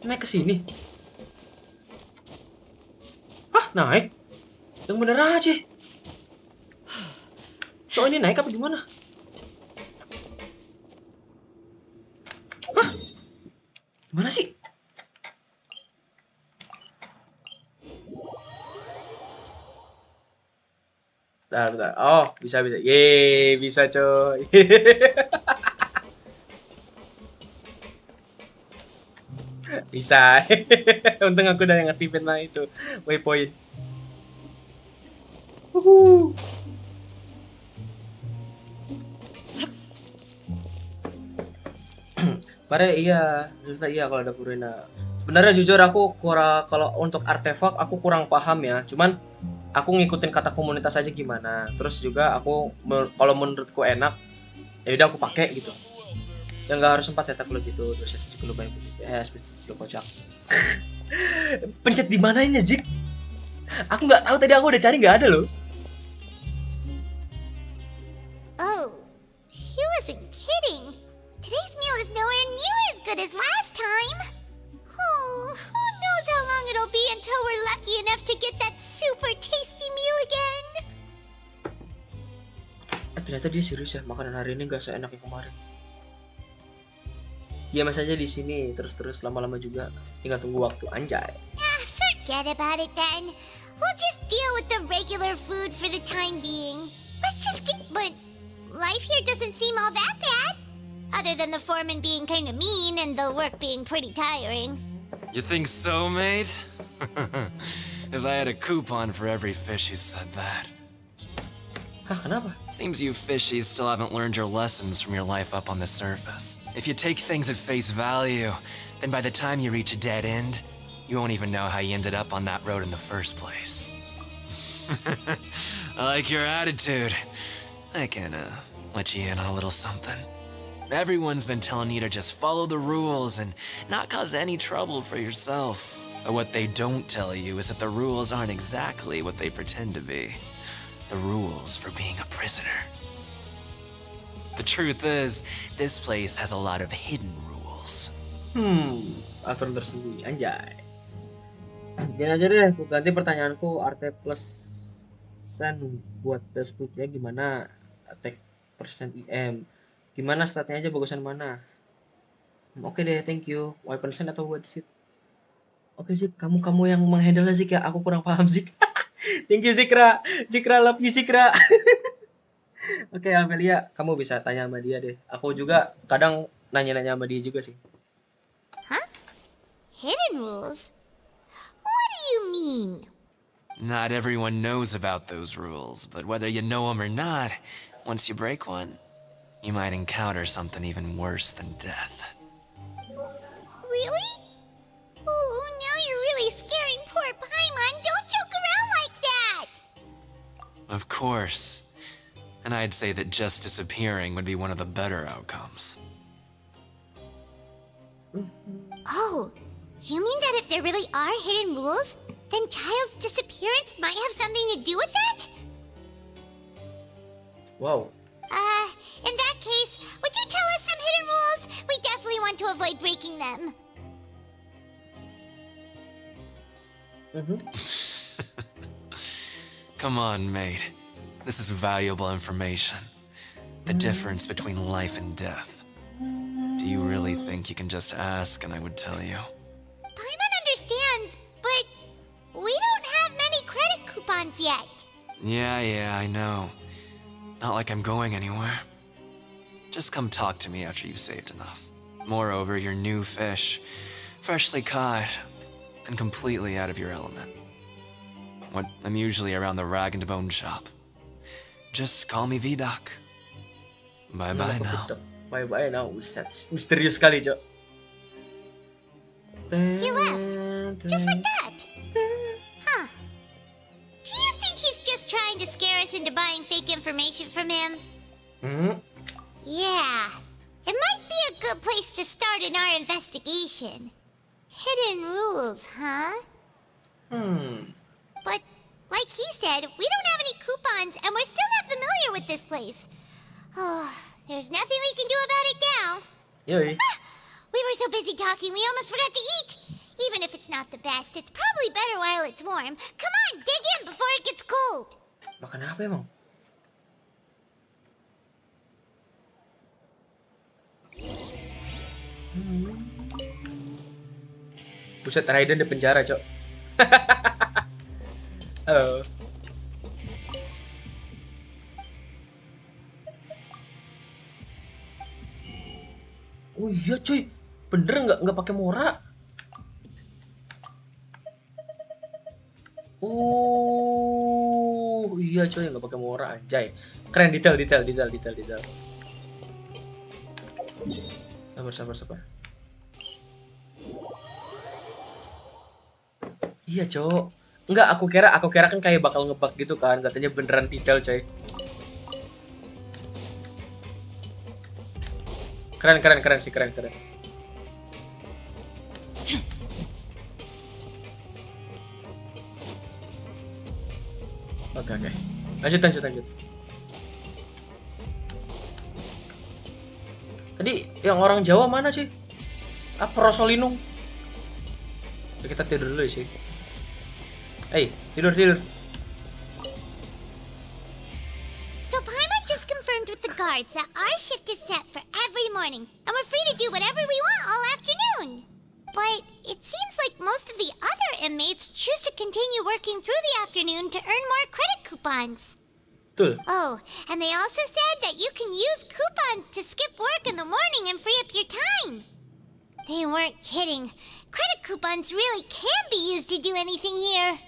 Naik ke sini? Hah, naik? Yang bener aja. Cok, ini naik apa gimana? Hah? Gimana sih? Bentar. Oh, bisa. Yeay, bisa coy. Bisa. Untung aku udah ngeaktifin lah itu waypoint. Pare iya kalau ada Purina. Sebenarnya jujur aku kurang, kalau untuk artefak aku kurang paham ya. Cuman aku ngikutin kata komunitas aja gimana. Terus juga aku kalau menurutku enak, ya udah aku pakai gitu. Yang nggak harus 4 cetak lo gitu. Terus juga lo banyak lo kocak. Pencet di mananya, Jik? Aku nggak tahu, tadi aku udah cari nggak ada loh. Oh, he wasn't kidding. Today's meal is nowhere near as good as last time. Oh, who knows how long it'll be until we're lucky enough to get that super tasty meal again. Ternyata dia serius ya, makanan hari ini nggak seenak yang kemarin. Diam saja di sini terus lama-lama juga. Tinggal tunggu waktu, anjay. Forget about it then. We'll just deal with the regular food for the time being. Let's just get. But life here doesn't seem all that bad. Other than the foreman being kind of mean and the work being pretty tiring. You think so, mate? If I had a coupon for every fish who said that. Hah, kenapa? Seems you fishies still haven't learned your lessons from your life up on the surface. If you take things at face value, then by the time you reach a dead end, you won't even know how you ended up on that road in the first place. I like your attitude. I can, let you in on a little something. Everyone's been telling you to just follow the rules and not cause any trouble for yourself. But what they don't tell you is that the rules aren't exactly what they pretend to be. The rules for being a prisoner. The truth is, this place has a lot of hidden rules. Aturan tersembunyi, anjay. Gini aja deh, aku ganti pertanyaanku RT plus sen buat Facebooknya gimana, attack persen IM. Gimana statnya aja bagusan mana? Oke deh, thank you. Weapon sen atau what shit? Oke Zik, kamu yang menghandle Zik ya. Aku kurang paham Zik. Thank you Zikra. Zikra love you Zikra. Oke Amelia, kamu bisa tanya sama dia deh. Aku juga kadang nanya-nanya sama dia juga sih. Hidden rules? What do you mean? Not everyone knows about those rules, but whether you know them or not, once you break one, you might encounter something even worse than death. Really? Oh, now you're really scaring poor Paimon. Don't joke around like that! Of course. And I'd say that just disappearing would be one of the better outcomes. Oh, you mean that if there really are hidden rules, then Child's disappearance might have something to do with that? Wow. In that case, would you tell us some hidden rules? We definitely want to avoid breaking them. Come on, mate. This is valuable information. The difference between life and death. Do you really think you can just ask and I would tell you? Paimon understands, but we don't have many credit coupons yet. Yeah, I know. Not like I'm going anywhere. Just come talk to me after you've saved enough. Moreover, you're new fish, freshly caught, and completely out of your element. I'm usually around the rag and bone shop. Just call me V-Doc. Bye-bye now. Bye-bye now. That's misterius sekali, Cok. He left, just like that. Huh. Do you think he's just trying to scare us into buying fake information from him? Yeah. It might be a good place to start in our investigation. Hidden rules, huh? But, like he said, we don't have any coupons, and we're still not familiar with this place. Oh, there's nothing we can do about it now. Yoi. We were so busy talking, we almost forgot to eat. Even if it's not the best, it's probably better while it's warm. Come on, dig in before it gets cold. Makan apa emang? Buset, Raiden di penjara, Cok. Halo. Oh iya cuy, bener nggak pakai Mora? Oh iya cuy, nggak pakai Mora, anjay. Keren, detail. Sabar. Iya cok. Enggak, aku kira kan kayak bakal ngebug gitu kan, katanya beneran detail coy. Keren sih. Oke. Lanjut. Tadi yang orang Jawa mana sih? Apa Rosolinung? Kita tidur dulu sih. Tidur. So Paimon just confirmed with the guards that our shift is set for every morning, and we're free to do whatever we want all afternoon. But it seems like most of the other inmates choose to continue working through the afternoon to earn more credit coupons. Betul. Oh, and they also said that you can use coupons to skip work in the morning and free up your time. They weren't kidding. Credit coupons really can be used to do anything here.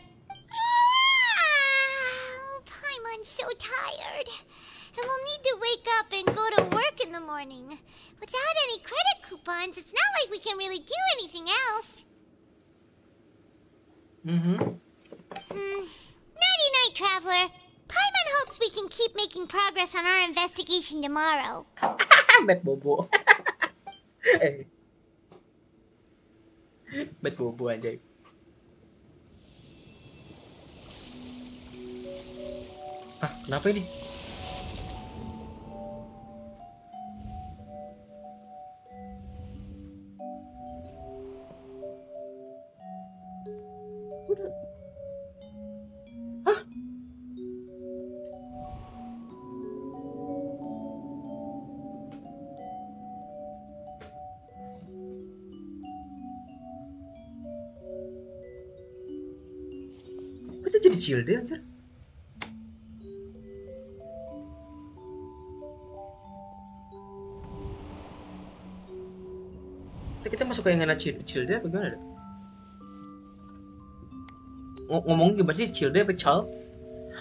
Paimon's so tired. And we'll need to wake up and go to work in the morning. Without any credit coupons, it's not like we can really do anything else. Nighty-night, Traveler. Paimon hopes we can keep making progress on our investigation tomorrow. Met bobo. Met bobo anjay. Hah, kenapa ini? Udah. Hah? Kita jadi chill deh anjir. Kita masuk ke yang enak chill deh apa gimana deh? Ngomong gimana sih, chill deh apa child?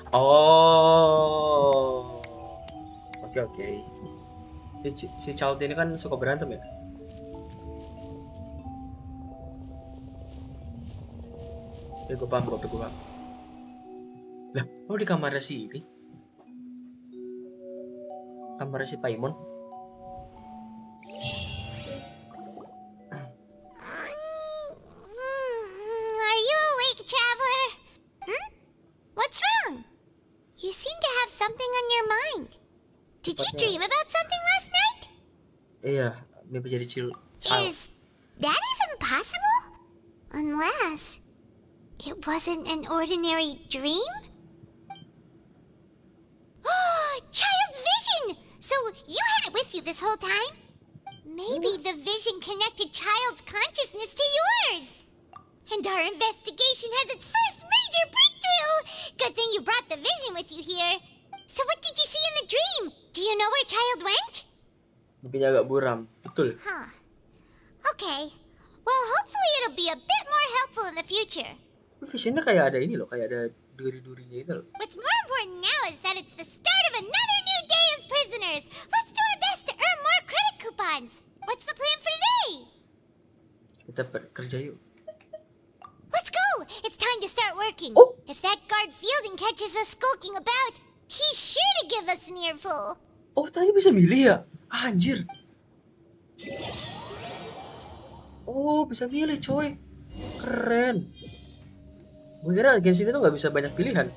Oh. Oke. Si child ini kan suka berantem ya? Ya gue paham. Lah, oh di kamarnya si ini? Kamarnya si Paimon? Are you awake, traveler? What's wrong? You seem to have something on your mind. Did you dream about something last night? Iya, mimpi jadi child. Is that even possible? Unless it wasn't an ordinary dream? Child's vision! So you had it with you this whole time? Maybe the vision connected Child's consciousness to yours. And our investigation has its first major breakthrough! Good thing you brought the vision with you here. So what did you see in the dream? Do you know where Child went? Mimpinya agak buram, betul. Huh. Okay. Well, hopefully it'll be a bit more helpful in the future. Visionnya kayak ada ini loh, kayak ada duri-durinya itu loh. What's more important now is that it's the start of another new day as prisoners. Let's do our best to earn more credit coupons. What's the plan for today? Kita kerja yuk. Let's go! It's time to start working. Oh. If that guard Fielding catches us skulking about, he's sure to give us an earful. Oh, tadi bisa milih ya? Anjir. Oh, bisa milih coy. Keren. Gue kira Genshin itu nggak bisa banyak pilihan.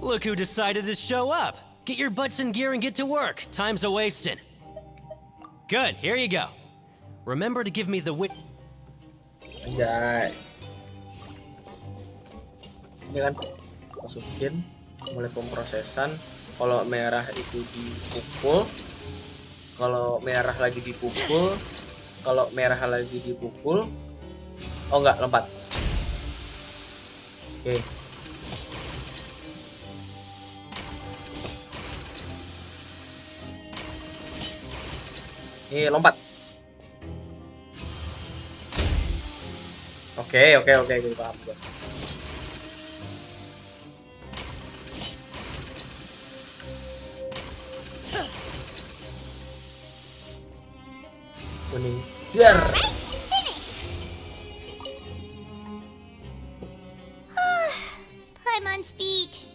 Look who decided to show up. Get your butts in gear and get to work. Time's a wasting. Good, here you go. Remember to give me the wit. Anjay. Ini kan masukin, mulai pemrosesan. Kalau merah itu dipukul, kalau merah lagi dipukul, kalau merah lagi dipukul. Oh enggak, lompat. Oke. Ini lompat. Oke, gue paham gue. Kuning. Biar. Paimon's beat.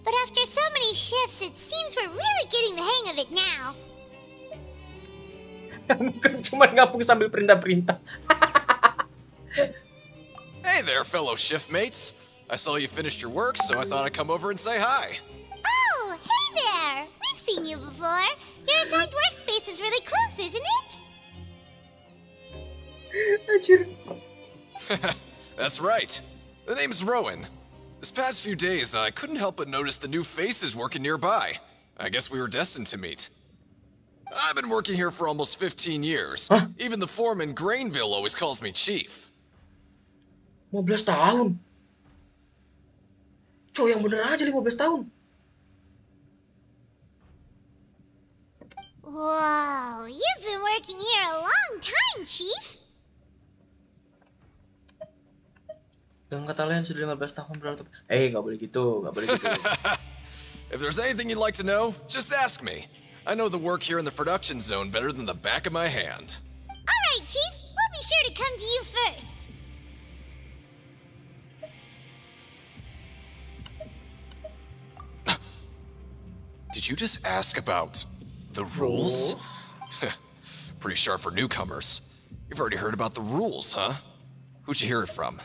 But after so many shifts, it seems we're really getting the hang of it now. Bukan cuma ngapung sambil perintah-perintah. Hey there, fellow shiftmates. I saw you finished your work, so I thought I'd come over and say hi. Oh, hey there! We've seen you before. Your assigned workspace is really close, isn't it? That's right. The name's Rowan. This past few days, I couldn't help but notice the new faces working nearby. I guess we were destined to meet. I've been working here for almost 15 years. Huh? Even the foreman Grainville always calls me Chief. 15 tahun. Coy, yang bener aja 15 tahun. Wow, you've been working here a long time, Chief. Yang kata lain sudah 15 tahun berlalu. Nggak boleh gitu, nggak boleh gitu. If there's anything you'd like to know, just ask me. I know the work here in the production zone better than the back of my hand. All right, Chief. We'll be sure to come to you first. Did you just ask about the rules? Pretty sharp for newcomers. You've already heard about the rules, huh? Who'd you hear it from?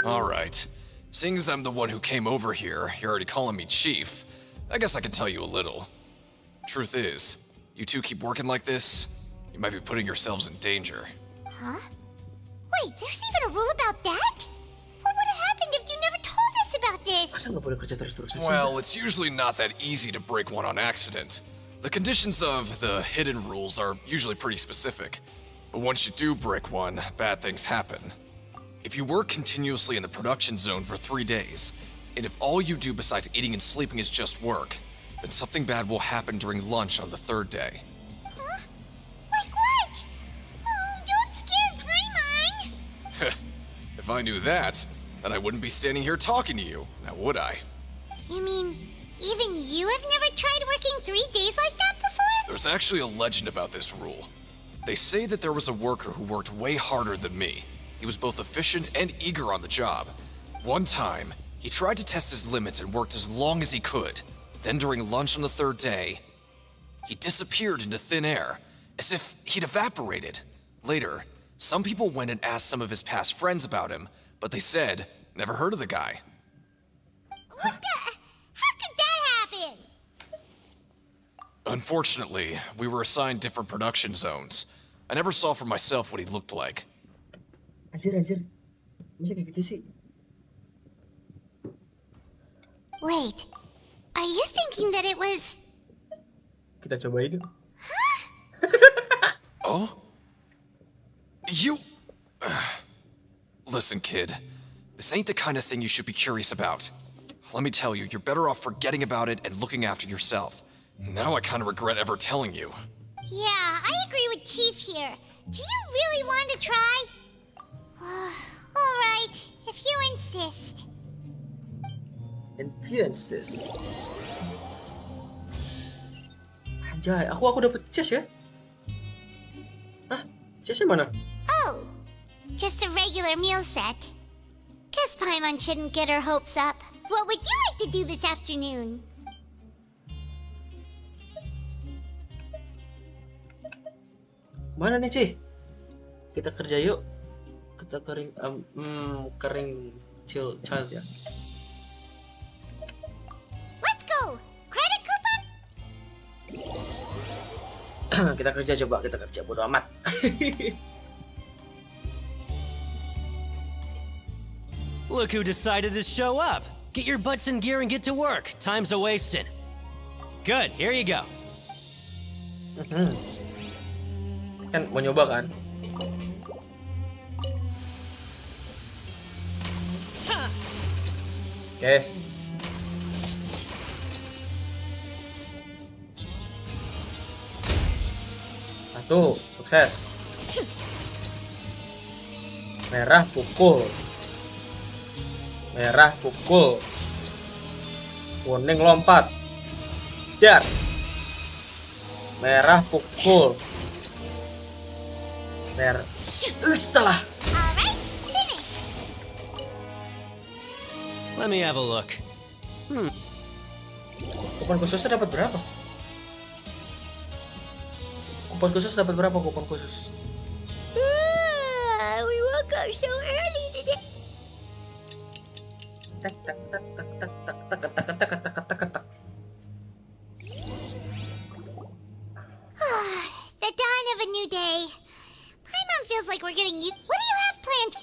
Alright. Seeing as I'm the one who came over here, you're already calling me Chief. I guess I can tell you a little. Truth is, you two keep working like this, you might be putting yourselves in danger. Huh? Wait, there's even a rule about that? What would have happened if you never told us about this? Masa nggak boleh kerja terus-terusan sih? Well, it's usually not that easy to break one on accident. The conditions of the hidden rules are usually pretty specific. But once you do break one, bad things happen. If you work continuously in the production zone for 3 days, and if all you do besides eating and sleeping is just work, then something bad will happen during lunch on the 3rd day. Huh? Like what? Oh, don't scare Paimon! If I knew that, then I wouldn't be standing here talking to you, now would I? You mean, even you have never tried working 3 days like that before? There's actually a legend about this rule. They say that there was a worker who worked way harder than me. He was both efficient and eager on the job. One time, he tried to test his limits and worked as long as he could. Then during lunch on the 3rd day, he disappeared into thin air, as if he'd evaporated. Later, some people went and asked some of his past friends about him, but they said, never heard of the guy. What the? How could that happen? Unfortunately, we were assigned different production zones. I never saw for myself what he looked like. Anjir. Masa kayak gitu sih? Wait, are you thinking that it was... Kita cobain yuk. Oh? You... Listen, kid. This ain't the kind of thing you should be curious about. Let me tell you, you're better off forgetting about it and looking after yourself. Now I kind of regret ever telling you. Yeah, I agree with Chief here. Do you really want to try? Alright, if you insist. If you insist. Anjay, aku dapet chest ya? Hah? Chestnya mana? Oh, just a regular meal set. Guess Paimon shouldn't get her hopes up. What would you like to do this afternoon? Mana nih, Ci? Kita kerja yuk. Kita kering child ya. Let's go. Credit coupon? Kita kerja coba, kita kerja bodo amat. Look who decided to show up. Get your butts in gear and get to work. Time's a wasting. Good, here you go. Kan mau nyoba kan? Oke. Satu, sukses. Merah pukul. Merah pukul. Kuning lompat. Dan merah pukul. Merah. Salah. Let me have a look. Kupon khususnya dapat berapa? Kupon khusus dapat berapa kupon khusus? We woke up so early today. Tak tak tak tak tak tak tak tak tak tak tak tak tak. The dawn of a new day. Paimon feels like we're getting you. What do you have planned?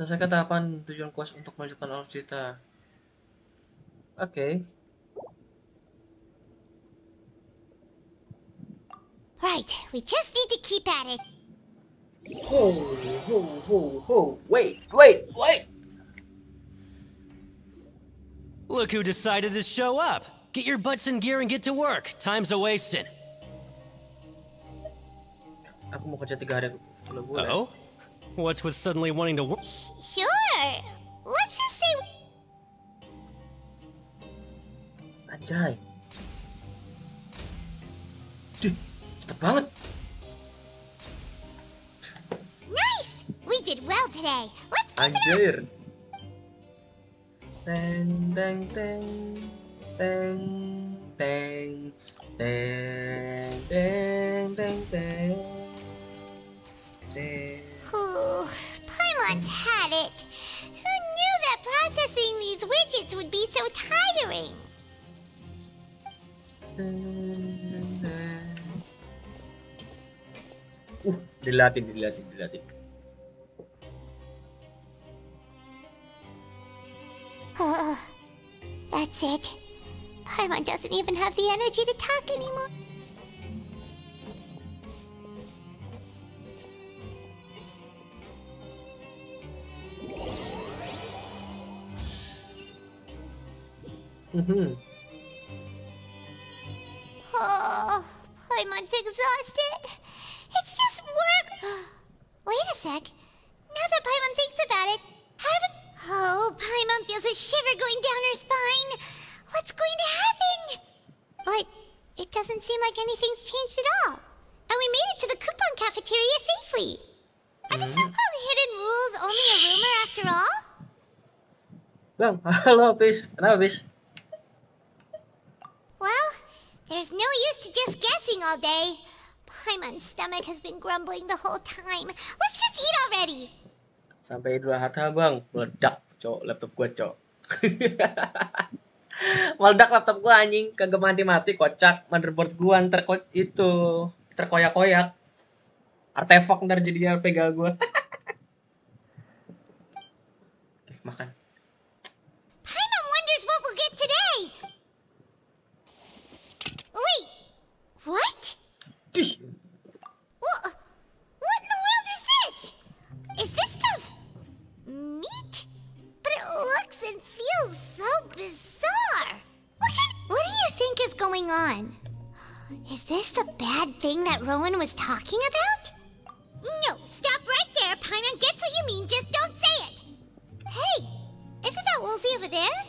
Selesaikan tahapan tujuan quest untuk melanjutkan alutsista. Oke. Right, we just need to keep at it. Wait. Look who decided to show up. Get your butts in gear and get to work. Time's a wasting. Aku mau kerja 3 hari kalau boleh. Oh? What's with suddenly wanting to work? Sure. Let's just say... Anjay. Duh, cepet banget. Nice! We did well today. Let's keep it up. Anjir. Teng teng teng teng teng teng teng teng teng teng. Ooh, Paimon's had it. Who knew that processing these widgets would be so tiring? Dilatih. That's it. Paimon doesn't even have the energy to talk anymore. Oh, Paimon's exhausted. It's just work. Wait a sec. Now that Paimon thinks about it, Paimon feels a shiver going down her spine. What's going to happen? But it doesn't seem like anything's changed at all. And we made it to the coupon cafeteria safely. Are the so-called hidden rules only a rumor after all? Bang, halo Pis. Kenapa Pis? Well, there's no use to just guessing all day. Paimon's stomach has been grumbling the whole time. Let's just eat already. Sampai Idul Adha bang, meledak cok laptop gua cok. Meledak laptop gua anjing, kagak mati-mati kocak. Motherboard gua ntar terkoyak-koyak. Artefak ntar jadi Vega gua. Oke, makan. Paimon wonders what we'll get today. Wait, what? What in the world is this? Is this stuff meat? But it looks and feels so bizarre. What do you think is going on? Is this the bad thing that Rowan was talking about? No, stop right there. Paimon gets what you mean, just don't say it. Hey, isn't that Woolsey over there?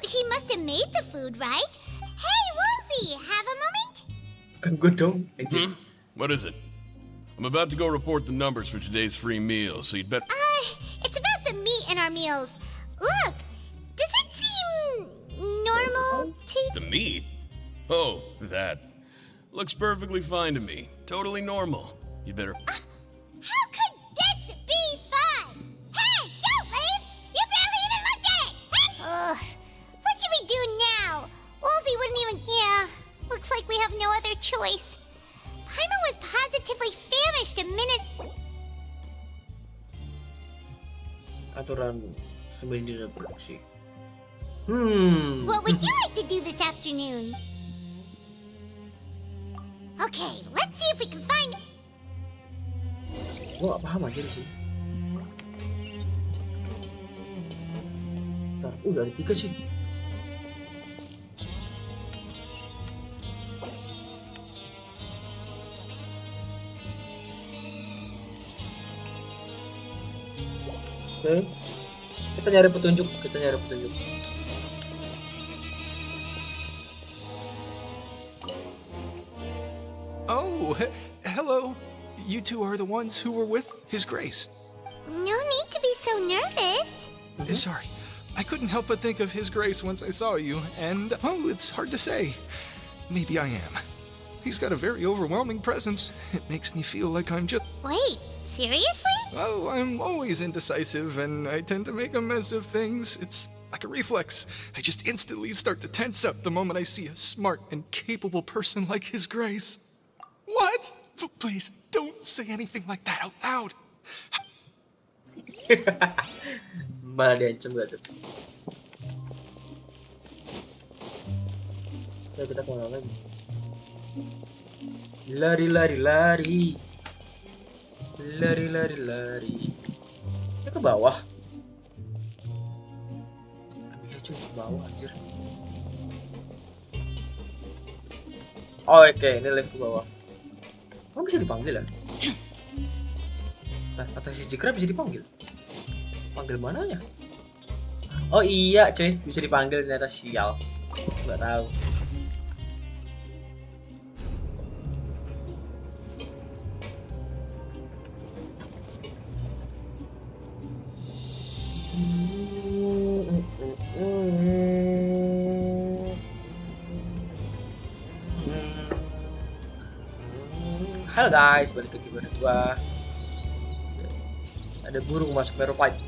He must have made the food, right? Hey, Woolsey, have a moment? Kan gue dong. What is it? I'm about to go report the numbers for today's free meal, so you'd better... It's about the meat in our meals. Look, does it seem normal to you? The meat? Oh, that. Looks perfectly fine to me. Totally normal. You better... How could this be fun? Hey, don't leave! You barely even looked at it! What should we do now? Woolsey wouldn't even... Yeah, looks like we have no other choice. Paimon was positively famished a minute... Aturan semedi reproduksi. What would you like to do this afternoon? Okay, let's see if we can find... Gue gak paham aja di sini. Ntar, udah ada 3 sih. Oke, kita nyari petunjuk. Oh, hello. You two are the ones who were with His Grace. No need to be so nervous. Sorry, I couldn't help but think of His Grace once I saw you, and, it's hard to say. Maybe I am. He's got a very overwhelming presence. It makes me feel like I'm just... Wait, seriously? Oh, I'm always indecisive, and I tend to make a mess of things. It's like a reflex. I just instantly start to tense up the moment I see a smart and capable person like His Grace. What? Please, don't say anything like that out loud. Malah diancam gak tuh. Ya, kita kemana lagi? Lari. Ya ke bawah. Iya cuy, ke bawah anjir. Oh, oke, ini lift ke bawah. Kamu bisa dipanggil ya? Nah, atas si Jikra bisa dipanggil. Panggil mananya? Oh iya cuy, bisa dipanggil ternyata, sial. Gak tahu. Halo guys, balik lagi bareng gua. Ada burung masuk meropite.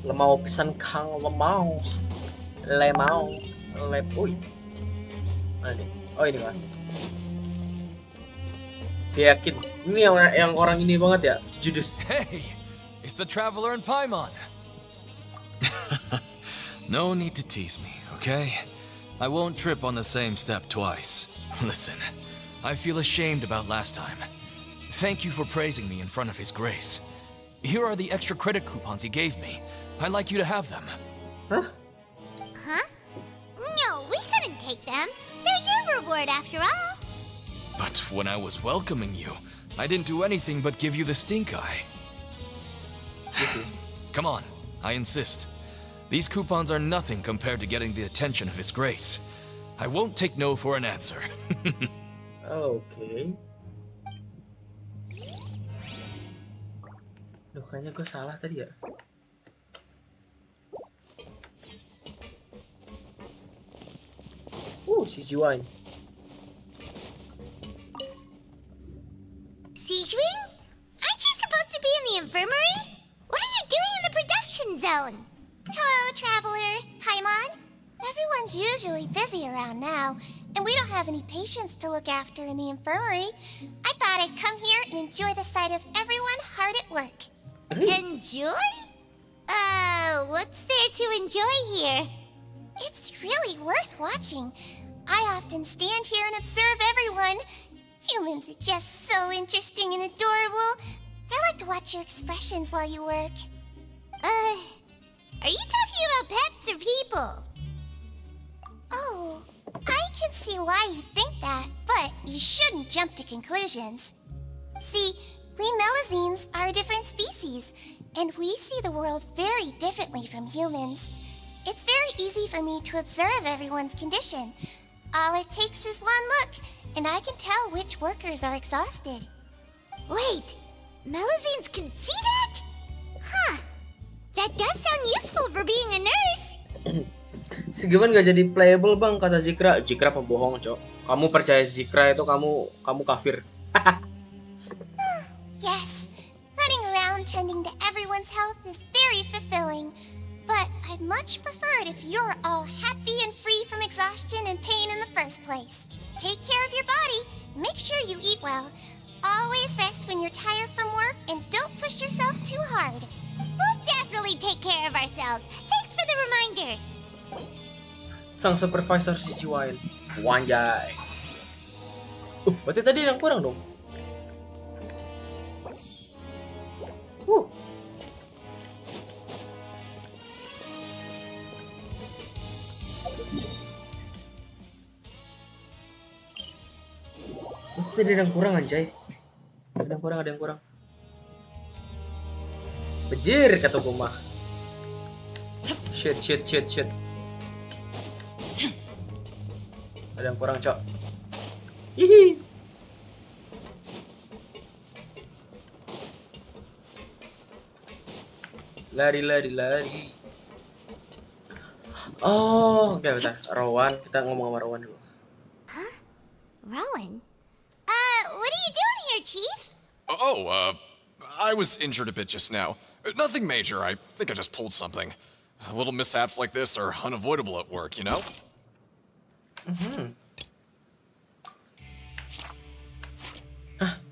Lemau pisan kang lemau. Uy. Mana nih? Oh ini kan. Dia yakin. Ini yang orang ini banget ya, Judas. Hey, it's the Traveler and Paimon. No need to tease me, okay? I won't trip on the same step twice. Listen, I feel ashamed about last time. Thank you for praising me in front of His Grace. Here are the extra credit coupons he gave me. I'd like you to have them. Huh? No, we couldn't take them. They're your reward after all. But when I was welcoming you, I didn't do anything but give you the stink eye. Come on, I insist. These coupons are nothing compared to getting the attention of His Grace. I won't take no for an answer. Okay. Duh, kayaknya gue salah tadi ya. Si Jiwan. Sijuin? Aren't you supposed to be in the infirmary? What are you doing in the production zone? Hello, Traveler. Paimon. Everyone's usually busy around now, and we don't have any patients to look after in the infirmary. I thought I'd come here and enjoy the sight of everyone hard at work. Enjoy? What's there to enjoy here? It's really worth watching. I often stand here and observe everyone. Humans are just so interesting and adorable. I like to watch your expressions while you work. Are you talking about pets or people? Oh, I can see why you think that, but you shouldn't jump to conclusions. See, we Melazines are a different species, and we see the world very differently from humans. It's very easy for me to observe everyone's condition. All it takes is one look, and I can tell which workers are exhausted. Wait, Melazines can see that? Huh. That does sound useful for being a nurse. Si Giman gak jadi playable bang, kata Zikra. Zikra pembohong, cok. Kamu percaya Zikra itu kamu kafir. Yes, running around tending to everyone's health is very fulfilling. But I'd much prefer it if you're all happy and free from exhaustion and pain in the first place. Take care of your body and make sure you eat well. Always rest when you're tired from work and don't push yourself too hard. We'll definitely take care of ourselves. Thanks for the reminder. Sang supervisor si Jiwan. Wanjay. Berarti tadi yang kurang dong. Ada yang kurang anjay. Ada yang kurang. Bejir kata gue mah. Shit. Ada yang kurang, cok. Hihi. Lari. Oh, oke, bentar. Rowan, kita ngomong sama Rowan dulu. Huh? Rowan? What are you doing here, Chief? I was injured a bit just now. Nothing major, I think I just pulled something. Little mishaps like this are unavoidable at work, you know?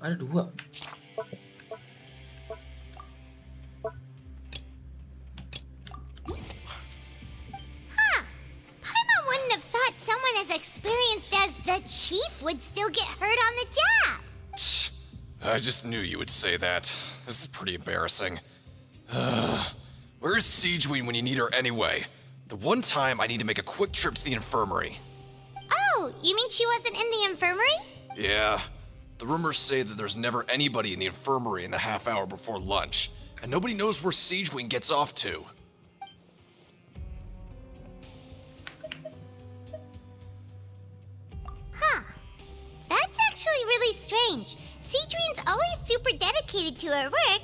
Ada dua. Paimon wouldn't have thought someone as experienced as the Chief would still get hurt on the job. I just knew you would say that. This is pretty embarrassing. Where is Sijuin when you need her anyway? The one time I need to make a quick trip to the infirmary. Oh, you mean she wasn't in the infirmary? Yeah. The rumors say that there's never anybody in the infirmary in the half hour before lunch, and nobody knows where Sijuin gets off to. Huh. That's actually really strange. Sijuin's always super dedicated to her work.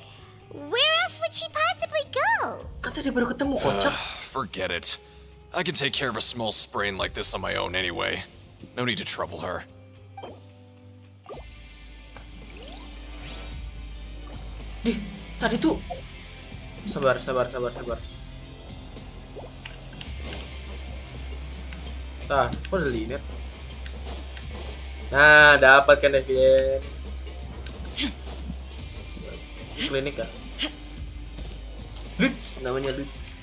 Where else would she possibly go? Kan tadi baru ketemu, kocak. Forget it. I can take care of a small sprain like this on my own anyway. No need to trouble her. Dih, tadi tuh. Sabar. Nah, kok ada linet? Nah, dapat kan evidence. Klinik ya? Lutz, namanya Lutz.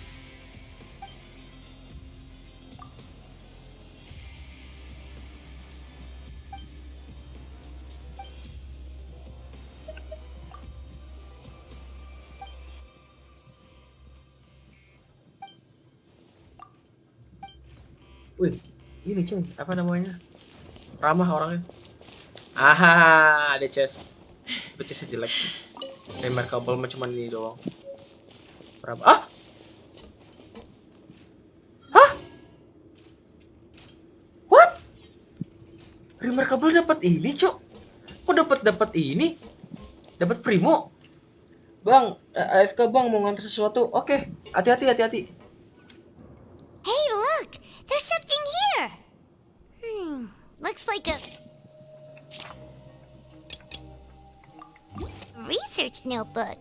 Wih, ini cuy, apa namanya? Ramah orangnya. Aha, ada chest. Tapi chestnya jelek. Remarkable mah cuman ini doang. Berapa? Ah? Hah? What? Remarkable dapat ini, cok? Kok dapat ini? Dapat primo? Bang, AFK bang mau nganter sesuatu. Oke, hati-hati. Hey, look! There's something here! Looks like a... research notebook.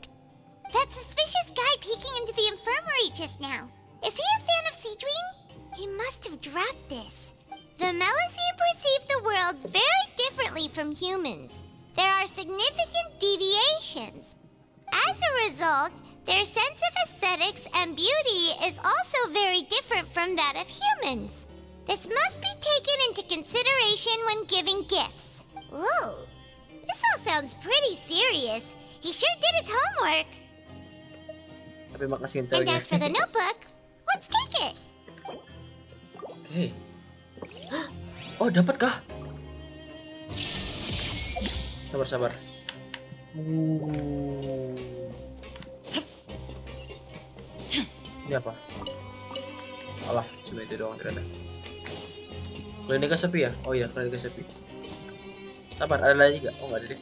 That suspicious guy peeking into the infirmary just now. Is he a fan of Seedwing? He must have dropped this. The Melusine perceive the world very differently from humans. There are significant deviations. As a result, their sense of aesthetics and beauty is also very different from that of humans. This must be taken into consideration when giving gifts. Ooh, this all sounds pretty serious. He sure did his homework. Tapi makasih And as for the notebook, let's take it. Oke. Oh, dapat kah? Sabar. Ini apa? Alah, cuma itu doang ternyata. Klinika sepi ya? Oh iya, klinika sepi. Sabar, ada lagi gak? Oh, nggak ada deh.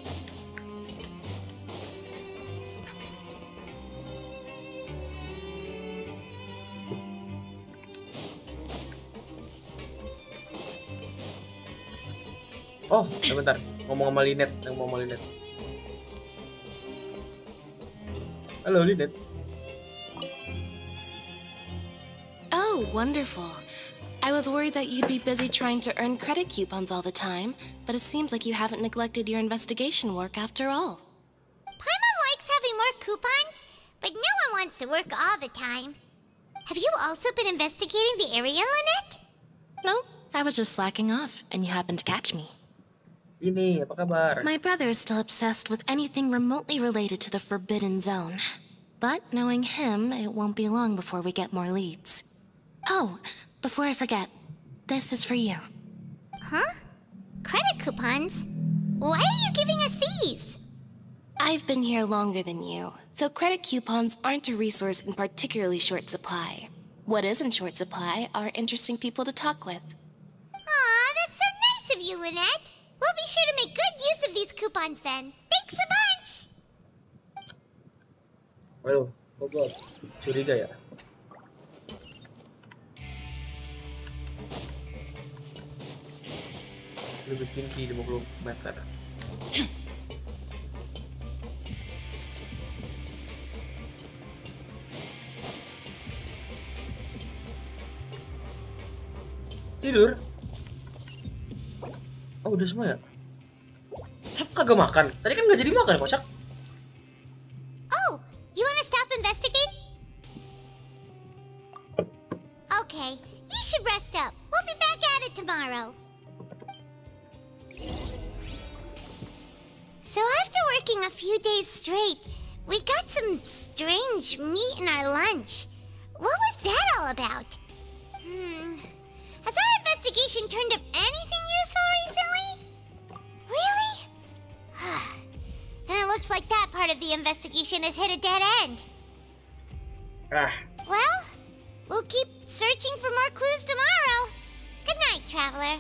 Oh, sebentar. Ngomong sama Linet. Halo, Linet. Oh, wonderful. I was worried that you'd be busy trying to earn credit coupons all the time, but it seems like you haven't neglected your investigation work after all. Paimon likes having more coupons, but no one wants to work all the time. Have you also been investigating the area, Lynette? No, I was just slacking off, and you happened to catch me. Ini, apa kabar? My brother is still obsessed with anything remotely related to the Forbidden Zone. But knowing him, it won't be long before we get more leads. Oh, before I forget, this is for you. Huh? Credit coupons? Why are you giving us these? I've been here longer than you, so credit coupons aren't a resource in particularly short supply. What is in short supply are interesting people to talk with. Aw, that's so nice of you, Lynette. We'll be sure to make good use of these coupons then. Thanks a bunch! Waduh, kok gue curiga ya? Lebih tinggi 50 meter. Tidur? Oh, udah semua ya? Kagak makan. Tadi kan nggak jadi makan, kocak. Oh, you wanna stop investigate? Okay, you should rest up. We'll be back at it tomorrow. So after working a few days straight, we got some strange meat in our lunch. What was that all about? Has our investigation turned up anything useful recently? Really? Then it looks like that part of the investigation has hit a dead end. Well, we'll keep searching for more clues tomorrow. Good night, traveler.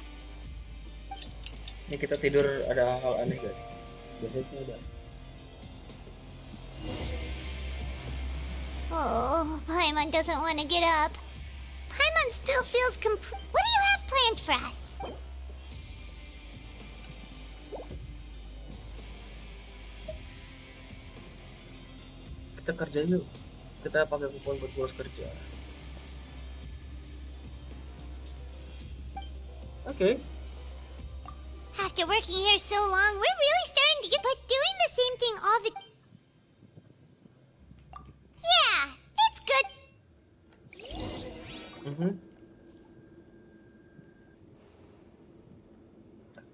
Ini kita tidur ada hal aneh gak? Biasanya sih ada. Oh, Paimon doesn't want to get up. Paimon still feels What do you have planned for us? Kita kerja yuk. Kita pakai kupon buat bolos kerja. Okay. After working here so long, we're really starting to get... But doing the same thing all the... Yeah, it's good.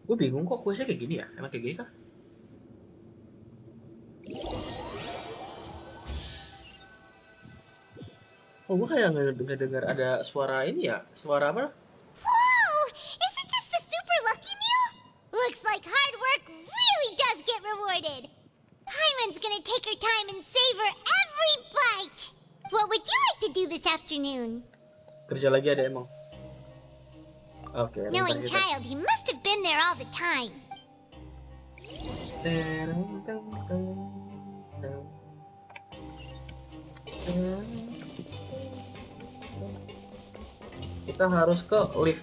Gue bingung kok questnya kayak gini ya? Emang kayak gini kah? Oh, gue kayak ngedengar ada suara ini ya? Suara apa? Whoa! Isn't this the super lucky meal? Looks like hard work really does get rewarded. Paimon's gonna take her time and savor every bite. What would you like to do this afternoon? Kerja lagi ada emang. Oke. Knowing child, he must have been there all the time. Kita harus ke lift,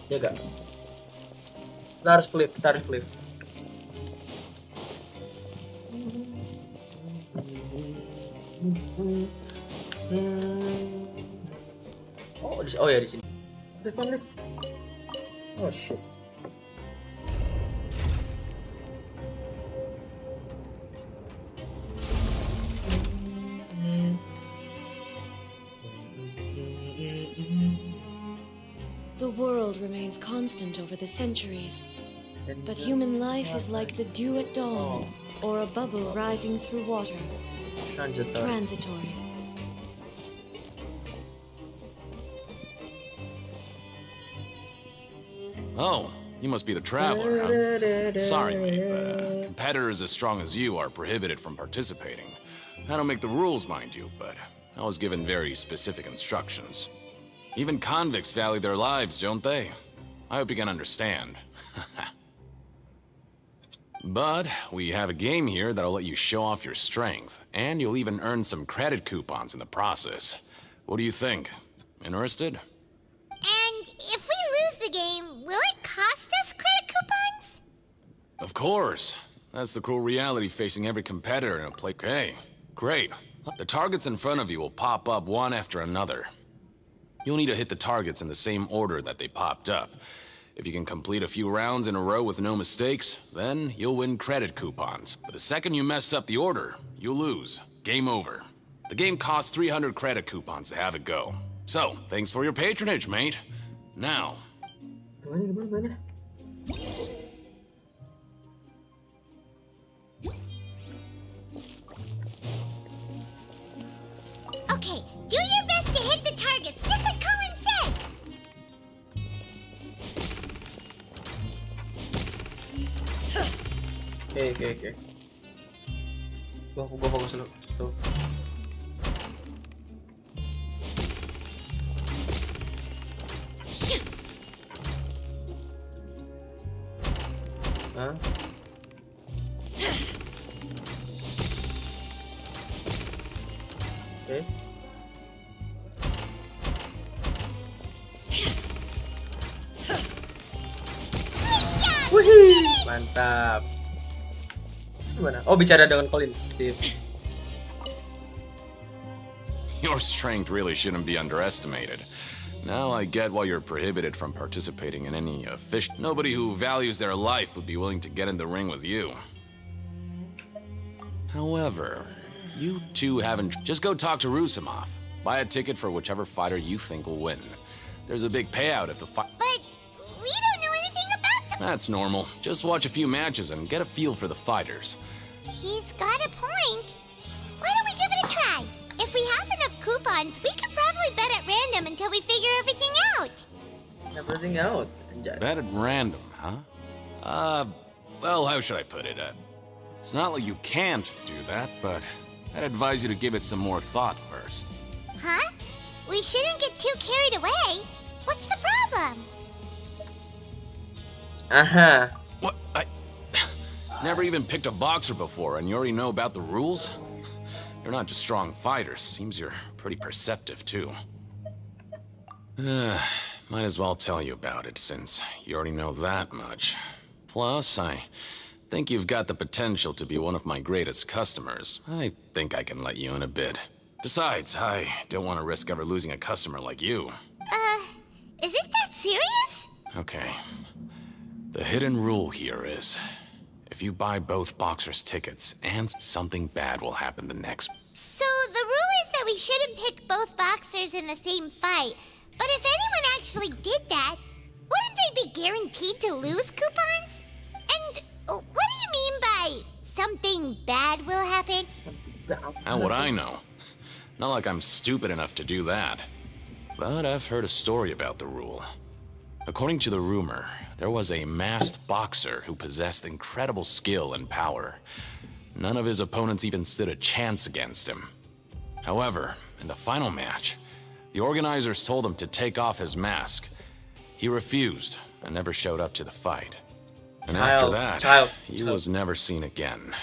ya gak? Kita harus ke lift, Oh ya di sini. Lift. Oh shit. The world remains constant over the centuries, but human life is like the dew at dawn, or a bubble rising through water. Transitory. Oh, you must be the traveler, huh? Sorry, mate, but competitors as strong as you are prohibited from participating. I don't make the rules, mind you, but I was given very specific instructions. Even convicts value their lives, don't they? I hope you can understand. But we have a game here that'll let you show off your strength, and you'll even earn some credit coupons in the process. What do you think? Interested? And if we lose the game, will it cost us credit coupons? Of course. That's the cruel reality facing every competitor in a play. Okay, great. The targets in front of you will pop up one after another. You'll need to hit the targets in the same order that they popped up. If you can complete a few rounds in a row with no mistakes, then you'll win credit coupons. But the second you mess up the order, you'll lose. Game over. The game costs 300 credit coupons to have it go. So, thanks for your patronage, mate. Now. Okay, do your best to hit the targets, just like Colin said! Okay. Gua fokus dulu. Tuh. Hah? Okay. Wih, mantap. Gimana? Oh, bicara dengan Colin. Sip. Your strength really shouldn't be underestimated. Now I get why you're prohibited from participating in any official. Nobody who values their life would be willing to get in the ring with you. However, you two haven't. Just go talk to Rusimov. Buy a ticket for whichever fighter you think will win. There's a big payout if the fight. But we don't know anything about them. That's normal. Just watch a few matches and get a feel for the fighters. He's got a point. Why don't we give it a try? If we have enough coupons, we could probably bet at random until we figure everything out. Everything out. Bet at random, huh? Well, how should I put it? It's not like you can't do that, but I'd advise you to give it some more thought first. Huh? We shouldn't get too carried away. What's the problem? What? I never even picked a boxer before, and you already know about the rules? You're not just strong fighters. Seems you're pretty perceptive, too. Might as well tell you about it, since you already know that much. Plus, I think you've got the potential to be one of my greatest customers. I think I can let you in a bid. Besides, I don't want to risk ever losing a customer like you. Is it that serious? Okay. The hidden rule here is, if you buy both boxers' tickets, and something bad will happen the next. So the rule is that we shouldn't pick both boxers in the same fight. But if anyone actually did that, wouldn't they be guaranteed to lose coupons? And what do you mean by something bad will happen? How would I know? Not like I'm stupid enough to do that. But I've heard a story about the rule. According to the rumor, there was a masked boxer who possessed incredible skill and power. None of his opponents even stood a chance against him. However, in the final match, the organizers told him to take off his mask. He refused and never showed up to the fight. And after that, he was never seen again.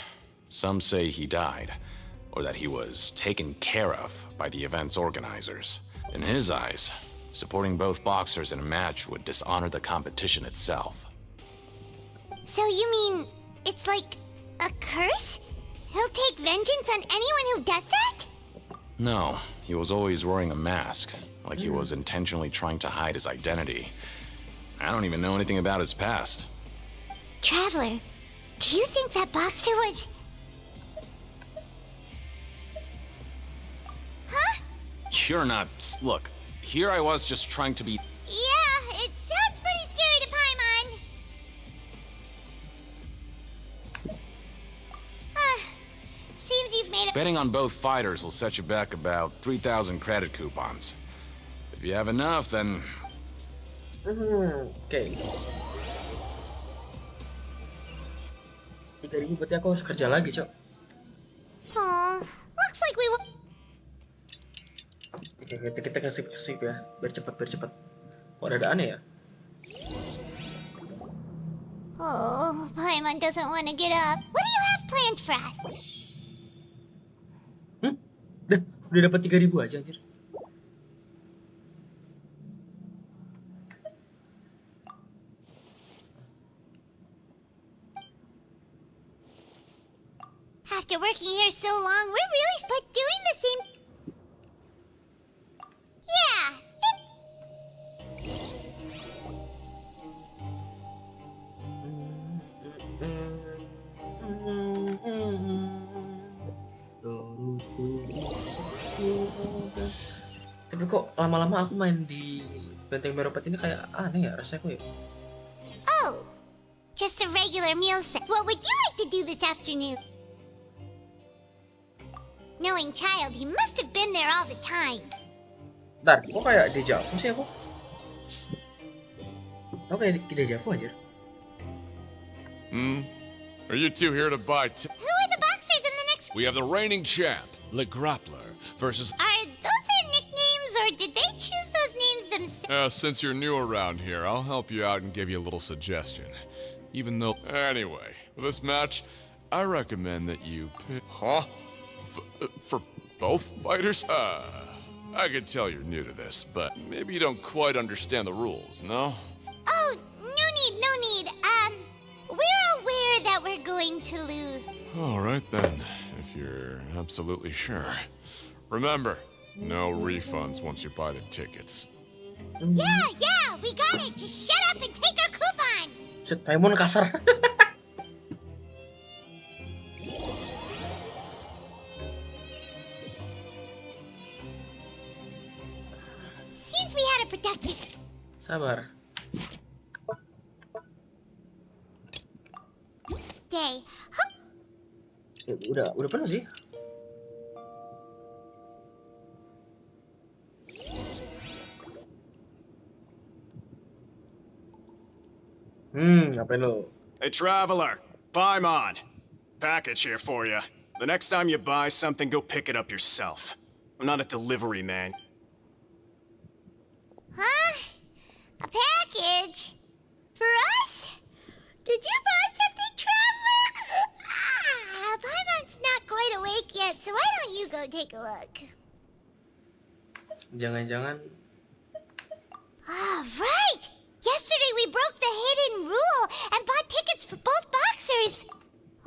Some say he died, or that he was taken care of by the event's organizers. In his eyes, supporting both boxers in a match would dishonor the competition itself. So you mean it's like a curse? He'll take vengeance on anyone who does that? No, he was always wearing a mask, like he was intentionally trying to hide his identity. I don't even know anything about his past. Traveler, do you think that boxer was... Huh? You're not... Look, here I was just trying to be... Yeah, it sounds pretty scary to Paimon. Seems you've made a... Betting on both fighters will set you back about 3,000 credit coupons. If you have enough, then... Oke. 3.000 berarti aku harus kerja lagi, Cok. Oh, looks like we will... Oke, kita kesip ya. Biar cepat. Oh, ada aneh ya? Oh, Paimon doesn't want to get up. What do you have planned for us? Udah dapat 3.000 aja, anjir. After working here so long, we're really doing the same... Yeah, Tapi kok lama-lama aku main di Benteng Meropat ini kayak aneh ya rasanya ya. Oh, just a regular meal set. What would you like to do this afternoon? Knowing Child, he must have been there all the time. Bentar, kok kayak deja vu sih aku? Aku kayak deja vu aja. Are you two here to buy Who are the boxers in the next... We have the reigning champ, Le Grappler, versus... Are those their nicknames, or did they choose those names themselves? Since you're new around here, I'll help you out and give you a little suggestion. Even though... Anyway, for this match, I recommend that you pick... Huh? For both fighters? I can tell you're new to this, but maybe you don't quite understand the rules, no? Oh, no need. We're aware that we're going to lose. All right then, if you're absolutely sure. Remember, no refunds once you buy the tickets. Yeah, we got it. Just shut up and take our coupons. Set Paimon kasar. Seems we had a productive... Sabar. day. Udah penuh sih. Ngapain lo? Hey, traveler, Paimon. Package here for you. The next time you buy something, go pick it up yourself. I'm not a delivery man. Huh? A package? For us? Did you buy something, traveler? Paimon's not quite awake yet, so why don't you take a look. Jangan-jangan. Ah, right! Yesterday we broke the hidden rule and bought tickets for both boxers.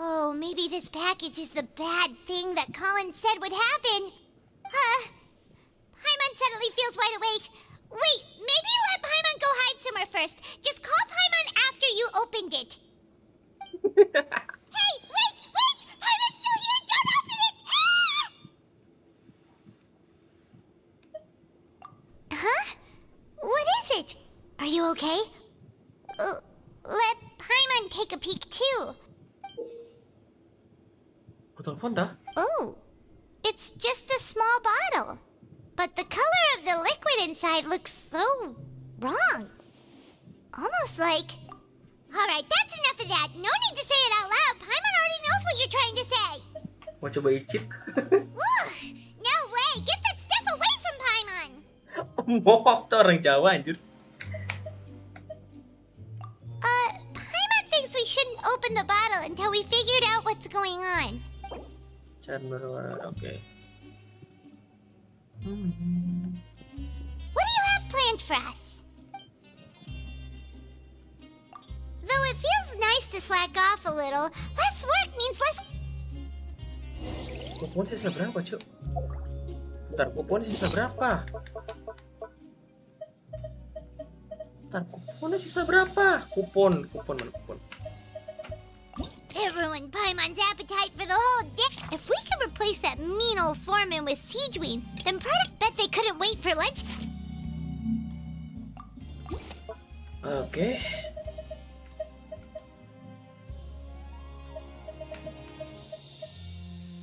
Oh, maybe this package is the bad thing that Colin said would happen. Paimon suddenly feels wide awake. Wait, maybe let Paimon go hide somewhere first. Just call Paimon after you opened it. Hey, wait! Paimon's still here! Don't open it! Huh? What is it? Are you okay? Let Paimon take a peek too. Oh, it's just a small bottle. But the color of the liquid inside looks so wrong. Almost like... Alright, that's enough of that. No need to say it out loud. Paimon already knows what you're trying to say. Mau coba icip? Ugh, no way. Get that stuff away from Paimon. Mohok tuh orang Jawa anjir. Paimon thinks we shouldn't open the bottle until we figured out what's going on. Okay. What do you have planned for us? Though it feels nice to slack off a little, less work means less... Kupon sisa berapa, Cuk? Bentar, kupon sisa berapa? Bentar, kuponnya sisa berapa? Kupon mana kupon? It ruined Paimon's appetite for the whole day. If we could replace that mean old foreman with Siegeween, then product bet they couldn't wait for lunch. Okay.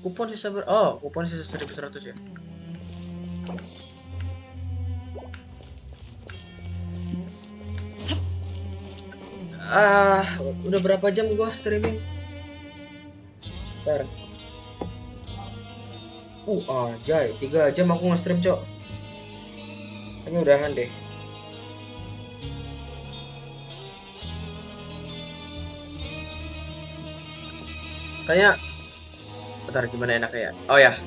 Kupon sisa kupon sisa 1.100 ya. Udah berapa jam gua streaming? Bentar. Jay, 3 jam aku nge-stream, Cok. Kayaknya udahan deh. Kayaknya bentar, gimana enaknya ya? Oh ya.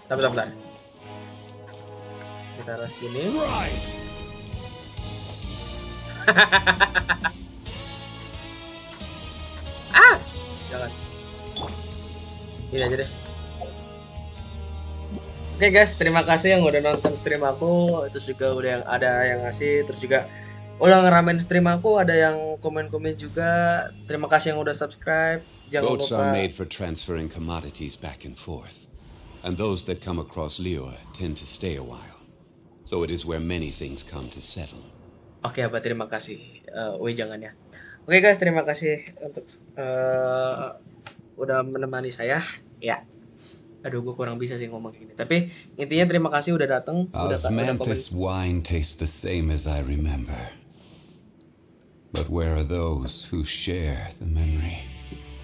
Bentar. Kita taruh sini. Jangan. Ini aja deh. Oke guys, terima kasih yang udah nonton stream aku. Terus juga udah yang ada yang ngasih, terus juga udah ngeramein stream aku, ada yang komen-komen juga. Terima kasih yang udah subscribe. Jangan Boats lupa. are made for transferring commodities back and forth, and those that come across Liyue tend to stay a while. So it is where many things come to settle. Oke, Abah, terima kasih. Jangan ya. Oke guys, terima kasih untuk udah menemani saya. Ya. Aduh, gue kurang bisa sih ngomong gini. Tapi intinya terima kasih udah datang. Osmanthus wine tastes the same as I remember. But where are those who share the memory?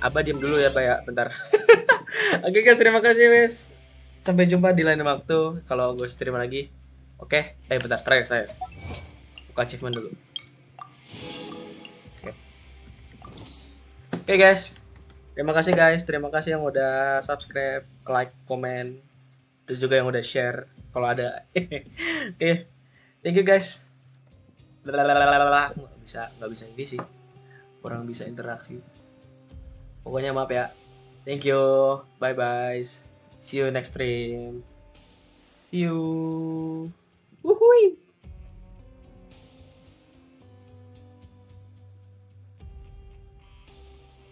Abah diam dulu ya, Pak ya, bentar. Oke guys, terima kasih wes. Sampai jumpa di lain waktu kalau gue stream lagi. Oke, bentar, terakhir. Buka achievement dulu. Oke guys. Terima kasih guys, terima kasih yang udah subscribe, like, komen, terus juga yang udah share kalau ada. Oke, thank you guys. Nggak bisa ini sih, kurang bisa interaksi. Pokoknya maaf ya. Thank you, bye bye. See you next stream. See you. Wuhui.